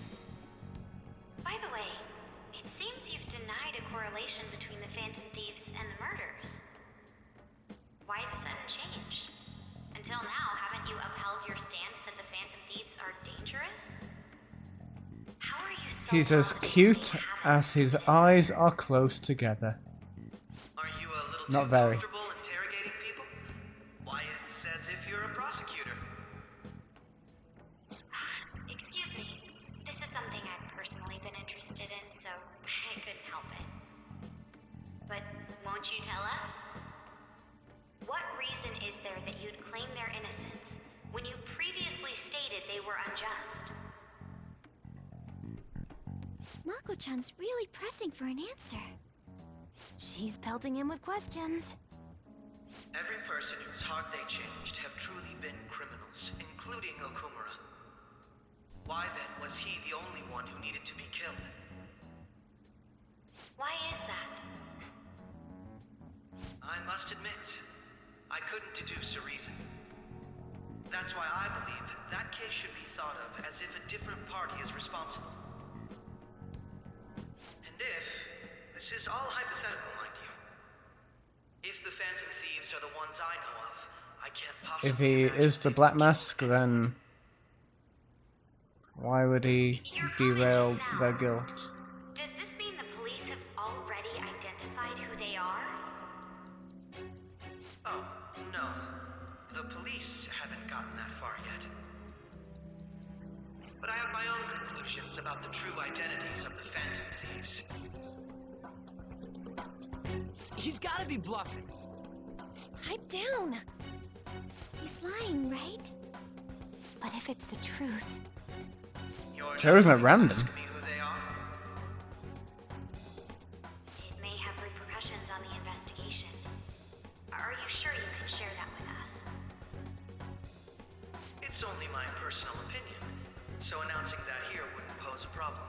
By the way, it seems you've denied a correlation between the Phantom Thieves and the murders. Why the sudden change? Until now, haven't you upheld your stance that the Phantom Thieves are dangerous? How are you so He's as cute as his eyes are close together. Are you a little Not too very. comfortable interrogating people? Why, it's as if you're a prosecutor. Excuse me. This is something I've personally been interested in, so I couldn't help it. But won't you tell us? What reason is there that you'd claim their innocence when you previously stated they were unjust? Mako-chan's really pressing for an answer. She's pelting him with questions. Every person whose heart they changed have truly been criminals, including Okumura. Why then was he the only one who needed to be killed? Why is that? I must admit, I couldn't deduce a reason. That's why I believe that case should be thought of as if a different party is responsible. And if, this is all hypothetical, mind you, if the Phantom Thieves are the ones I know of, I can't possibly If he is the Black Mask, then why would he derail their guilt? Does this mean the police have already identified who they questions about the true identities of the Phantom Thieves. He's gotta be bluffing. Pipe down. He's lying, right? But if it's the truth... Chosen at random. It may have repercussions on the investigation. Are you sure you can share that with us? It's only my personal opinion, so announcing that here wouldn't pose a problem.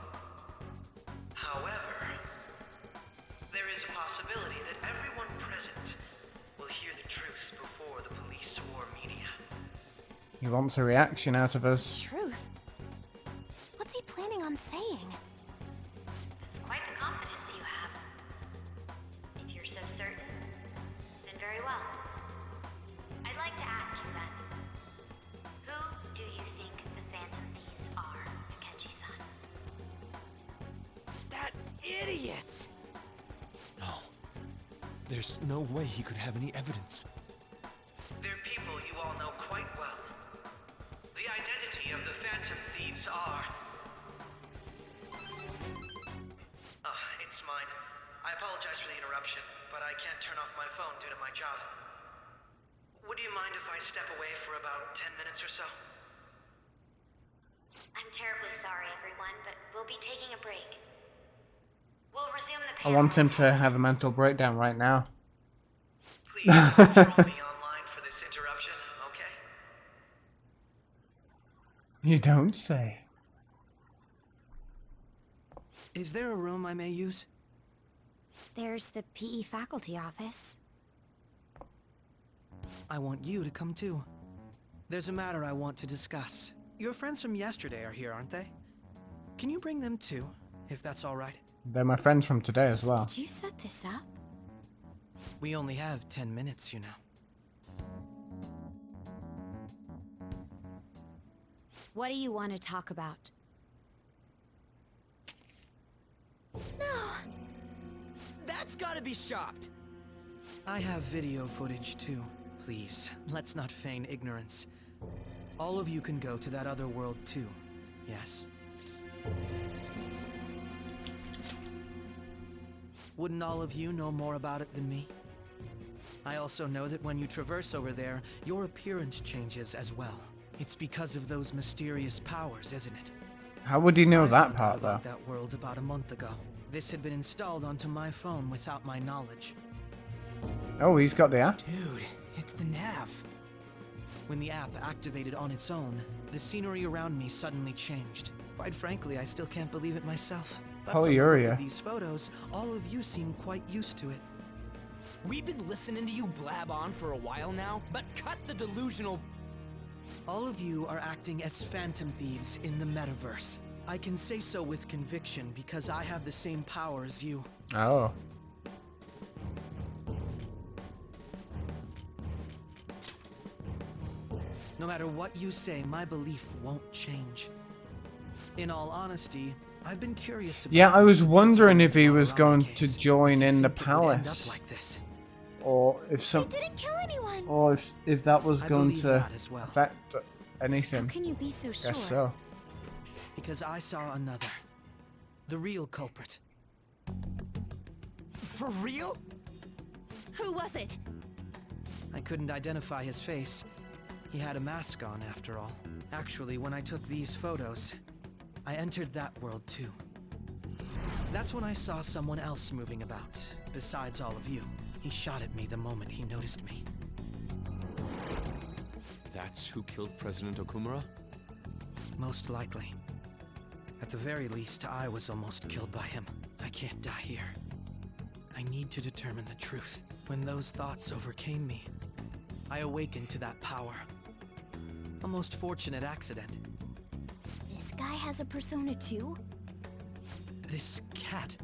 However, there is a possibility that everyone present will hear the truth before the police or media. He wants a reaction out of us. Truth? What's he planning on saying? That's quite the confidence you have. If you're so certain, then very well. I'd like to ask you then, who do you think the Phantom Thieves are, Akechi-san? That idiot! No. There's no way he could have any evidence. They're people you all know quite well. The identity of the Phantom Thieves are... it's mine. I apologize for the interruption, but I can't turn off my phone due to my job. Would you mind if I step away for about 10 minutes or so? I'm terribly sorry, everyone, but we'll be taking a break. We'll resume the I want him to have a mental breakdown right now. Please control me online for this interruption, okay? You don't say. Is there a room I may use? There's the PE faculty office. I want you to come too. There's a matter I want to discuss. Your friends from yesterday are here, aren't they? Can you bring them too, if that's all right? They're my friends from today as well. Did you set this up? We only have 10 minutes, you know. What do you want to talk about? No! That's gotta be shopped! I have video footage too. Please, let's not feign ignorance. All of you can go to that other world too, yes? Wouldn't all of you know more about it than me? I also know that when you traverse over there, your appearance changes as well. It's because of those mysterious powers, isn't it? How would he know I that found part out though? about that world about a month ago. This had been installed onto my phone without my knowledge. Oh, he's got the app. Dude, it's the nav. When the app activated on its own, the scenery around me suddenly changed. Quite frankly, I still can't believe it myself. But from the look Polyuria. of these photos, all of you seem quite used to it. We've been listening to you blab on for a while now, but cut the delusional... All of you are acting as Phantom Thieves in the metaverse. I can say so with conviction because I have the same power as you. Oh. No matter what you say, my belief won't change. In all honesty, I've been curious about... Yeah, I was wondering if he Rama was going to case. join in the It would end up palace, like this. or if some, They didn't kill anyone! or if that was I going believe to that as well. affect anything. How can you be so sure? Guess so. Because I saw another. The real culprit. For real? Who was it? I couldn't identify his face. He had a mask on, after all. Actually, when I took these photos, I entered that world too. That's when I saw someone else moving about, besides all of you. He shot at me the moment he noticed me. That's who killed President Okumura? Most likely. At the very least, I was almost killed by him. I can't die here. I need to determine the truth. When those thoughts overcame me, I awakened to that power. A most fortunate accident. This guy has a persona too? This cat.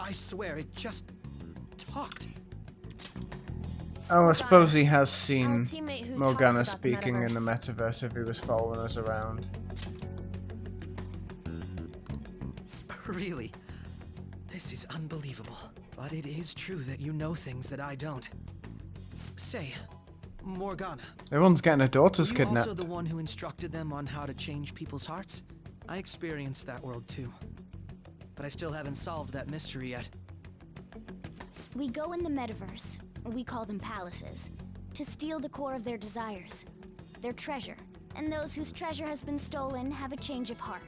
I swear, it just talked. Oh, I suppose he has seen teammate who told us Morgana about the speaking in the metaverse if he was following us around. Really? This is unbelievable. But it is true that you know things that I don't. Say, Morgana. Everyone's getting their daughters Were you kidnapped. also the one who instructed them on how to change people's hearts? I experienced that world too. But I still haven't solved that mystery yet. We go in the metaverse, we call them palaces, to steal the core of their desires, their treasure. And those whose treasure has been stolen have a change of heart.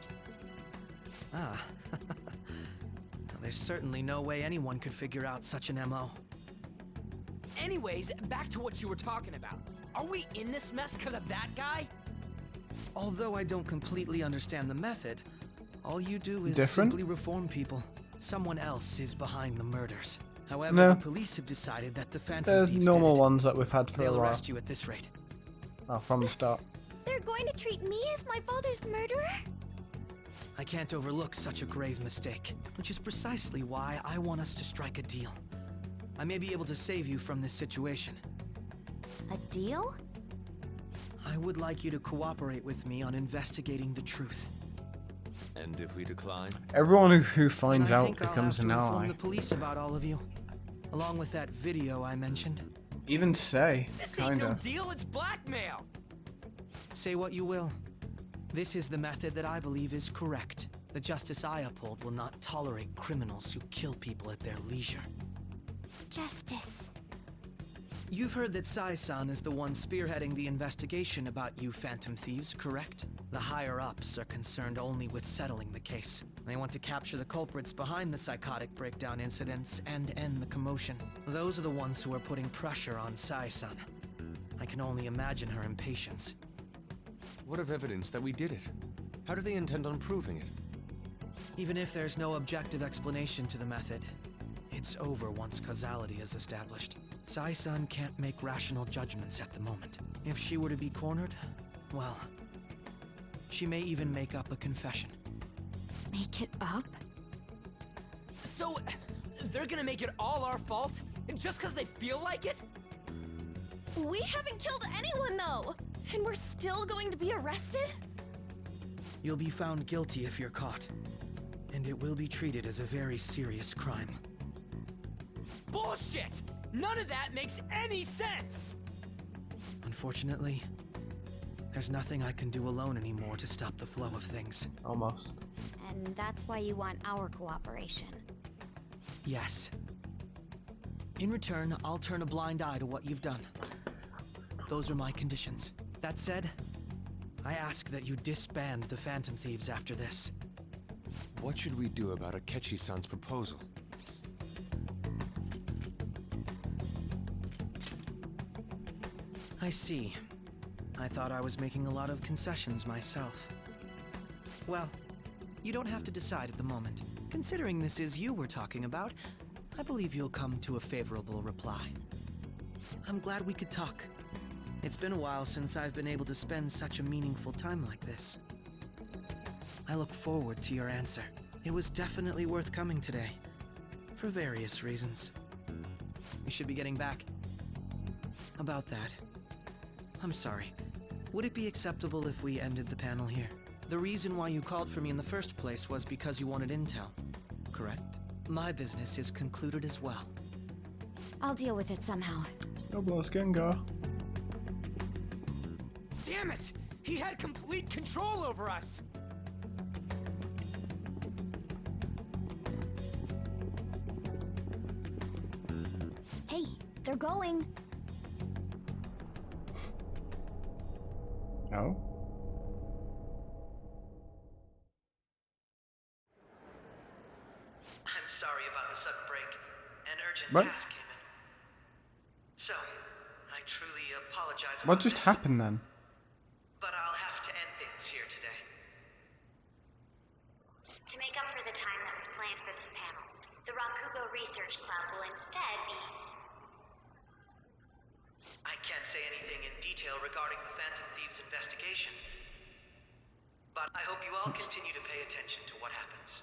Ah. There's certainly no way anyone could figure out such an MO. Anyways, back to what you were talking about. Are we in this mess because of that guy? Although I don't completely understand the method, all you do is Different? simply reform people. Someone else is behind the murders. However, No. the police have decided that the Phantom There's Thieves normal did it. ones that we've had for They'll a while. arrest you at this rate. Oh, from the start. They're going to treat me as my father's murderer? I can't overlook such a grave mistake, which is precisely why I want us to strike a deal. I may be able to save you from this situation. A deal? I would like you to cooperate with me on investigating the truth. And if we decline? Everyone who finds I out think becomes I'll an have to inform ally. the police about all of you, along with that video I mentioned. Even say, This ain't no kinda. deal, it's blackmail! Say what you will. This is the method that I believe is correct. The justice I uphold will not tolerate criminals who kill people at their leisure. Justice. You've heard that Sai-san is the one spearheading the investigation about you Phantom Thieves, correct? The higher-ups are concerned only with settling the case. They want to capture the culprits behind the psychotic breakdown incidents and end the commotion. Those are the ones who are putting pressure on Sai-san. I can only imagine her impatience. What of evidence that we did it? How do they intend on proving it? Even if there's no objective explanation to the method, it's over once causality is established. Sai-san can't make rational judgments at the moment. If she were to be cornered, well, she may even make up a confession. Make it up? So, they're gonna make it all our fault? Just because they feel like it? We haven't killed anyone, though! And we're still going to be arrested? You'll be found guilty if you're caught, and it will be treated as a very serious crime. Bullshit! None of that makes any sense! Unfortunately, there's nothing I can do alone anymore to stop the flow of things. Almost. And that's why you want our cooperation. Yes. In return, I'll turn a blind eye to what you've done. Those are my conditions. That said, I ask that you disband the Phantom Thieves after this. What should we do about Akechi-san's proposal? I see. I thought I was making a lot of concessions myself. Well, you don't have to decide at the moment. Considering this is you we're talking about, I believe you'll come to a favorable reply. I'm glad we could talk. It's been a while since I've been able to spend such a meaningful time like this. I look forward to your answer. It was definitely worth coming today, for various reasons. We should be getting back. About that, I'm sorry. Would it be acceptable if we ended the panel here? The reason why you called for me in the first place was because you wanted intel, correct? My business is concluded as well. I'll deal with it somehow. Roblox Gengar. Damn it! He had complete control over us! Hey, they're going. Oh? I'm sorry about the sudden break. An urgent What? task came in. So, I truly apologize What about just this, happened then? but I'll have to end things here today. To make up for the time that was planned for this panel, the Rakugo Research Club will instead be... I can't say anything in detail regarding the Phantom Thieves investigation, but I hope you all continue to pay attention to what happens.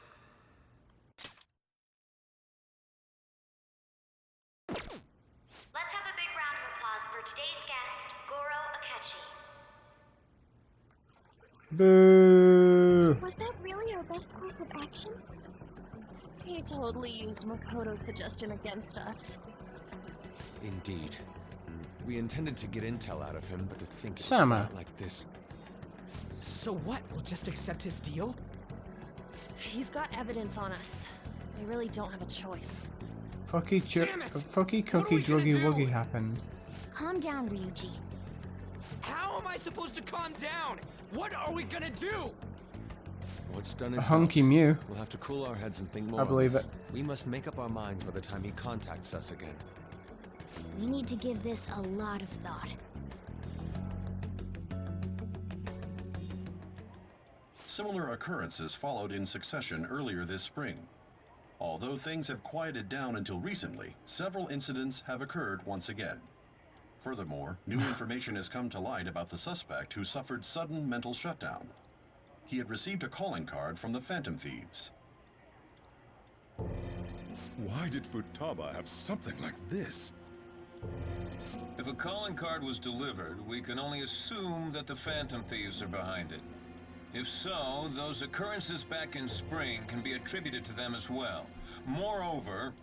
Let's have a big round of applause for today's guest, Goro Akechi. Boo! Was that really our best course of action? He totally used Makoto's suggestion against us. Indeed. We intended to get intel out of him, but to think it Sama. would be like this. So what? We'll just accept his deal? He's got evidence on us. We really don't have a choice. Fucky cookie druggy wuggy happened. Calm down, Ryuji. How am I supposed to calm down? What are we gonna do? What's done A is hunky done. Mew. We'll have to cool our heads and think more. I believe on this. it. We must make up our minds by the time he contacts us again. We need to give this a lot of thought. Similar occurrences followed in succession earlier this spring. Although things have quieted down until recently, several incidents have occurred once again. Furthermore, new information has come to light about the suspect who suffered sudden mental shutdown. He had received a calling card from the Phantom Thieves. Why did Futaba have something like this? If a calling card was delivered, we can only assume that the Phantom Thieves are behind it. If so, those occurrences back in spring can be attributed to them as well. Moreover...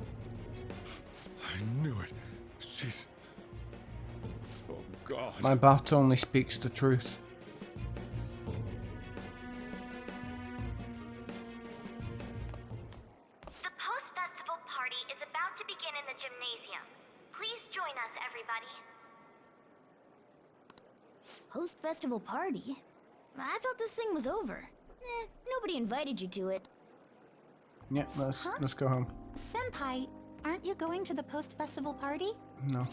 I knew it. She's... Oh, God. My bat only speaks the truth. The post-festival party is about to begin in the gymnasium. Please join us, everybody. Post-festival party? I thought this thing was over. Nobody invited you to it. Yeah, let's go home. Senpai, aren't you going to the post-festival party? No.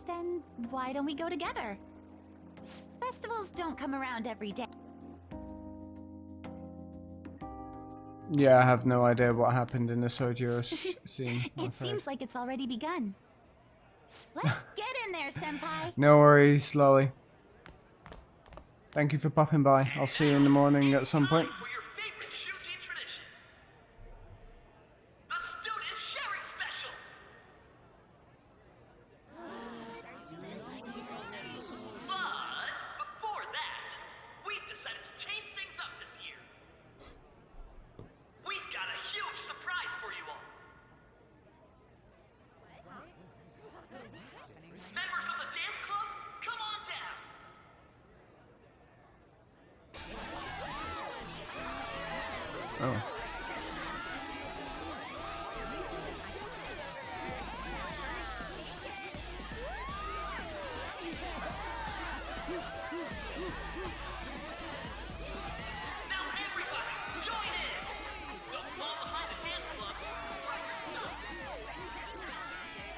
Then why don't we go together? Festivals don't come around every day. Yeah, I have no idea what happened in the Sojiro scene. It seems like it's already begun. Let's get in there, Senpai! No worries, Lolly. Thank you for popping by. I'll see you in the morning at some point. Oh.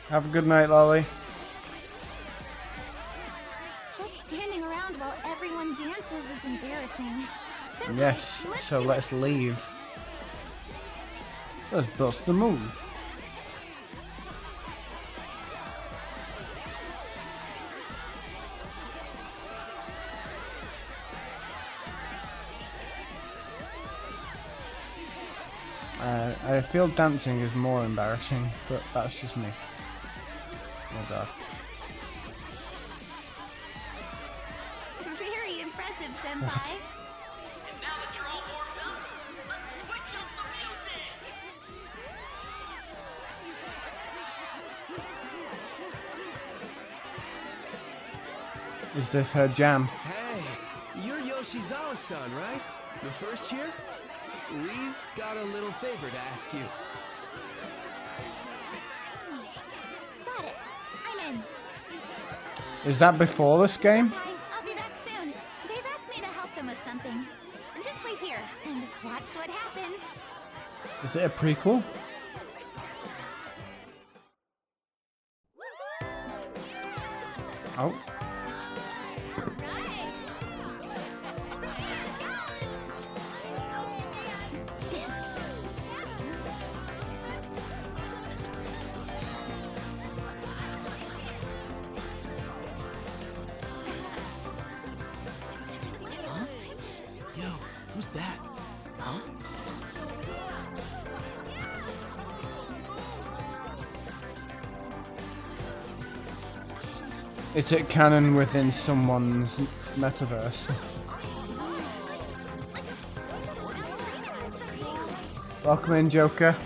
Have a good night, Lolly. Just standing around while everyone dances is embarrassing. Senpai, Yes, so let's leave. Let's bust the move. I feel dancing is more embarrassing, but that's just me. Oh god. Very impressive, Senpai. Is this her jam? Hey, you're Yoshizawa-san, right? The first year? We've got a little favor to ask you. Got it. I'm in. Is that before this game? Senpai, I'll be back soon. They've asked me to help them with something. Just wait here and watch what happens. Is it a prequel? Oh. Yo, who's that? Huh? Is it canon within someone's metaverse? Welcome in, Joker.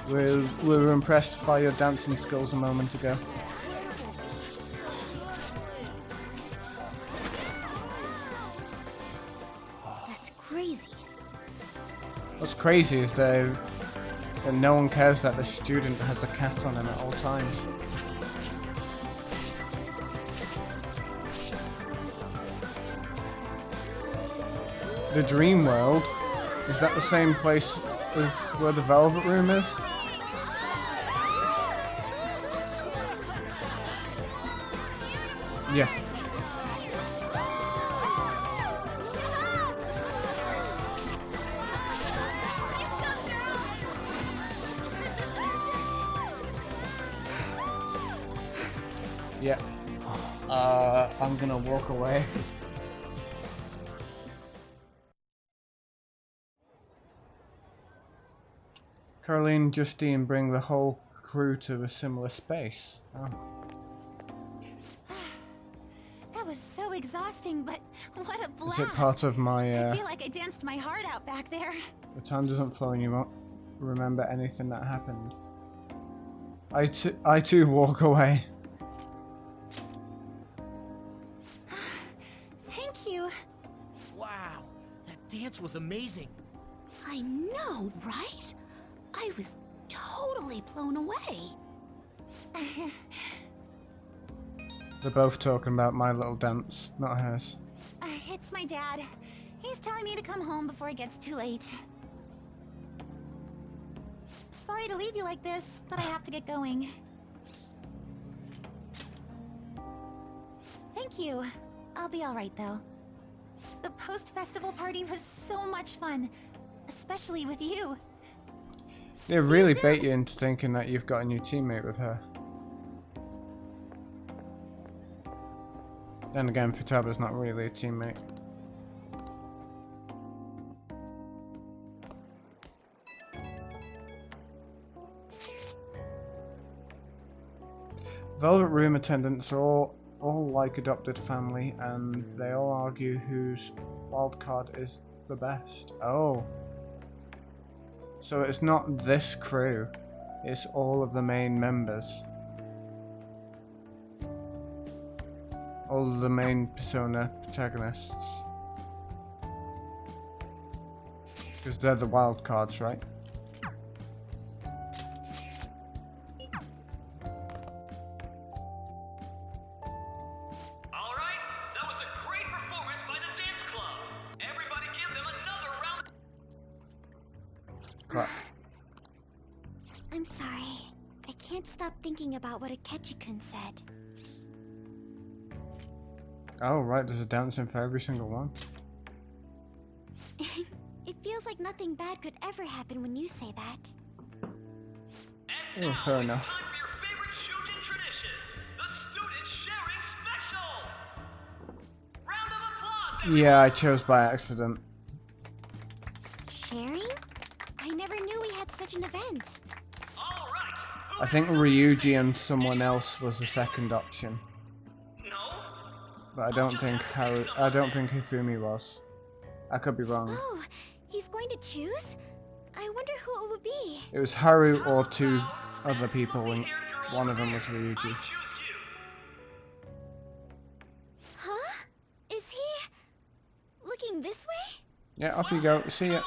We were impressed by your dancing skills a moment ago. That's crazy. What's crazy is that no one cares that the student has a cat on him at all times. The Dream World, is that the same place as where the Velvet Room is? Yeah. Yeah. I'm gonna walk away. Caroline and Justine bring the whole crew to a similar space. Oh. That was so exhausting, but what a blast! Is it part of my, I feel like I danced my heart out back there. The time doesn't flow and you won't remember anything that happened. I too walk away. Thank you. Wow, that dance was amazing. I know, right? I was totally blown away. They're both talking about my little dance, not hers. It's my dad. He's telling me to come home before it gets too late. Sorry to leave you like this, but I have to get going. Thank you. I'll be alright though. The post-festival party was so much fun, especially with you. They really bait you into thinking that you've got a new teammate with her. Then again, Futaba's not really a teammate. Velvet Room attendants are all like adopted family, and they all argue whose wildcard is the best. Oh. So it's not this crew, it's all of the main members. All of the main Persona protagonists. Because they're the wild cards, right? I'm sorry. I can't stop thinking about what Akechi-kun said. Oh, right, there's a dancing for every single one. It feels like nothing bad could ever happen when you say that. Oh, fair enough. Yeah, I chose by accident. Sharing? I never knew we had such an event. I think Ryuji and someone else was the second option. But I don't think Hifumi was. I could be wrong. Oh, he's going to choose? I wonder who it would be. It was Haru or two other people, and one of them was Ryuji. Huh? Is he looking this way? Yeah, off you go. See ya.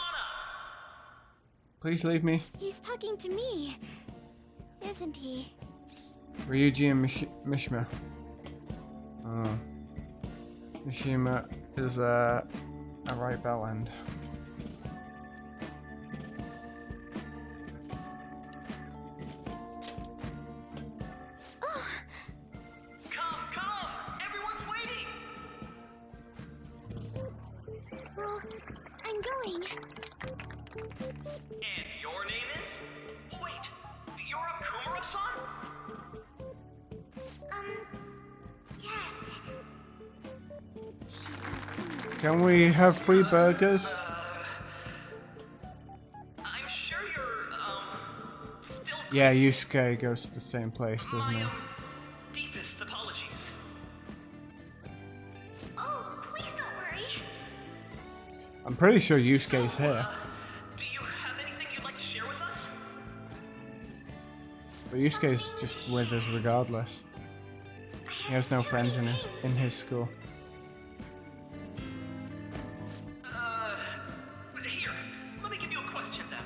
Please leave me. He's talking to me, isn't he? Ryuji and Mishima. Oh. Mishima is a right bell end. Oh. Come! Everyone's waiting! Well, I'm going. And your name is? Wait, you're Okumura-san? Yes. Can we have free burgers? I'm sure you're, still... Yeah, Yusuke goes to the same place, doesn't he? Deepest apologies. Oh, please don't worry. I'm pretty sure Yusuke's here. Do you have anything you'd like to share with us? But Yusuke is just with us regardless. He has no friends in his school. Here, let me give you a question then.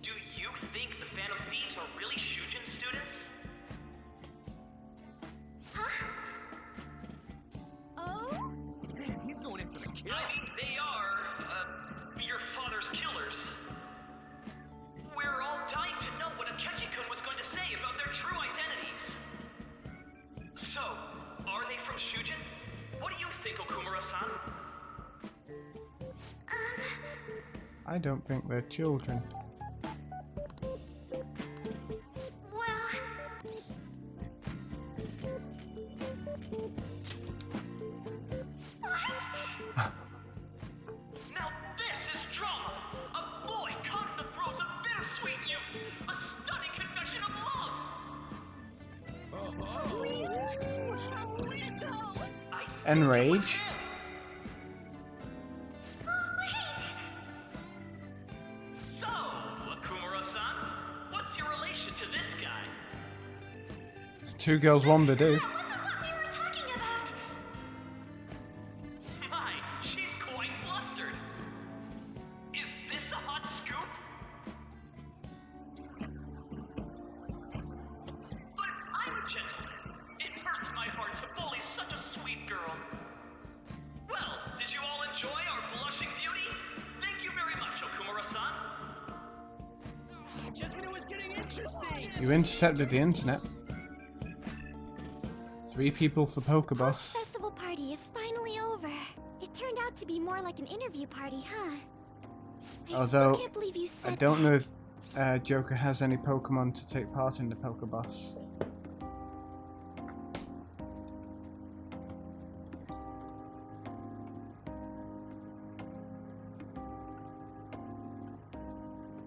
Do you think the Phantom Thieves are really Shujin students? Huh? Oh? Man, he's going in for the kill. I mean, they are, your father's killers. We're all dying to know what Akechi-kun was going to say about their true identities. So, are they from Shujin? What do you think, Okumura-san? I don't think they're children. Now this is drama! A boy caught in the throes of bittersweet youth! A stunning confession of love! Enrage. So, Okumura-san, what's your relation to this guy? Two girls, one to do. My, she's quite flustered. Is this a hot scoop? But I'm a gentleman. It hurts my heart to bully such a sweet girl. Well, did you all enjoy our blushing beauty? Thank you very much, Okumura-san. Just when it was getting interesting. You intercepted the internet. 3 people for Pokeboss. Festival party is finally over. It turned out to be more like an interview party, huh? I Although, still can't believe you said I don't know if Joker has any Pokemon to take part in the Pokeboss.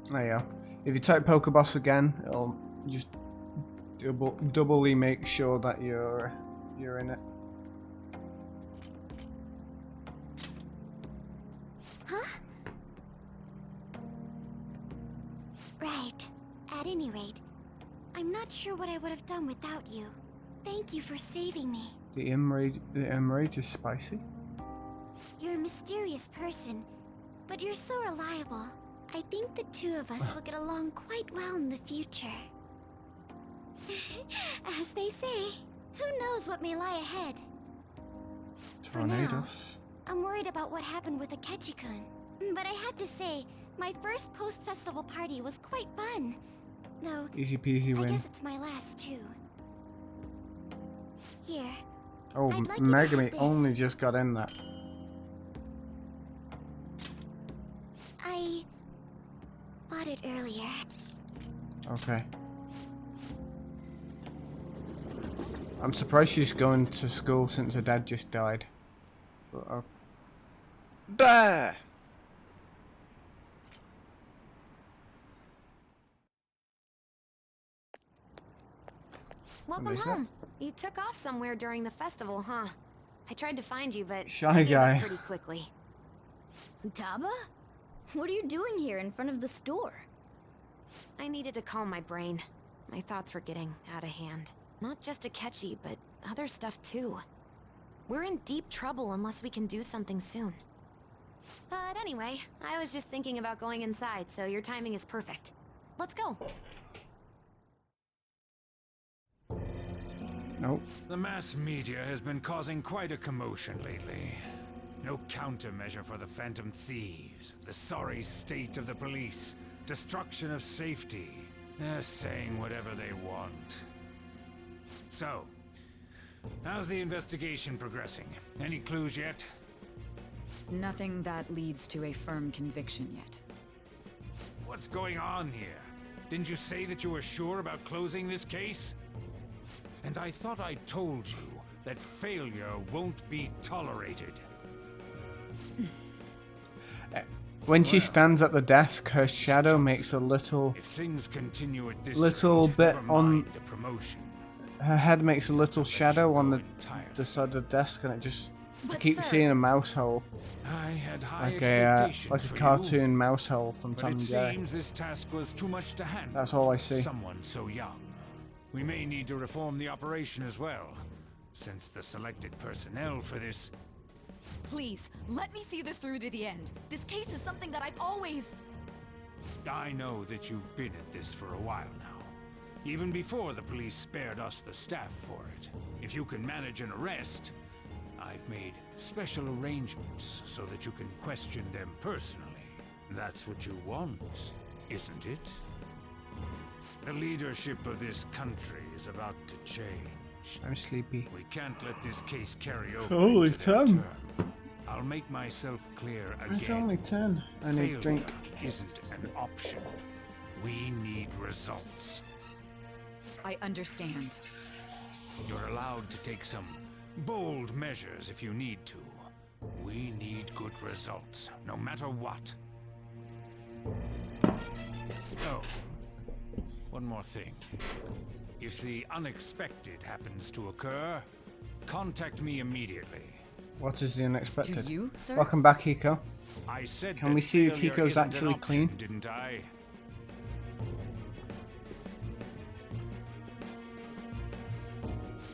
There you go. If you type Pokeboss again, it'll just doubly make sure that you're in it. Huh? Right. At any rate, I'm not sure what I would have done without you. Thank you for saving me. The enrage is spicy. You're a mysterious person, but you're so reliable. I think the two of us will get along quite well in the future. As they say, who knows what may lie ahead? Tornadoes. I'm worried about what happened with Akechi-kun. But I have to say, my first post-festival party was quite fun. Though, Easy peasy I win. guess it's my last too. Here. Oh, I'd like you to Megami have this. only just got in that. I bought it earlier. Okay. I'm surprised she's going to school since her dad just died. But, Bah! Welcome is that? home. You took off somewhere during the festival, huh? I tried to find you, but Shy I gave up guy. pretty quickly. Taba? What are you doing here in front of the store? I needed to calm my brain. My thoughts were getting out of hand. Not just Akechi, but other stuff too. We're in deep trouble unless we can do something soon. But anyway, I was just thinking about going inside, so your timing is perfect. Let's go. Nope. The mass media has been causing quite a commotion lately. No countermeasure for the Phantom Thieves, the sorry state of the police, destruction of safety. They're saying whatever they want. So, how's the investigation progressing? Any clues yet? Nothing that leads to a firm conviction yet. What's going on here? Didn't you say that you were sure about closing this case? And I thought I told you that failure won't be tolerated. When she stands at the desk, her shadow makes a little, If things continue at this little rate, bit never on. mind the promotion. Her head makes a little shadow on the side of the desk, and it just I But keep sir, seeing a mouse hole. I had high Like expectations a for cartoon mouse hole from but Tom it and Jerry. seems this task was too much to handle. That's all I see. Someone so young. We may need to reform the operation as well, since the selected personnel for this... Please, let me see this through to the end. This case is something that I've always... I know that you've been at this for a while now, even before the police spared us the staff for it. If you can manage an arrest, I've made special arrangements so that you can question them personally. That's what you want, isn't it? The leadership of this country is about to change. I'm sleepy. We can't let this case carry over. Holy into their 10. term. I'll make myself clear again. It's only 10. I need Failure a drink. isn't an option. We need results. I understand. You're allowed to take some bold measures if you need to. We need good results, no matter what. Oh, one more thing. If the unexpected happens to occur, contact me immediately. What is the unexpected? To you, sir? Welcome back, Hiko. I said Can that we see if failure Hiko's isn't an actually option, clean? Didn't I?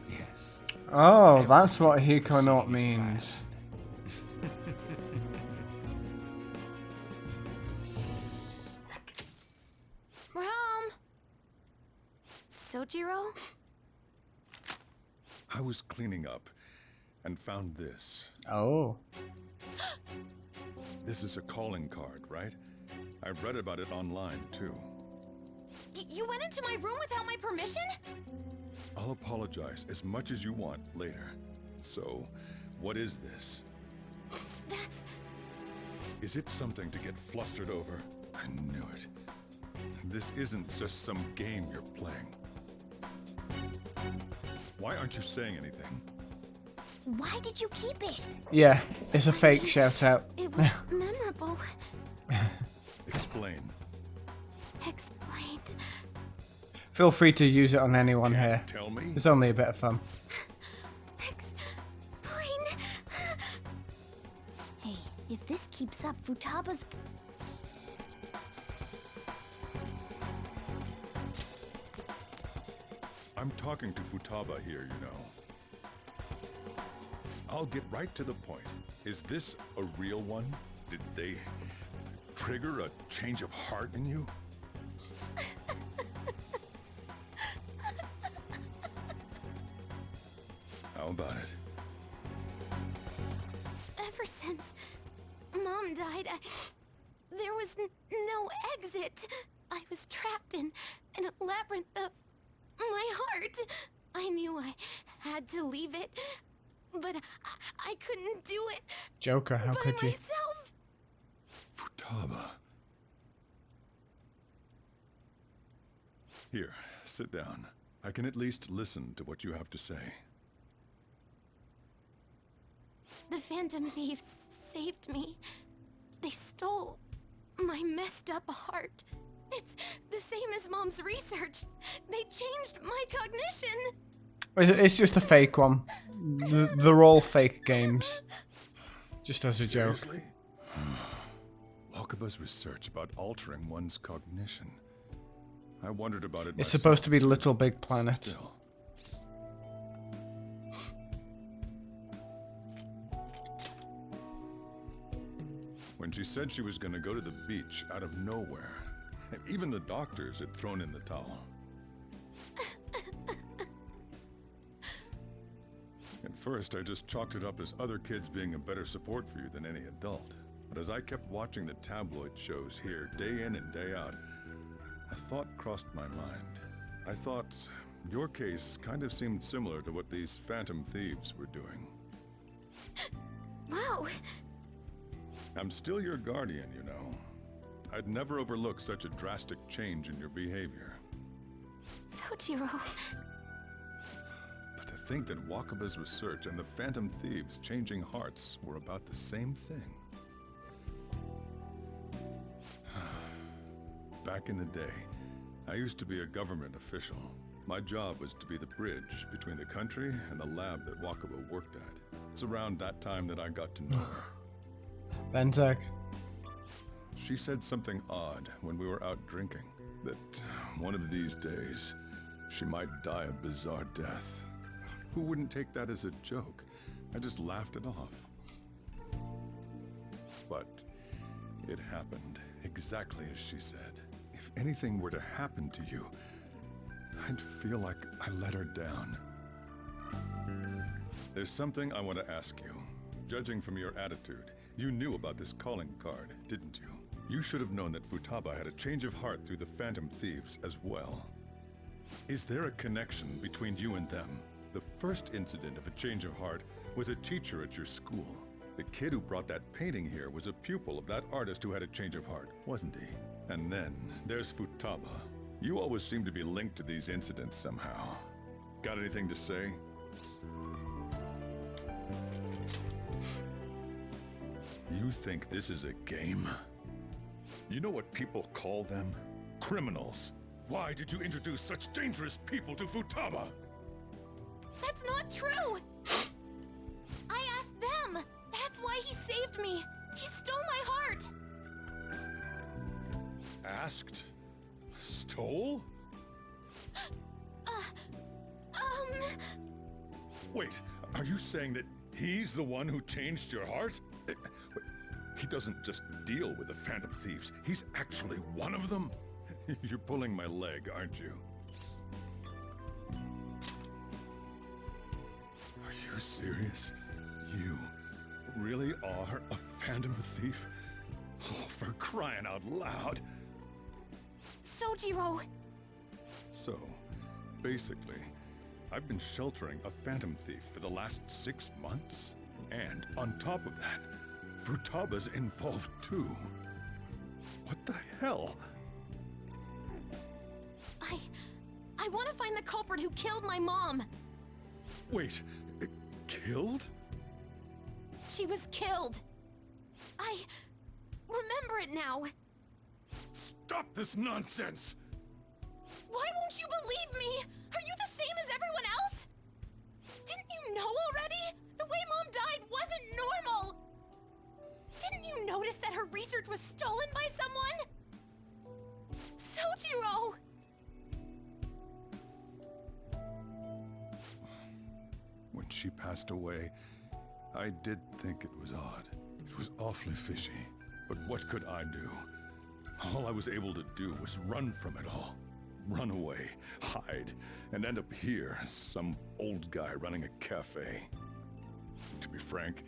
Yes. Oh, that's what Hiko not means. Rom! Sojiro? I was cleaning up and found this. Oh. This is a calling card, right? I read about it online, too. You went into my room without my permission? I'll apologize as much as you want later. So, what is this? That's... Is it something to get flustered over? I knew it. This isn't just some game you're playing. Why aren't you saying anything? Why did you keep it? Yeah, it's a fake shout out. It was memorable. Explain. Explain. Feel free to use it on anyone here. Tell me. It's only a bit of fun. Explain. Hey, if this keeps up, Futaba's... I'm talking to Futaba here, you know. I'll get right to the point. Is this a real one? Did they trigger a change of heart in you? How about it? Ever since Mom died, there was no exit. I was trapped in a labyrinth of my heart. I knew I had to leave it, but I couldn't do it. Joker, how could you? Myself. Futaba. Here, sit down. I can at least listen to what you have to say. The Phantom Thieves saved me. They stole my messed up heart. It's the same as Mom's research. They changed my cognition. It's just a fake one. They're all fake games. Just as a joke. Seriously? Wakaba's research about altering one's cognition. I wondered about it It's myself. supposed to be Little Big Planet. Still. When she said she was going to go to the beach out of nowhere, even the doctors had thrown in the towel. At first, I just chalked it up as other kids being a better support for you than any adult. But as I kept watching the tabloid shows here, day in and day out, a thought crossed my mind. I thought your case kind of seemed similar to what these Phantom Thieves were doing. Wow. I'm still your guardian, you know. I'd never overlook such a drastic change in your behavior. Sojiro. But to think that Wakaba's research and the Phantom Thieves changing hearts were about the same thing. Back in the day, I used to be a government official. My job was to be the bridge between the country and the lab that Wakaba worked at. It's around that time that I got to know her. Benzak. She said something odd when we were out drinking. That one of these days, she might die a bizarre death. Who wouldn't take that as a joke? I just laughed it off. But it happened exactly as she said. If anything were to happen to you, I'd feel like I let her down. There's something I want to ask you. Judging from your attitude, you knew about this calling card, didn't you? You should have known that Futaba had a change of heart through the Phantom Thieves as well. Is there a connection between you and them? The first incident of a change of heart was a teacher at your school. The kid who brought that painting here was a pupil of that artist who had a change of heart, wasn't he? And then there's Futaba. You always seem to be linked to these incidents somehow. Got anything to say? You think this is a game? You know what people call them? Criminals. Why did you introduce such dangerous people to Futaba? That's not true! I asked them! That's why he saved me! He stole my heart! Asked? Stole? Wait, are you saying that he's the one who changed your heart? He doesn't just deal with the Phantom Thieves, he's actually one of them? You're pulling my leg, aren't you? Are you serious? You really are a Phantom Thief? Oh, for crying out loud! Sojiro! So, basically, I've been sheltering a Phantom Thief for the last 6 months. And on top of that, Futaba's involved too. What the hell? I want to find the culprit who killed my mom! Wait, killed? She was killed! I remember it now! Stop this nonsense! Why won't you believe me? Are you the same as everyone else? Didn't you know already? The way Mom died wasn't normal! Didn't you notice that her research was stolen by someone? Sojiro! When she passed away, I did think it was odd. It was awfully fishy. But what could I do? All I was able to do was run from it all. Run away, hide, and end up here as some old guy running a cafe. To be frank,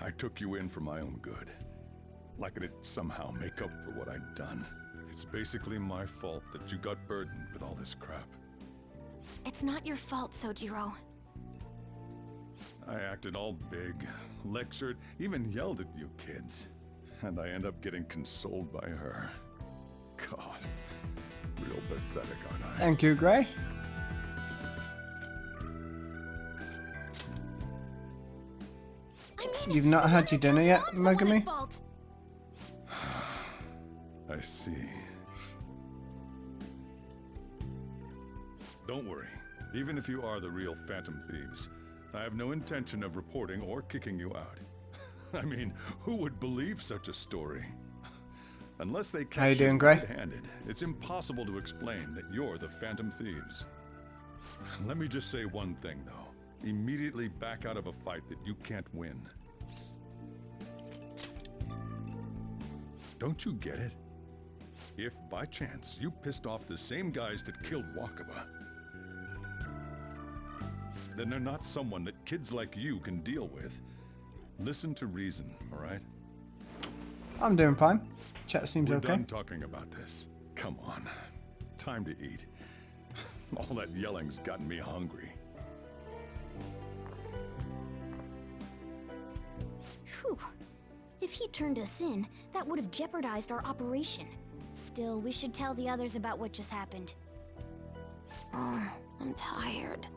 I took you in for my own good. Like it'd somehow make up for what I'd done. It's basically my fault that you got burdened with all this crap. It's not your fault, Sojiro. I acted all big, lectured, even yelled at you kids. And I end up getting consoled by her. God, real pathetic, aren't I? Thank you, Gray. You've not had your dinner yet, Megami? I see. Don't worry. Even if you are the real Phantom Thieves, I have no intention of reporting or kicking you out. I mean, who would believe such a story? Unless they catch you red-handed, it's impossible to explain that you're the Phantom Thieves. Let me just say one thing, though. Immediately back out of a fight that you can't win. Don't you get it? If, by chance, you pissed off the same guys that killed Wakaba, then they're not someone that kids like you can deal with. Listen to reason, all right? I'm doing fine. Chat seems We're okay. done talking about this. Come on. Time to eat. All that yelling's gotten me hungry. Whew. If he turned us in, that would have jeopardized our operation. Still, we should tell the others about what just happened. Oh, I'm tired.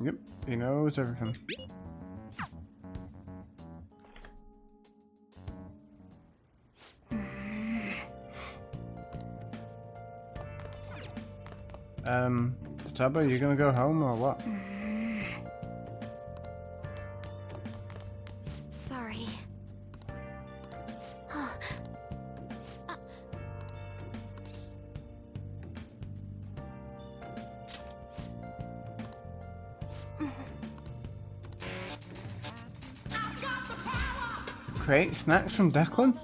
Yep, he knows everything. Futaba, you gonna go home or what? Sorry. Create snacks from Declan?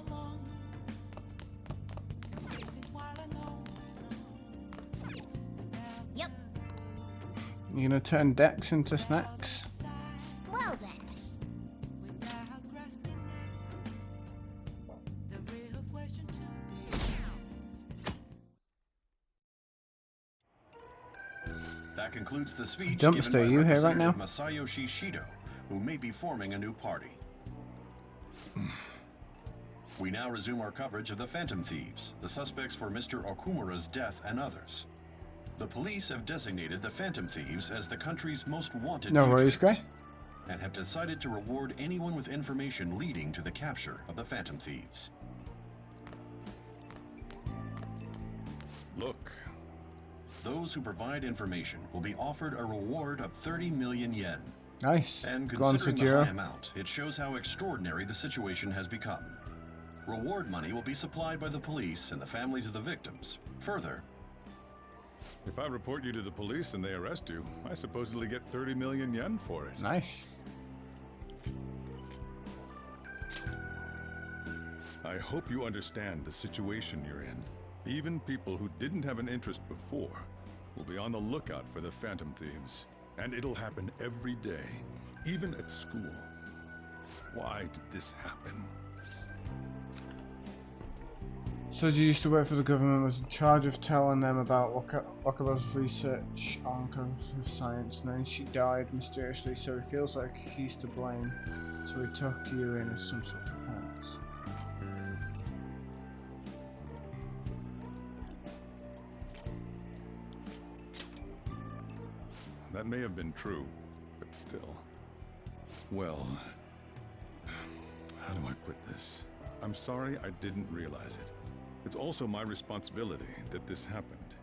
Yep. You gonna turn Dex into snacks? Well then. That concludes the speech Dumpster, given by you here right now? Masayoshi Shido, who may be forming a new party. We now resume our coverage of the Phantom Thieves, the suspects for Mr. Okumura's death and others. The police have designated the Phantom Thieves as the country's most wanted No worries, fugitives, Gray. and have decided to reward anyone with information leading to the capture of the Phantom Thieves. Look. Those who provide information will be offered a reward of 30 million yen. Nice. And Go on, considering the Sejiro. high amount, it shows how extraordinary the situation has become. Reward money will be supplied by the police and the families of the victims. Further, If I report you to the police and they arrest you, I supposedly get 30 million yen for it. Nice. I hope you understand the situation you're in. Even people who didn't have an interest before will be on the lookout for the Phantom Thieves. And it'll happen every day, even at school. Why did this happen? So you used to work for the government, was in charge of telling them about Wakaba's research on computer science, and then she died mysteriously, so he feels like he's to blame. So he took you in as some sort of parents. That may have been true, but still. Well, how do I put this? I'm sorry I didn't realize it. It's also my responsibility that this happened.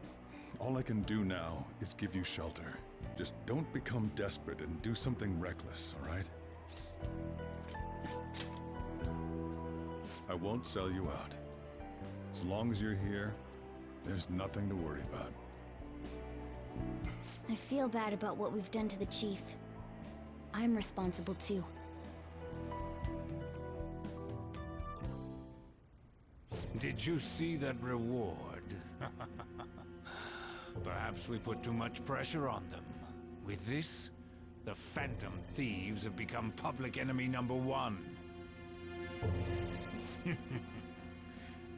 All I can do now is give you shelter. Just don't become desperate and do something reckless, all right? I won't sell you out. As long as you're here, there's nothing to worry about. I feel bad about what we've done to the chief. I'm responsible too. Did you see that reward? Perhaps we put too much pressure on them. With this, the Phantom Thieves have become public enemy #1.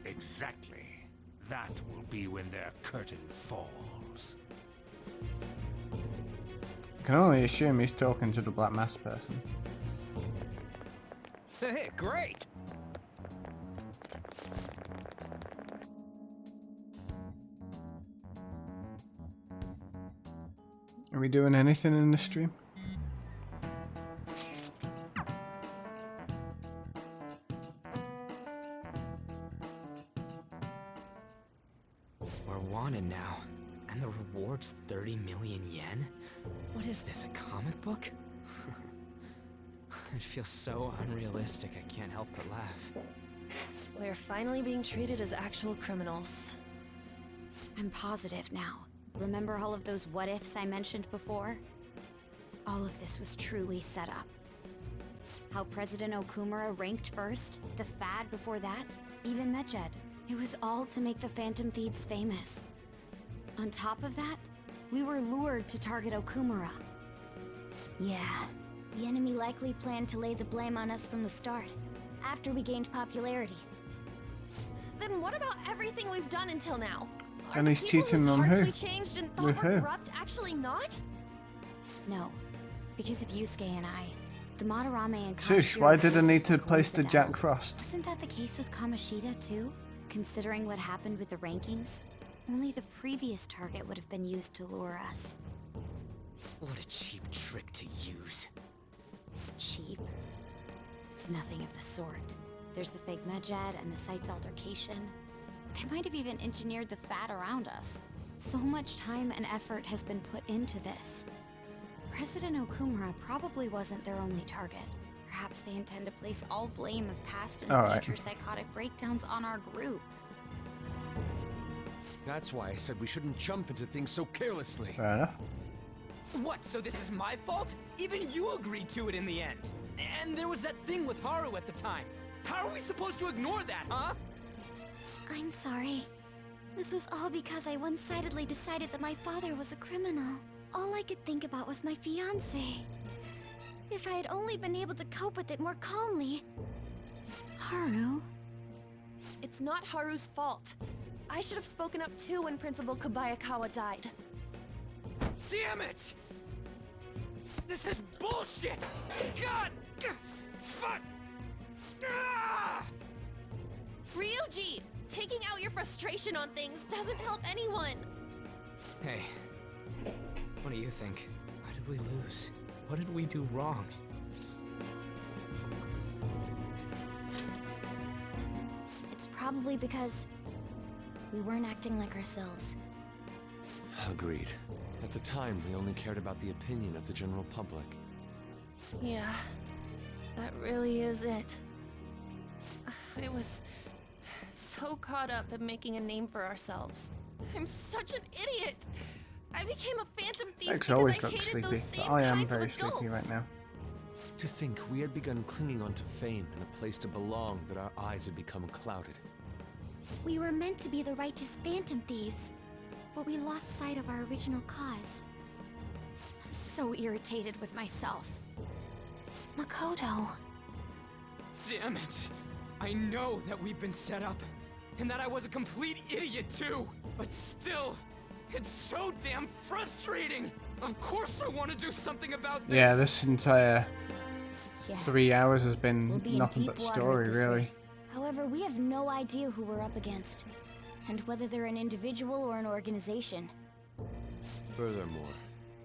Exactly. That will be when their curtain falls. I can only assume he's talking to the Black Mask person. Hey, great! Are we doing anything in the stream? We're wanted now, and the reward's 30 million yen? What is this, a comic book? It feels so unrealistic I can't help but laugh. We're finally being treated as actual criminals. I'm positive now. Remember all of those what-ifs I mentioned before? All of this was truly set up. How President Okumura ranked first, the Fad before that, even Medjed. It was all to make the Phantom Thieves famous. On top of that, we were lured to target Okumura. Yeah, the enemy likely planned to lay the blame on us from the start, after we gained popularity. Then what about everything we've done until now? And Are he's the people cheating whose on hearts who? we changed and thought With were who? corrupt actually not? No, because of Yusuke and I. The Madarame and Shush, Kamashiro why did I cases need to were place closed the Jack down. Frost? Wasn't that the case with Kamoshida too? Considering what happened with the rankings, only the previous target would have been used to lure us. What a cheap trick to use. Cheap? It's nothing of the sort. There's the fake Medjed and the site's altercation. They might have even engineered the Fat around us. So much time and effort has been put into this. President Okumura probably wasn't their only target. Perhaps they intend to place all blame of past and future psychotic breakdowns on our group. That's why I said we shouldn't jump into things so carelessly. Fair enough. What, so this is my fault? Even you agreed to it in the end. And there was that thing with Haru at the time. How are we supposed to ignore that, huh? I'm sorry. This was all because I one-sidedly decided that my father was a criminal. All I could think about was my fiancé. If I had only been able to cope with it more calmly. Haru? It's not Haru's fault. I should have spoken up too when Principal Kobayakawa died. Damn it! This is bullshit! God! Fuck! Ah! Ryuji! Taking out your frustration on things doesn't help anyone! Hey, what do you think? Why did we lose? What did we do wrong? It's probably because we weren't acting like ourselves. Agreed. At the time, we only cared about the opinion of the general public. Yeah, that really is it. I was so caught up in making a name for ourselves. I'm such an idiot! I became a phantom thief X because always I looks hated sleepy, those but same I am kinds of very adults. sleepy right now. To think we had begun clinging onto fame and a place to belong, that our eyes had become clouded. We were meant to be the righteous phantom thieves, but we lost sight of our original cause. I'm so irritated with myself. Makoto. Damn it! I know that we've been set up, and that I was a complete idiot too, but still, it's so damn frustrating! Of course I want to do something about this! Yeah, this entire 3 hours has been We'll be in nothing deep but water story, at this really. rate. However, we have no idea who we're up against, and whether they're an individual or an organization. Furthermore,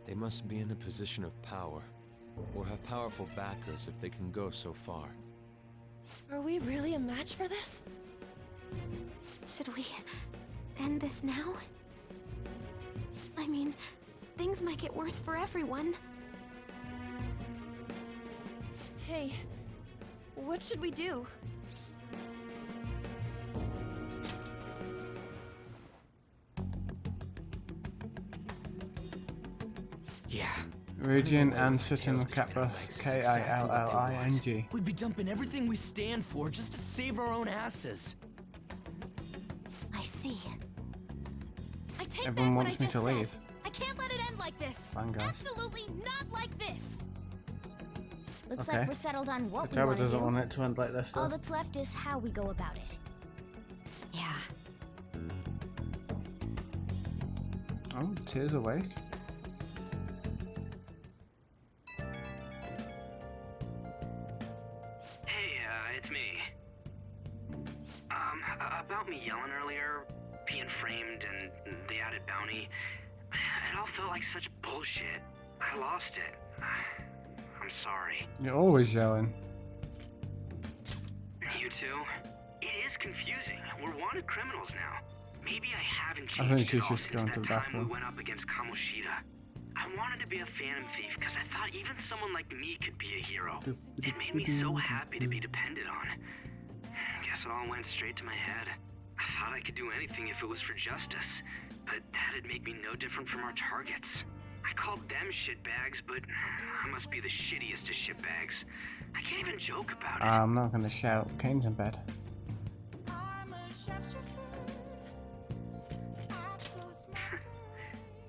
they must be in a position of power, or have powerful backers if they can go so far. Are we really a match for this? Should we end this now? I mean, things might get worse for everyone. Hey, what should we do? Yeah. Ryujin and Sutton Kappa Killing. We'd be dumping everything we stand for just to save our own asses. I see. I take Everyone back what wants I me just to said. leave. I can't let it end like this. Fine, guys. Absolutely not like this. Looks Okay. like we're settled on what we Kotoba want to doesn't do. want it to end like this, All though. that's left is how we go about it. Yeah. Oh, Tears awake. Hey, it's me. About me yelling earlier, being framed, and the added bounty, it all felt like such bullshit. I lost it. I'm sorry. You're always yelling. You too? It is confusing. We're wanted criminals now. Maybe I haven't I think changed she's at all just since going that to the time bathroom. we went up against Kamoshida. I wanted to be a phantom thief because I thought even someone like me could be a hero. It made me so happy to be depended on. Guess it all went straight to my head. I thought I could do anything if it was for justice, but that'd make me no different from our targets. I called them shitbags, but I must be the shittiest of shitbags. I can't even joke about it. I'm not gonna shout. Kane's in bed.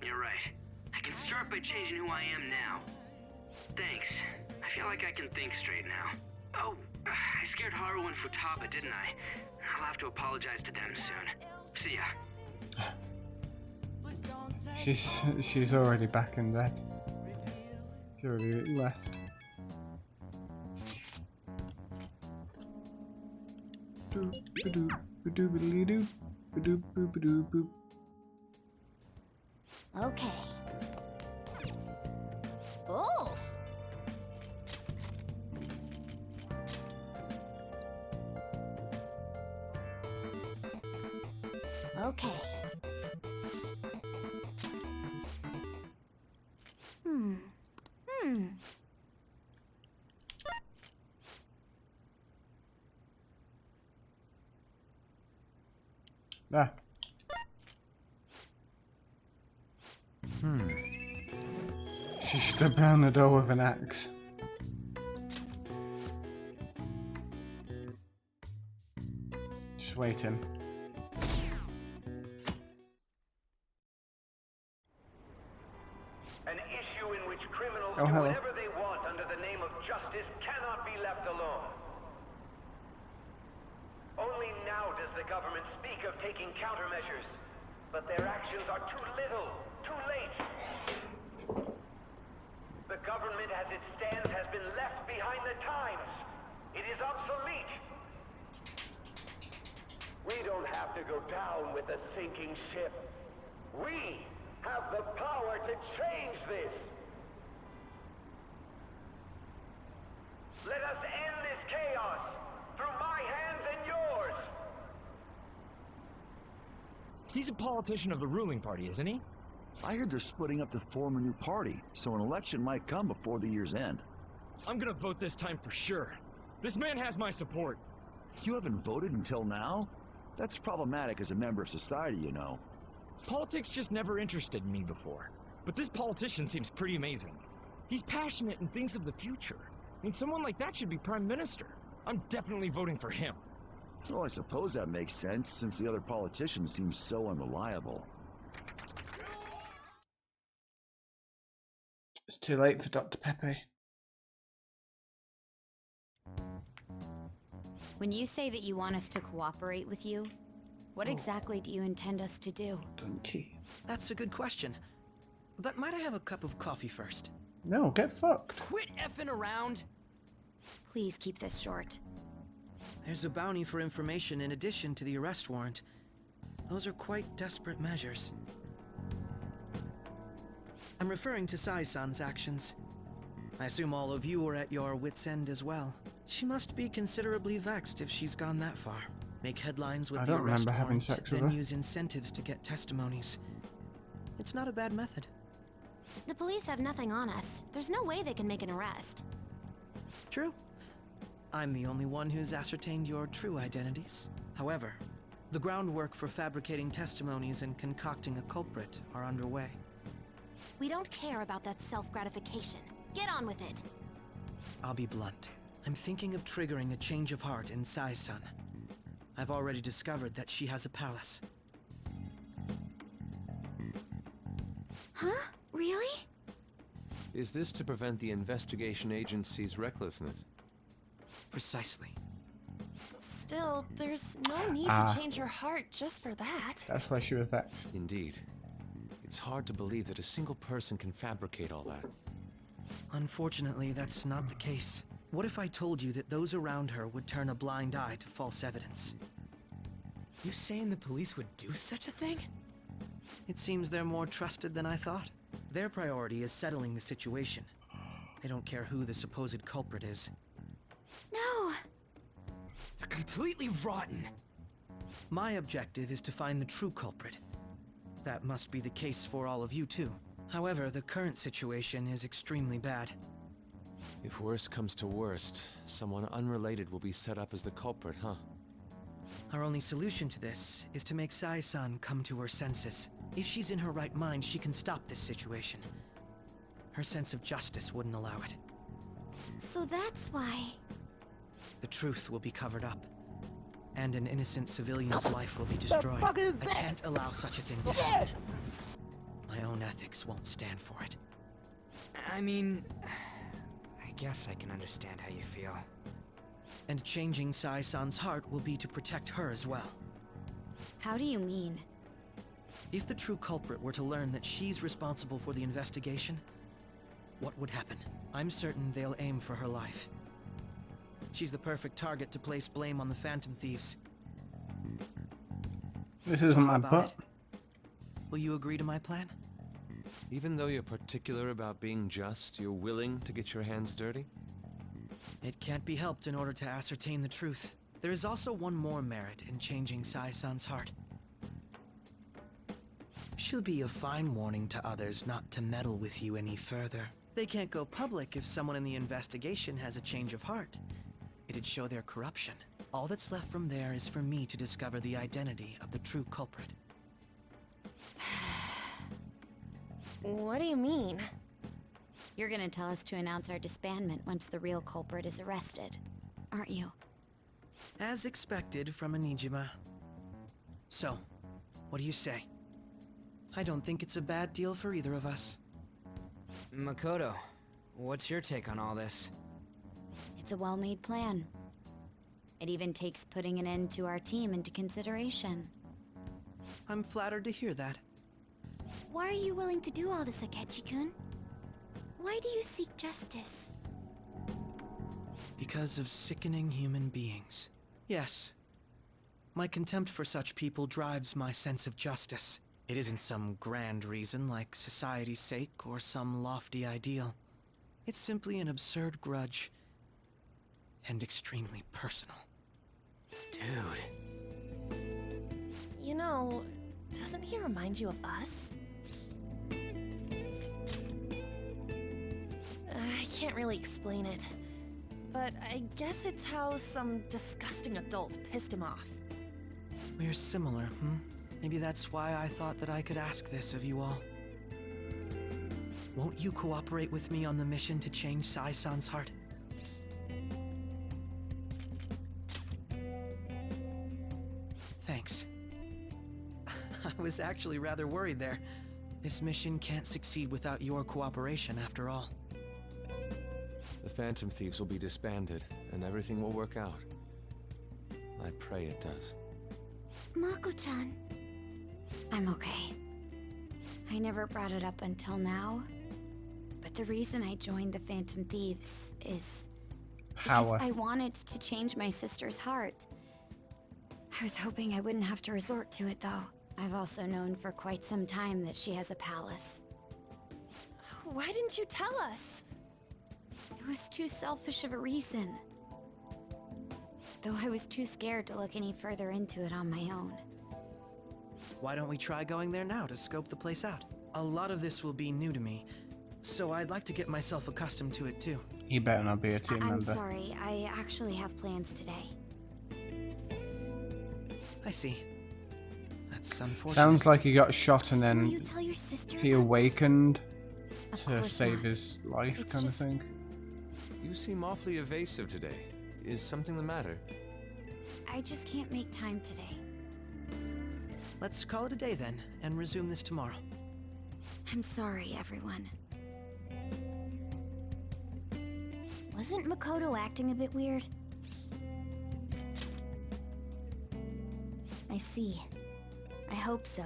You're right. I can start by changing who I am now. Thanks. I feel like I can think straight now. Oh, I scared Haru and Futaba, didn't I? I'll have to apologize to them soon. See ya. She's already back in bed. She already left. Okay. Oh! Okay. There. She stood behind the door with an axe. Just waiting. An issue in which criminals Oh, do hello. whatever they want under the name of justice cannot be left alone. Only now does the government speak of taking countermeasures, but their actions are too little, too late. The government as it stands has been left behind the times. It is obsolete. We don't have to go down with the sinking ship. We have the power to change this. Let us end this chaos through my hands and yours. He's a politician of the ruling party, isn't he? I heard they're splitting up to form a new party, so an election might come before the year's end. I'm gonna vote this time for sure. This man has my support. You haven't voted until now? That's problematic as a member of society, you know. Politics just never interested me before. But this politician seems pretty amazing. He's passionate and thinks of the future. I mean, someone like that should be prime minister. I'm definitely voting for him. Well, I suppose that makes sense, since the other politicians seem so unreliable. It's too late for Dr. Pepe. When you say that you want us to cooperate with you, what exactly do you intend us to do? Donkey. That's a good question. But might I have a cup of coffee first? No, get fucked. Quit effing around! Please keep this short. There's a bounty for information in addition to the arrest warrant. Those are quite desperate measures. I'm referring to Sai-san's actions. I assume all of you are at your wits' end as well. She must be considerably vexed if she's gone that far. Make headlines with I the don't arrest remember having warrant, sex with then her. use incentives to get testimonies. It's not a bad method. The police have nothing on us. There's no way they can make an arrest. True. I'm the only one who's ascertained your true identities. However, the groundwork for fabricating testimonies and concocting a culprit are underway. We don't care about that self-gratification. Get on with it. I'll be blunt. I'm thinking of triggering a change of heart in Sai-san. I've already discovered that she has a palace. Huh? Really? Is this to prevent the investigation agency's recklessness? Precisely. Still, there's no need to change her heart just for that. That's why she was vexed. Indeed. It's hard to believe that a single person can fabricate all that. Unfortunately, that's not the case. What if I told you that those around her would turn a blind eye to false evidence? You saying the police would do such a thing? It seems they're more trusted than I thought. Their priority is settling the situation. They don't care who the supposed culprit is. No! They're completely rotten! My objective is to find the true culprit. That must be the case for all of you too. However, the current situation is extremely bad. If worst comes to worst, someone unrelated will be set up as the culprit, huh? Our only solution to this is to make Sai-san come to her senses. If she's in her right mind, she can stop this situation. Her sense of justice wouldn't allow it. So that's why... The truth will be covered up. And an innocent civilian's life will be destroyed. I can't allow such a thing to happen. My own ethics won't stand for it. I mean... I guess I can understand how you feel. And changing Sai-san's heart will be to protect her as well. How do you mean? If the true culprit were to learn that she's responsible for the investigation, what would happen? I'm certain they'll aim for her life. She's the perfect target to place blame on the Phantom Thieves. This isn't my butt. Will you agree to my plan? Even though you're particular about being just, you're willing to get your hands dirty? It can't be helped in order to ascertain the truth. There is also one more merit in changing Sai-san's heart. She'll be a fine warning to others not to meddle with you any further. They can't go public if someone in the investigation has a change of heart. It'd show their corruption. All that's left from there is for me to discover the identity of the true culprit. What do you mean? You're gonna tell us to announce our disbandment once the real culprit is arrested, aren't you? As expected from Anijima. So, what do you say? I don't think it's a bad deal for either of us. Makoto, what's your take on all this? It's a well-made plan. It even takes putting an end to our team into consideration. I'm flattered to hear that. Why are you willing to do all this, Akechi-kun? Why do you seek justice? Because of sickening human beings. Yes. My contempt for such people drives my sense of justice. It isn't some grand reason like society's sake or some lofty ideal. It's simply an absurd grudge. And extremely personal. Dude. You know, doesn't he remind you of us? I can't really explain it, but I guess it's how some disgusting adult pissed him off. We're similar, Maybe that's why I thought that I could ask this of you all. Won't you cooperate with me on the mission to change Sai-san's heart? Thanks. I was actually rather worried there. This mission can't succeed without your cooperation, after all. The Phantom Thieves will be disbanded, and everything will work out. I pray it does. Mako-chan. I'm okay. I never brought it up until now, but the reason I joined the Phantom Thieves is because I wanted to change my sister's heart. I was hoping I wouldn't have to resort to it, though. I've also known for quite some time that she has a palace. Why didn't you tell us? It was too selfish of a reason. Though I was too scared to look any further into it on my own. Why don't we try going there now to scope the place out? A lot of this will be new to me, so I'd like to get myself accustomed to it too. You better not be a team member. I'm sorry, I actually have plans today. I see. That's unfortunate. Sounds like he got shot and Will then you tell your sister he about awakened Of to course save not. his life, It's kind just- of thing. You seem awfully evasive today. Is something the matter? I just can't make time today. Let's call it a day then, and resume this tomorrow. I'm sorry, everyone. Wasn't Makoto acting a bit weird? I see. I hope so.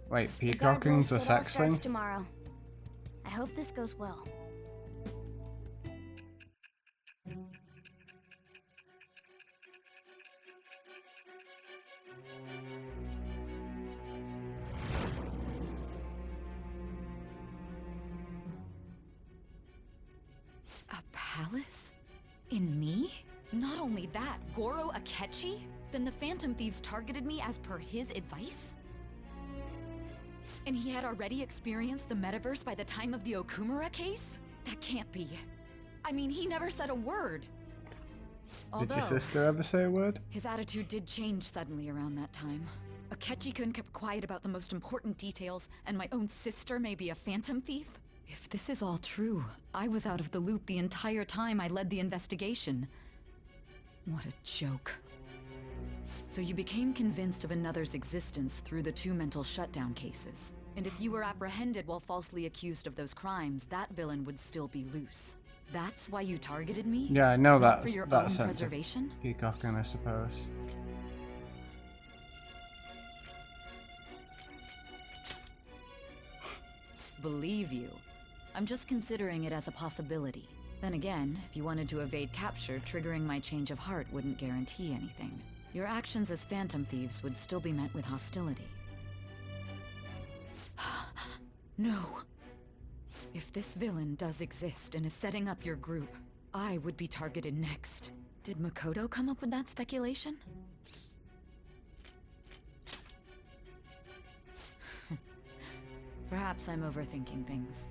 Wait, Regardless, peacocking's a it all sex starts thing? tomorrow. I hope this goes well. A palace? In me? Not only that, Goro Akechi? Then the Phantom Thieves targeted me as per his advice? And he had already experienced the metaverse by the time of the Okumura case? That can't be. I mean, he never said a word. Did your Although, sister ever say a word? his attitude did change suddenly around that time. Akechi-kun kept quiet about the most important details, and my own sister may be a phantom thief? If this is all true, I was out of the loop the entire time I led the investigation. What a joke. So you became convinced of another's existence through the 2 mental shutdown cases. And if you were apprehended while falsely accused of those crimes, that villain would still be loose. That's why you targeted me? Yeah, I know Not that. for your that own sense of preservation? peacocking, I suppose. Believe you. I'm just considering it as a possibility. Then again, if you wanted to evade capture, triggering my change of heart wouldn't guarantee anything. Your actions as Phantom Thieves would still be met with hostility. No. If this villain does exist and is setting up your group, I would be targeted next. Did Makoto come up with that speculation? Perhaps I'm overthinking things.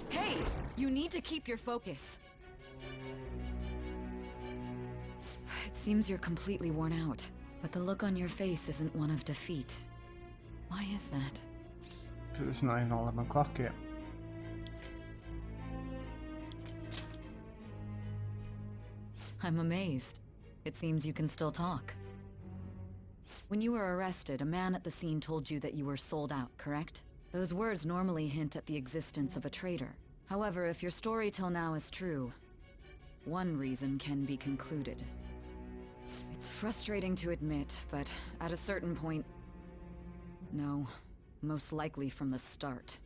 Hey! You need to keep your focus. It seems you're completely worn out, but the look on your face isn't one of defeat. Why is that? Because it's not even 11 o'clock yet. I'm amazed. It seems you can still talk. When you were arrested, a man at the scene told you that you were sold out, correct? Those words normally hint at the existence of a traitor. However, if your story till now is true, one reason can be concluded. It's frustrating to admit, but at a certain point... No, most likely from the start.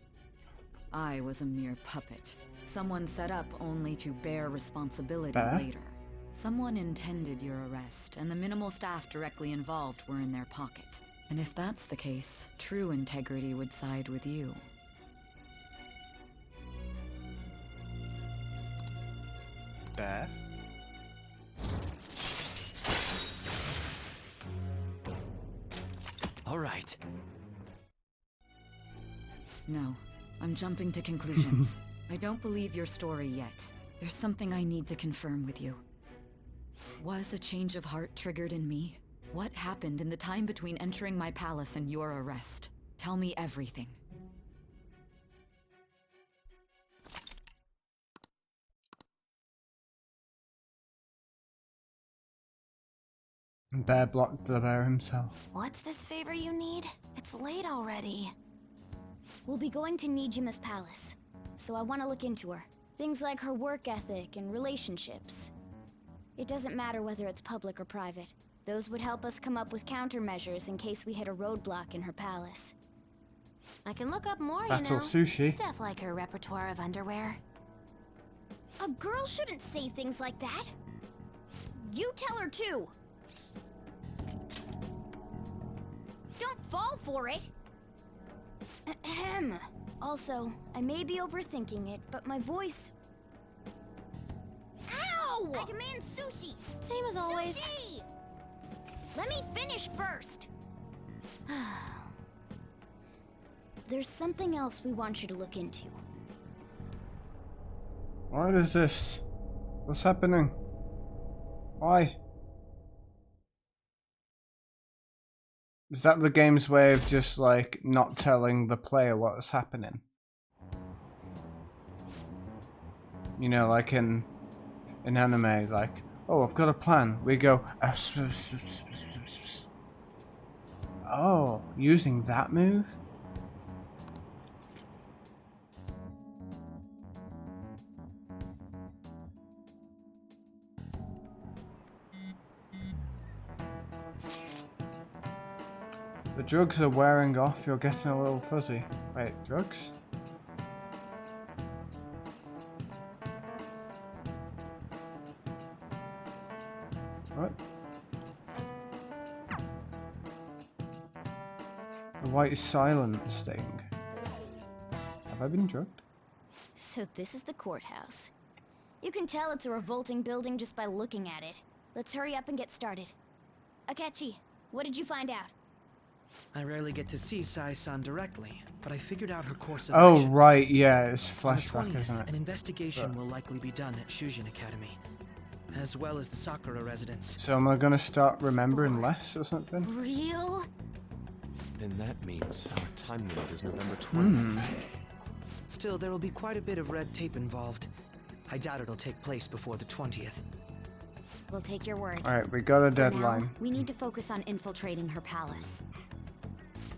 I was a mere puppet. Someone set up only to bear responsibility later. Someone intended your arrest, and the minimal staff directly involved were in their pocket. And if that's the case, true integrity would side with you. Bear? All right. No, I'm jumping to conclusions. I don't believe your story yet. There's something I need to confirm with you. Was a change of heart triggered in me? What happened in the time between entering my palace and your arrest? Tell me everything. Bear blocked the bear himself. What's this favor you need? It's late already. We'll be going to Nijima's palace, so I want to look into her. Things like her work ethic and relationships. It doesn't matter whether it's public or private. Those would help us come up with countermeasures in case we hit a roadblock in her palace. I can look up more, Battle you know. sushi. Stuff like her repertoire of underwear. A girl shouldn't say things like that. You tell her too. Don't fall for it. Ahem. Also, I may be overthinking it, but my voice... Ow! I demand sushi! Same as always. Sushi! Let me finish first! There's something else we want you to look into. What is this? What's happening? Why? Is that the game's way of just like not telling the player what's happening? You know, like in anime, like, oh, I've got a plan. We go, oh, using that move? The drugs are wearing off, you're getting a little fuzzy. Wait, drugs? What? The white silent sting. Have I been drugged? So this is the courthouse. You can tell it's a revolting building just by looking at it. Let's hurry up and get started. Akechi, what did you find out? I rarely get to see Sai-san directly, but I figured out her course of Oh, action. right, yeah, it's On the flashback, 20th, isn't it? An investigation will likely be done at Shujin Academy, as well as the Sakura residence. So am I gonna start remembering less or something? Real? Then that means our time limit is November 20th. Still, there will be quite a bit of red tape involved. I doubt it'll take place before the 20th. We'll take your word. Alright, we got a For deadline. now, we need to focus on infiltrating her palace.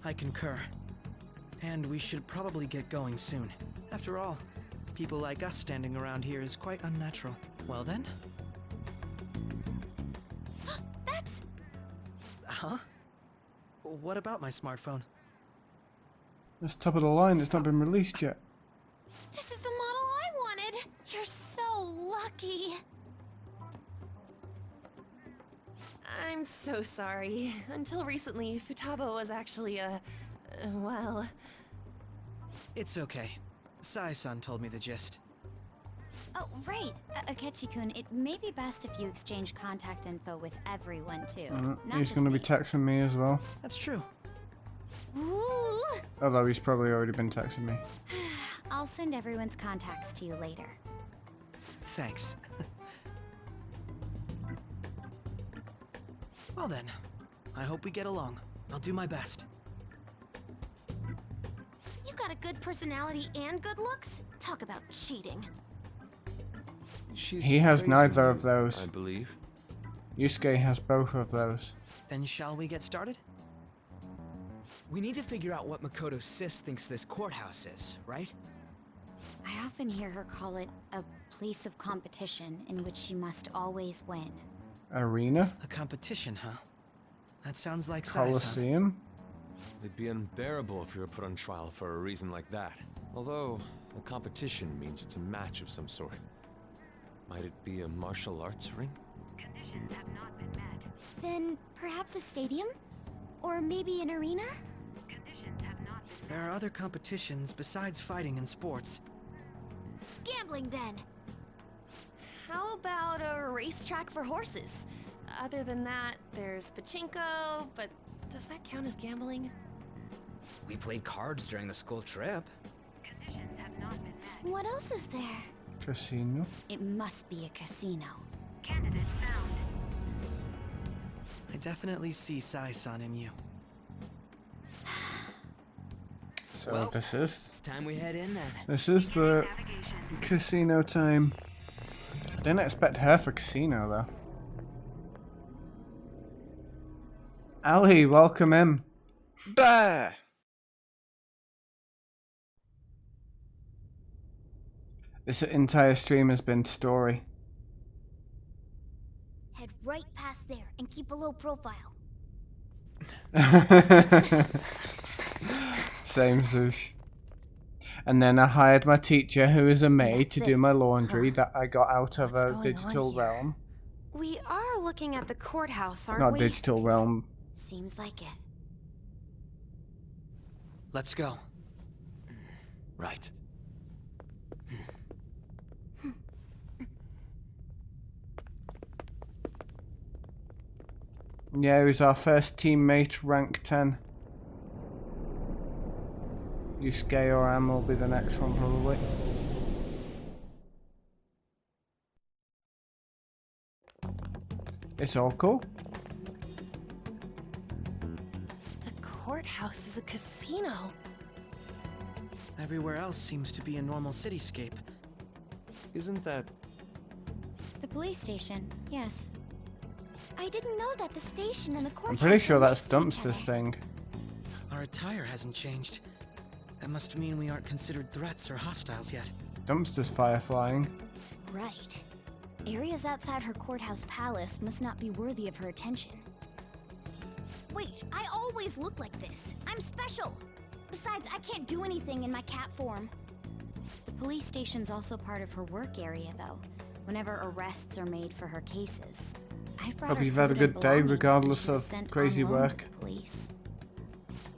I concur. And we should probably get going soon. After all, people like us standing around here is quite unnatural. Well then? That's... Huh? What about my smartphone? It's top of the line, it's not been released yet. This is the model I wanted. You're so lucky. I'm so sorry. Until recently, Futaba was actually well... It's okay. Sai-san told me the gist. Oh, right. Akechi-kun, it may be best if you exchange contact info with everyone, too. Not He's just gonna be me. texting me as well. That's true. Ooh. Although he's probably already been texting me. I'll send everyone's contacts to you later. Thanks. Well then, I hope we get along. I'll do my best. You got a good personality and good looks? Talk about cheating. He has neither of those. I believe. Yusuke has both of those. Then shall we get started? We need to figure out what Makoto Sis thinks this courthouse is, right? I often hear her call it a place of competition in which she must always win. Arena? A competition, huh? That sounds like Sai-san. Coliseum? It'd be unbearable if you were put on trial for a reason like that. Although, a competition means it's a match of some sort. Might it be a martial arts ring? Conditions have not been met. Then perhaps a stadium? Or maybe an arena? Conditions have not been met. There are other competitions besides fighting and sports. Gambling, then. How about a racetrack for horses? Other than that, there's pachinko, but does that count as gambling? We played cards during the school trip. Conditions have not been met. What else is there? Casino? It must be a casino. Candidate found. I definitely see Sai-san in you. So Well, this is... It's time we head in then. This is the casino time. I didn't expect her for casino though. Ali, welcome in. Bah! This entire stream has been story. Head right past there and keep a low profile. Same, Zoosh. And then I hired my teacher, who is a maid, to do my laundry that I got out of a digital realm. We are looking at the courthouse, aren't Not we? digital realm. Seems like it. Let's go. Right. Yeah, he's our first teammate, rank 10. Yusuke or Am will be the next one, probably. It's all cool. The courthouse is a casino. Everywhere else seems to be a normal cityscape. Isn't that... The police station, yes. I didn't know that the station and the I'm courthouse pretty sure were that's next to each Dumpster's other. thing. Our attire hasn't changed. That must mean we aren't considered threats or hostiles yet. Dumpster's fire flying. Right. Areas outside her courthouse palace must not be worthy of her attention. Wait, I always look like this. I'm special. Besides, I can't do anything in my cat form. The police station's also part of her work area, though, whenever arrests are made for her cases. I've brought Hope her you've had a food and good day, belongings when regardless she was of sent crazy on loan work. to the police.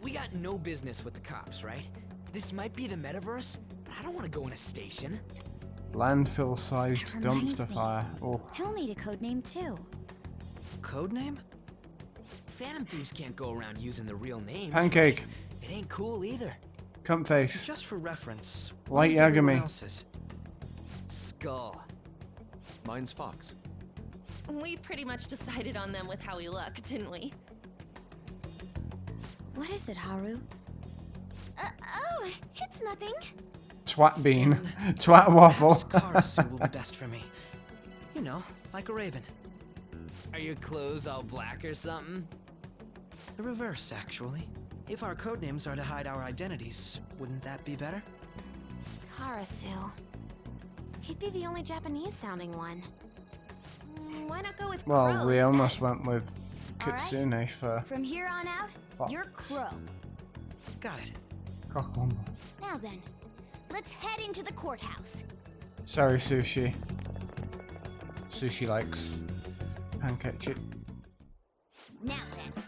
We got no business with the cops, right? This might be the metaverse, but I don't want to go in a station. Landfill-sized That reminds dumpster me. fire. Oh. He'll need a code name, too. Code name? Phantom thieves can't go around using the real names. Pancake. It ain't cool either. Cunt face. Just for reference, Light what is everyone Yagami. else's? Skull. Mine's Fox. We pretty much decided on them with how we look, didn't we? What is it, Haru? Oh, it's nothing. Twat bean. Twat waffle. Karasu will be best for me. You know, like a raven. Are your clothes all black or something? The reverse, actually. If our codenames are to hide our identities, wouldn't that be better? Karasu. He'd be the only Japanese-sounding one. Why not go with Well, Crow we instead? almost went with All right. Kitsune for From here on out, Fox. you're Crow. Got it. Cockwomble. Now then, let's head into the courthouse. Sorry, Sushi. Sushi likes pancake chip. Now then.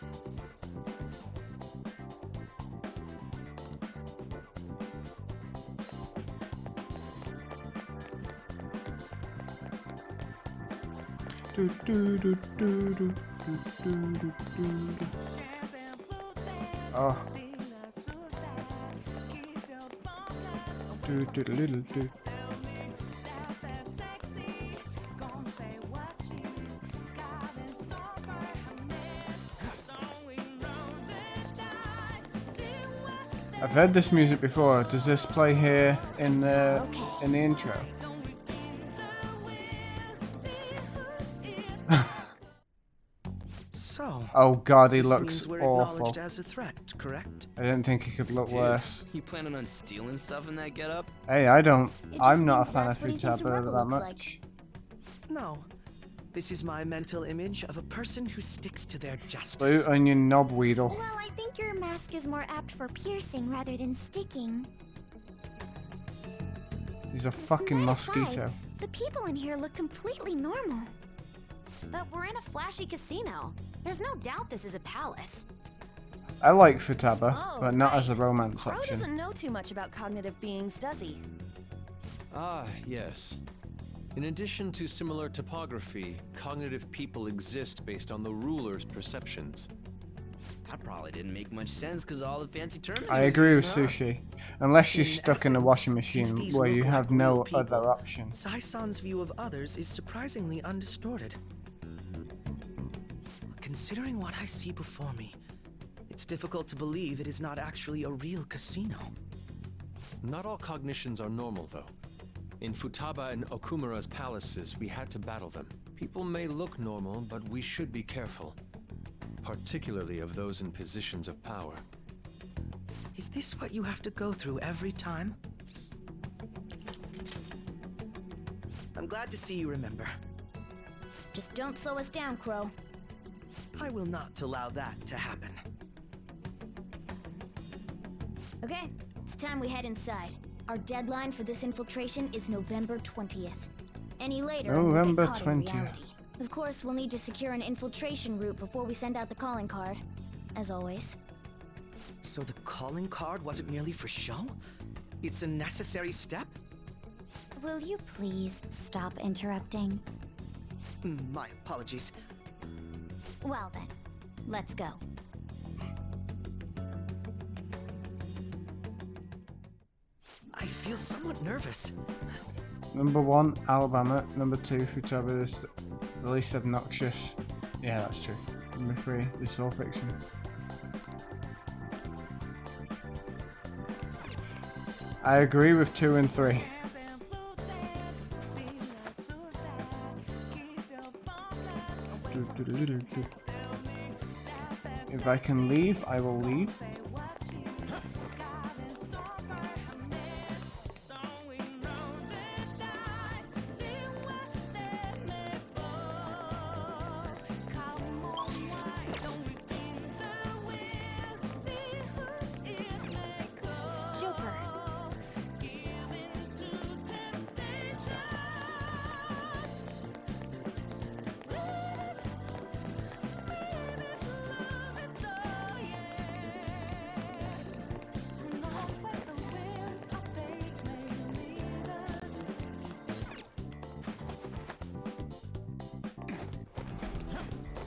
Do, do, do, do, do, do, do, do, do. Oh. Do. I've heard this music before. Does this play here in the intro? So. Oh god, he this looks means we're awful. acknowledged as a threat, correct? I didn't think he could look Dude, worse. you planning on stealing stuff in that getup? Hey, I don't. It I'm just not a means fan of that's what he thinks Futaba Rebel that looks much. No. This is my mental image of a person who sticks to their justice. Blue onion knobweedle. Well, I think your mask is more apt for piercing rather than sticking. He's a fucking That aside, mosquito. the people in here look completely normal. But we're in a flashy casino. There's no doubt this is a palace. I like Futaba, Oh, but not as a right. romance Crow option. doesn't know too much about cognitive beings, does he? Ah, yes. In addition to similar topography, cognitive people exist based on the ruler's perceptions. That probably didn't make much sense because all the fancy terms. I agree with Sushi. Unless she's stuck in a washing machine these where look you like have real no people, other option. Sai-san's view of others is surprisingly undistorted. Considering what I see before me, it's difficult to believe it is not actually a real casino. Not all cognitions are normal, though. In Futaba and Okumura's palaces, we had to battle them. People may look normal, but we should be careful. Particularly of those in positions of power. Is this what you have to go through every time? I'm glad to see you remember. Just don't slow us down, Crow. I will not allow that to happen. Okay, it's time we head inside. Our deadline for this infiltration is November 20th. Any later, and we'll November get caught in 20th. reality. Of course, we'll need to secure an infiltration route before we send out the calling card, as always. So the calling card wasn't merely for show? It's a necessary step? Will you please stop interrupting? My apologies. Well then, let's go. I feel somewhat nervous. Number 1, Alabama. Number 2, Futaba is the least obnoxious. Yeah, that's true. Number 3, this is all fiction. I agree with 2 and 3. If I can leave, I will leave. Joker.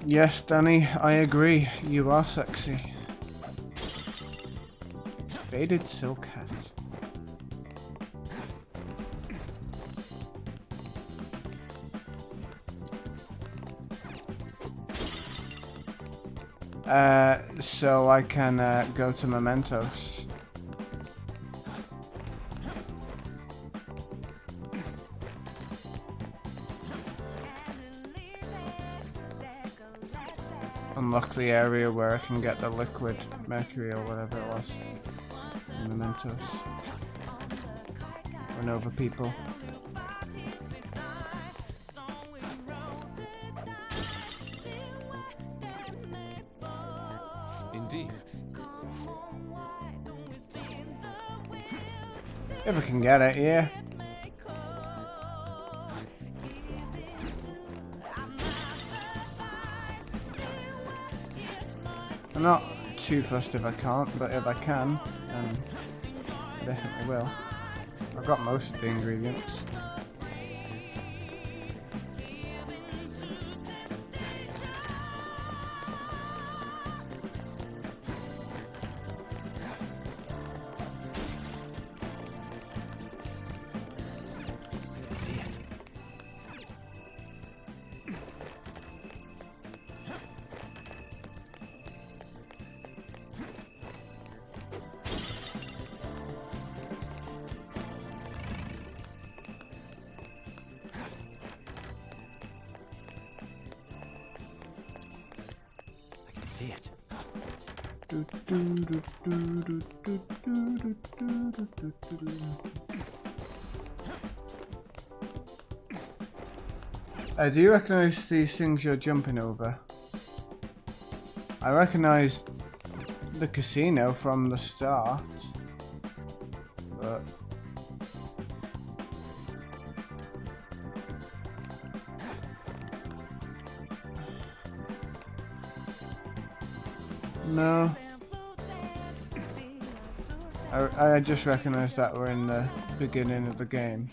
Yes, Danny, I agree. You are sexy. Faded silk hat. So I can go to Mementos. Unlock the area where I can get the liquid mercury or whatever it was. In Mementos. Run over people. Indeed. If I can get it, yeah. I'm not too fussed if I can't, but if I can, then I definitely will. I've got most of the ingredients. see it. Do you recognize these things you're jumping over? I recognize the casino from the start, but no. I just recognized that we're in the beginning of the game.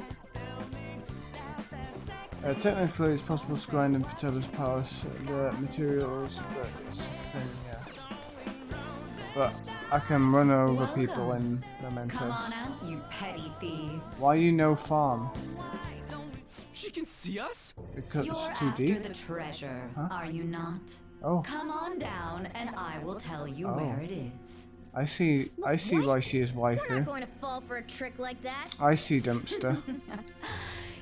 Technically, it's possible to grind in Vitello's Palace the materials, but it's a pain, yeah. But I can run over people in Mementos. Come on out, you petty thieves. Why you no farm? She can see us? Because You're it's too after deep. the treasure, Huh? are you not? Oh. Come on down, and I will tell you where it is. I see why she is We're waifu. not going to fall for a trick like that. I see dumpster.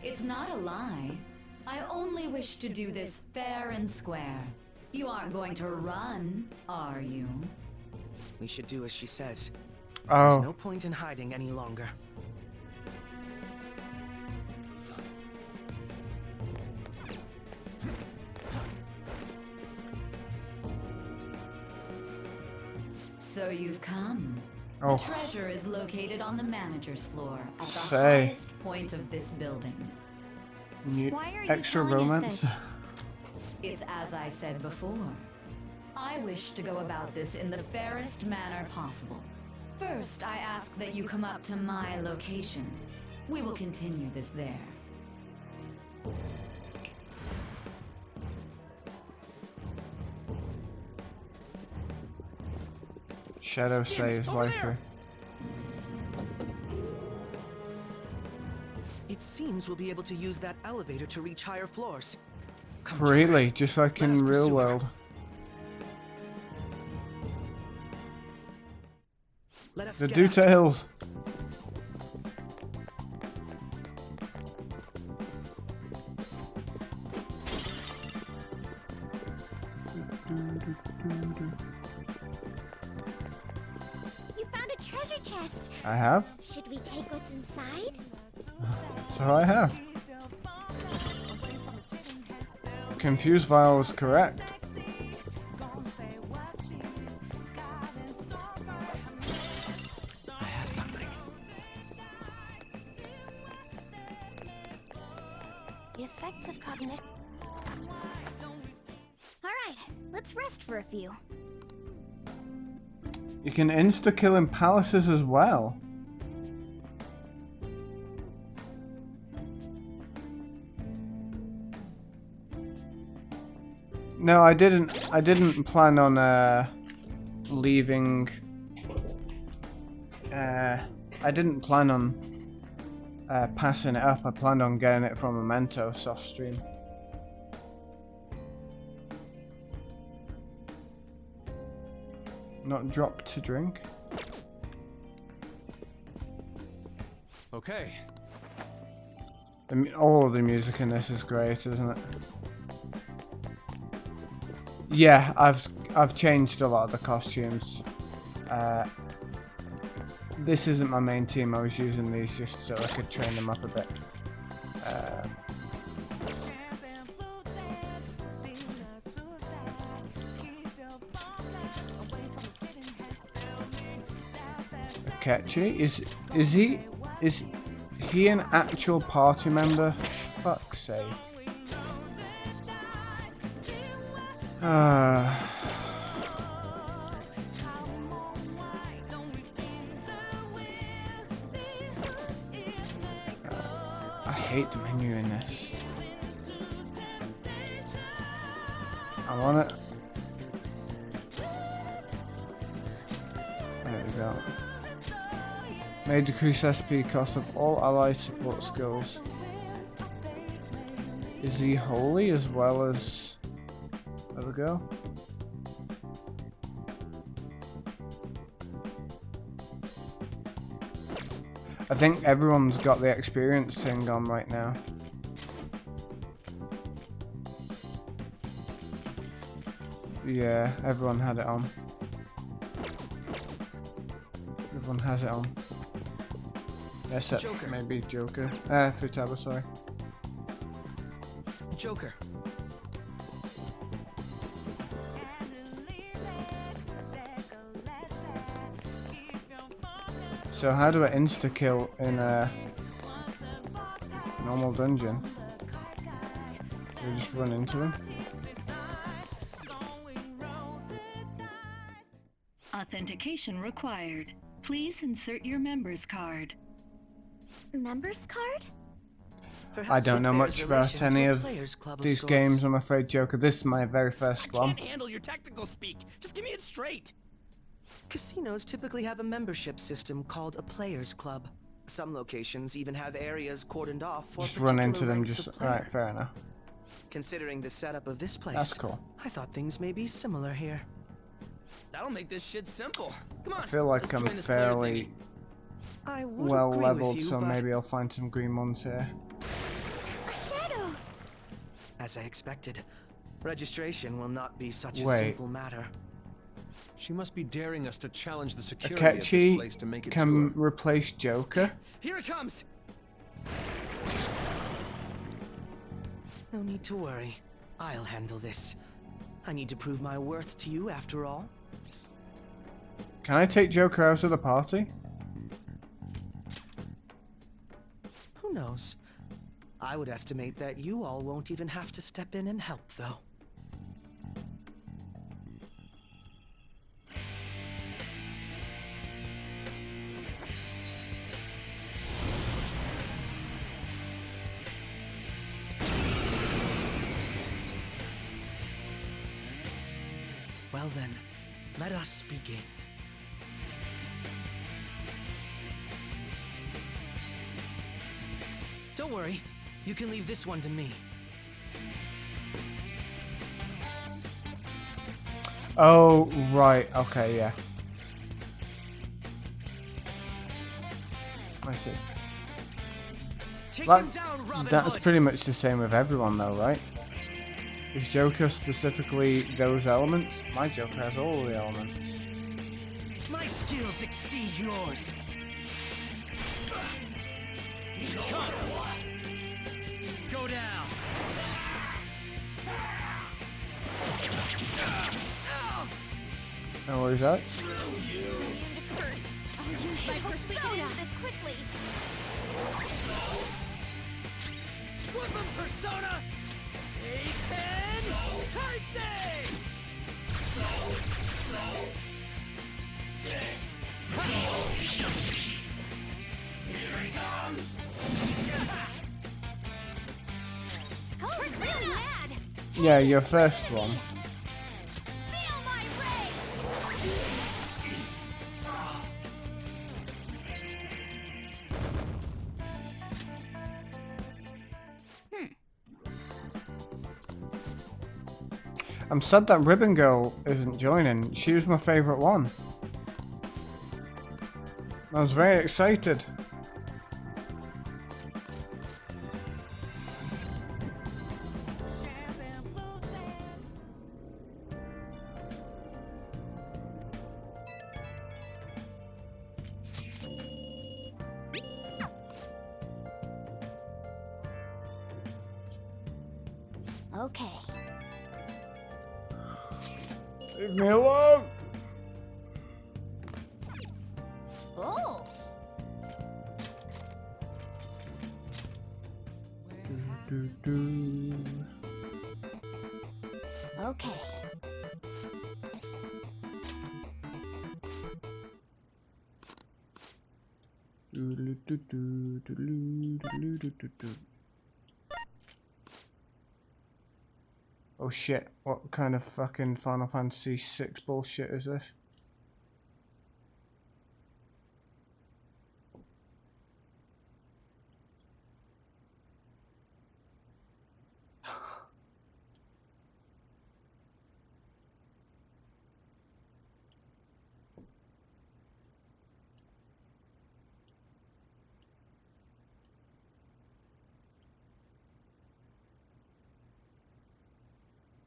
It's not a lie. I only wish to do this fair and square. You aren't going to run, are you? We should do as she says. Oh. There's no point in hiding any longer. So you've come. Oh. The treasure is located on the manager's floor at the Say. highest point of this building. Why are you Extra telling us romance. this? It's as I said before. I wish to go about this in the fairest manner possible. First, I ask that you come up to my location. We will continue this there. Shadow saves waifu. It seems we'll be able to use that elevator to reach higher floors. Come, Really, Joker. just like Let us in real pursue her. world. Let us The get after details. You found a treasure chest. I have. Should we take what's inside? So I have. Confused Vile was correct. I have something. The effects of cognition. Alright, let's rest for a few. You can insta-kill in palaces as well. No, I didn't plan on leaving. I didn't plan on passing it up. I planned on getting it from Mementos off stream. Not drop to drink. Okay. All of the music in this is great, isn't it? Yeah, I've changed a lot of the costumes. This isn't my main team. I was using these just so I could train them up a bit. Akechi? Is he an actual party member? Fuck's sake. I hate the menu in this. I want it. There we go. May decrease SP cost of all allied support skills. Is he holy as well as... There we go. I think everyone's got the experience thing on right now. Yeah, everyone had it on. Everyone has it on. Except Joker. maybe Joker. Futaba, sorry. Joker. So how do I insta-kill in a normal dungeon? Do we just run into him? Authentication required. Please insert your member's card. Member's card? I don't know much about any of these games, I'm afraid, Joker. This is my very first one. Can't handle your technical speak. Just give me it straight. Casinos typically have a membership system called a players club. Some locations even have areas cordoned off for Just run into particular them, ranks just... of player. Right, fair enough. Considering the setup of this place, That's cool. I thought things may be similar here. That'll make this shit simple. Come on. I feel like let's I'm join this player fairly I would well agree with leveled, you, so but maybe I'll find some green ones here. as I expected, registration will not be such a Wait. simple matter. She must be daring us to challenge the security of this place to make Akechi it can to replace Joker. Here it comes. No need to worry. I'll handle this. I need to prove my worth to you after all. Can I take Joker out of the party? Who knows? I would estimate that you all won't even have to step in and help, though. Well then, let us begin. Don't worry, you can leave this one to me. Oh, right. Okay, yeah. I see. Take That- him down, Robin that's Hood! pretty much the same with everyone, though, right? Is Joker specifically those elements? My Joker has all the elements. My skills exceed yours. Come. Go down. Oh, what is that? Curse. I'll use my persona this quickly. Weapon persona. Satan Tyson. Here he comes. Skull's really mad. Yeah, your first one. Feel my I'm sad that Ribbon Girl isn't joining. She was my favourite one. I was very excited. Okay. Leave me alone! Oh. Okay. Oh shit, what kind of fucking Final Fantasy VI bullshit is this?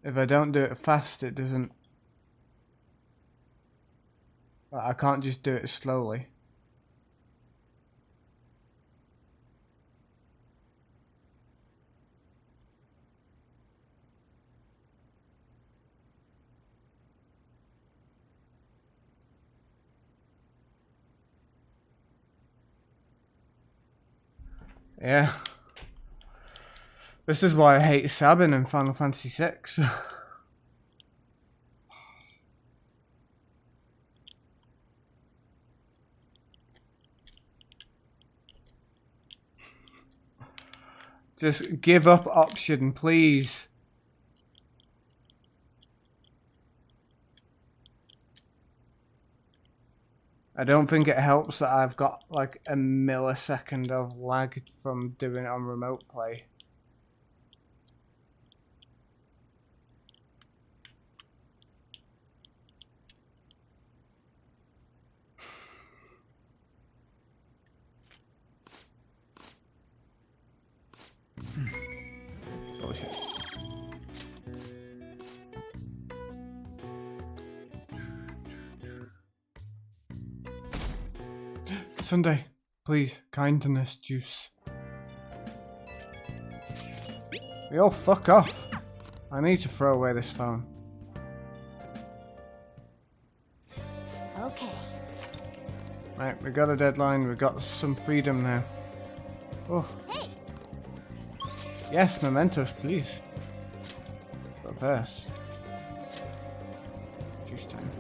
If I don't do it fast, it doesn't I can't just do it slowly. Yeah. This is why I hate Sabin in Final Fantasy VI. Just give up option, please. I don't think it helps that I've got like a millisecond of lag from doing it on remote play. Bullshit. Sunday, please, kindness juice. You all fuck off. I need to throw away this phone. Okay. Right, we got a deadline, we got some freedom now. Oh. Hey. Yes, mementos, please. But first, juice time.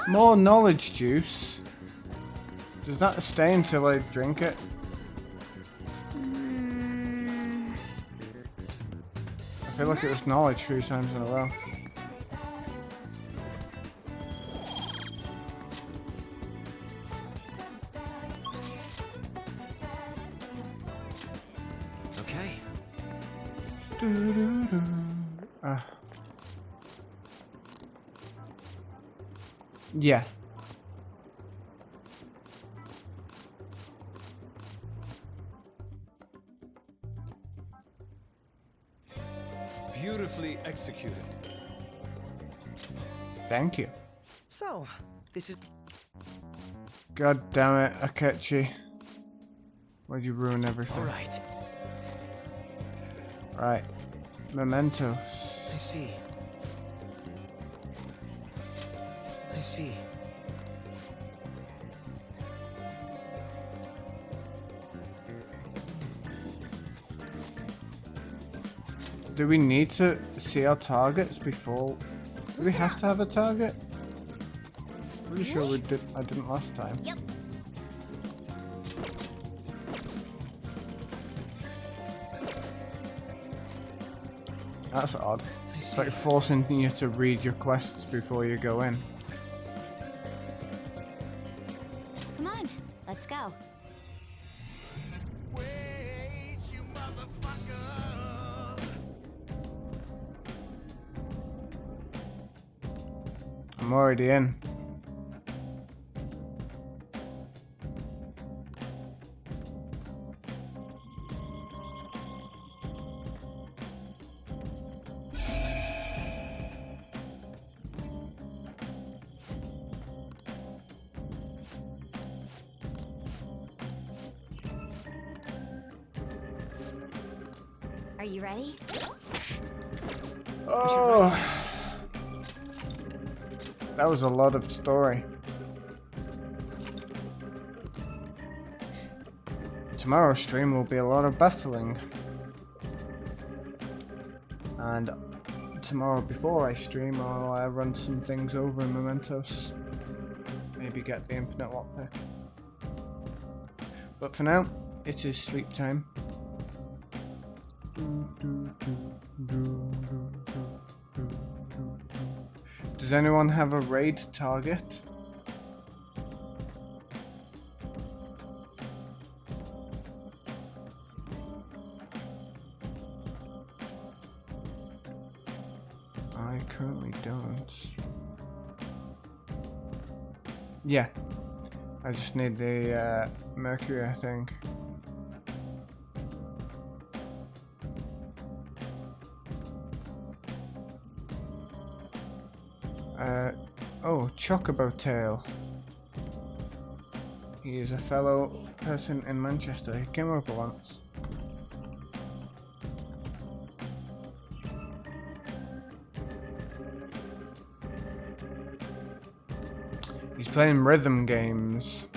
More knowledge juice. Does that stay until I drink it? I feel like it was knowledge 3 times in a row. Okay. Yeah. Beautifully executed. Thank you. So, this is... God damn it, Akechi. Why'd you ruin everything? Alright. Right. Mementos. I see. I see. Do we need to see our targets before? Do we have to have a target? Pretty sure we did. I didn't last time. Yep. That's odd. It's like forcing you to read your quests before you go in. Come on, let's go. I'm already in. Are you ready? Oh, that was a lot of story. Tomorrow's stream will be a lot of battling. And tomorrow before I stream, I'll run some things over in Mementos. Maybe get the infinite lockpick. But for now, it is sleep time. Does anyone have a raid target? I currently don't. Yeah. I just need the Mercury, I think. Oh, Chocobo Tail. He is a fellow person in Manchester. He came over once. He's playing rhythm games.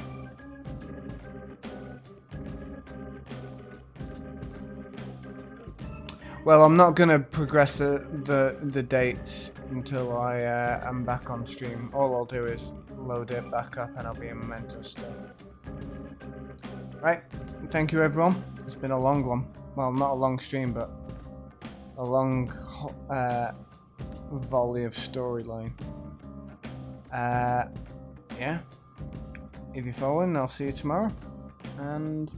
Well, I'm not gonna progress the dates until I am back on stream. All I'll do is load it back up and I'll be in Memento state. Right, thank you everyone. It's been a long one. Well, not a long stream, but a long volley of storyline. Yeah. If you're following, I'll see you tomorrow. And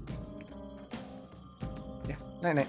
yeah, night night.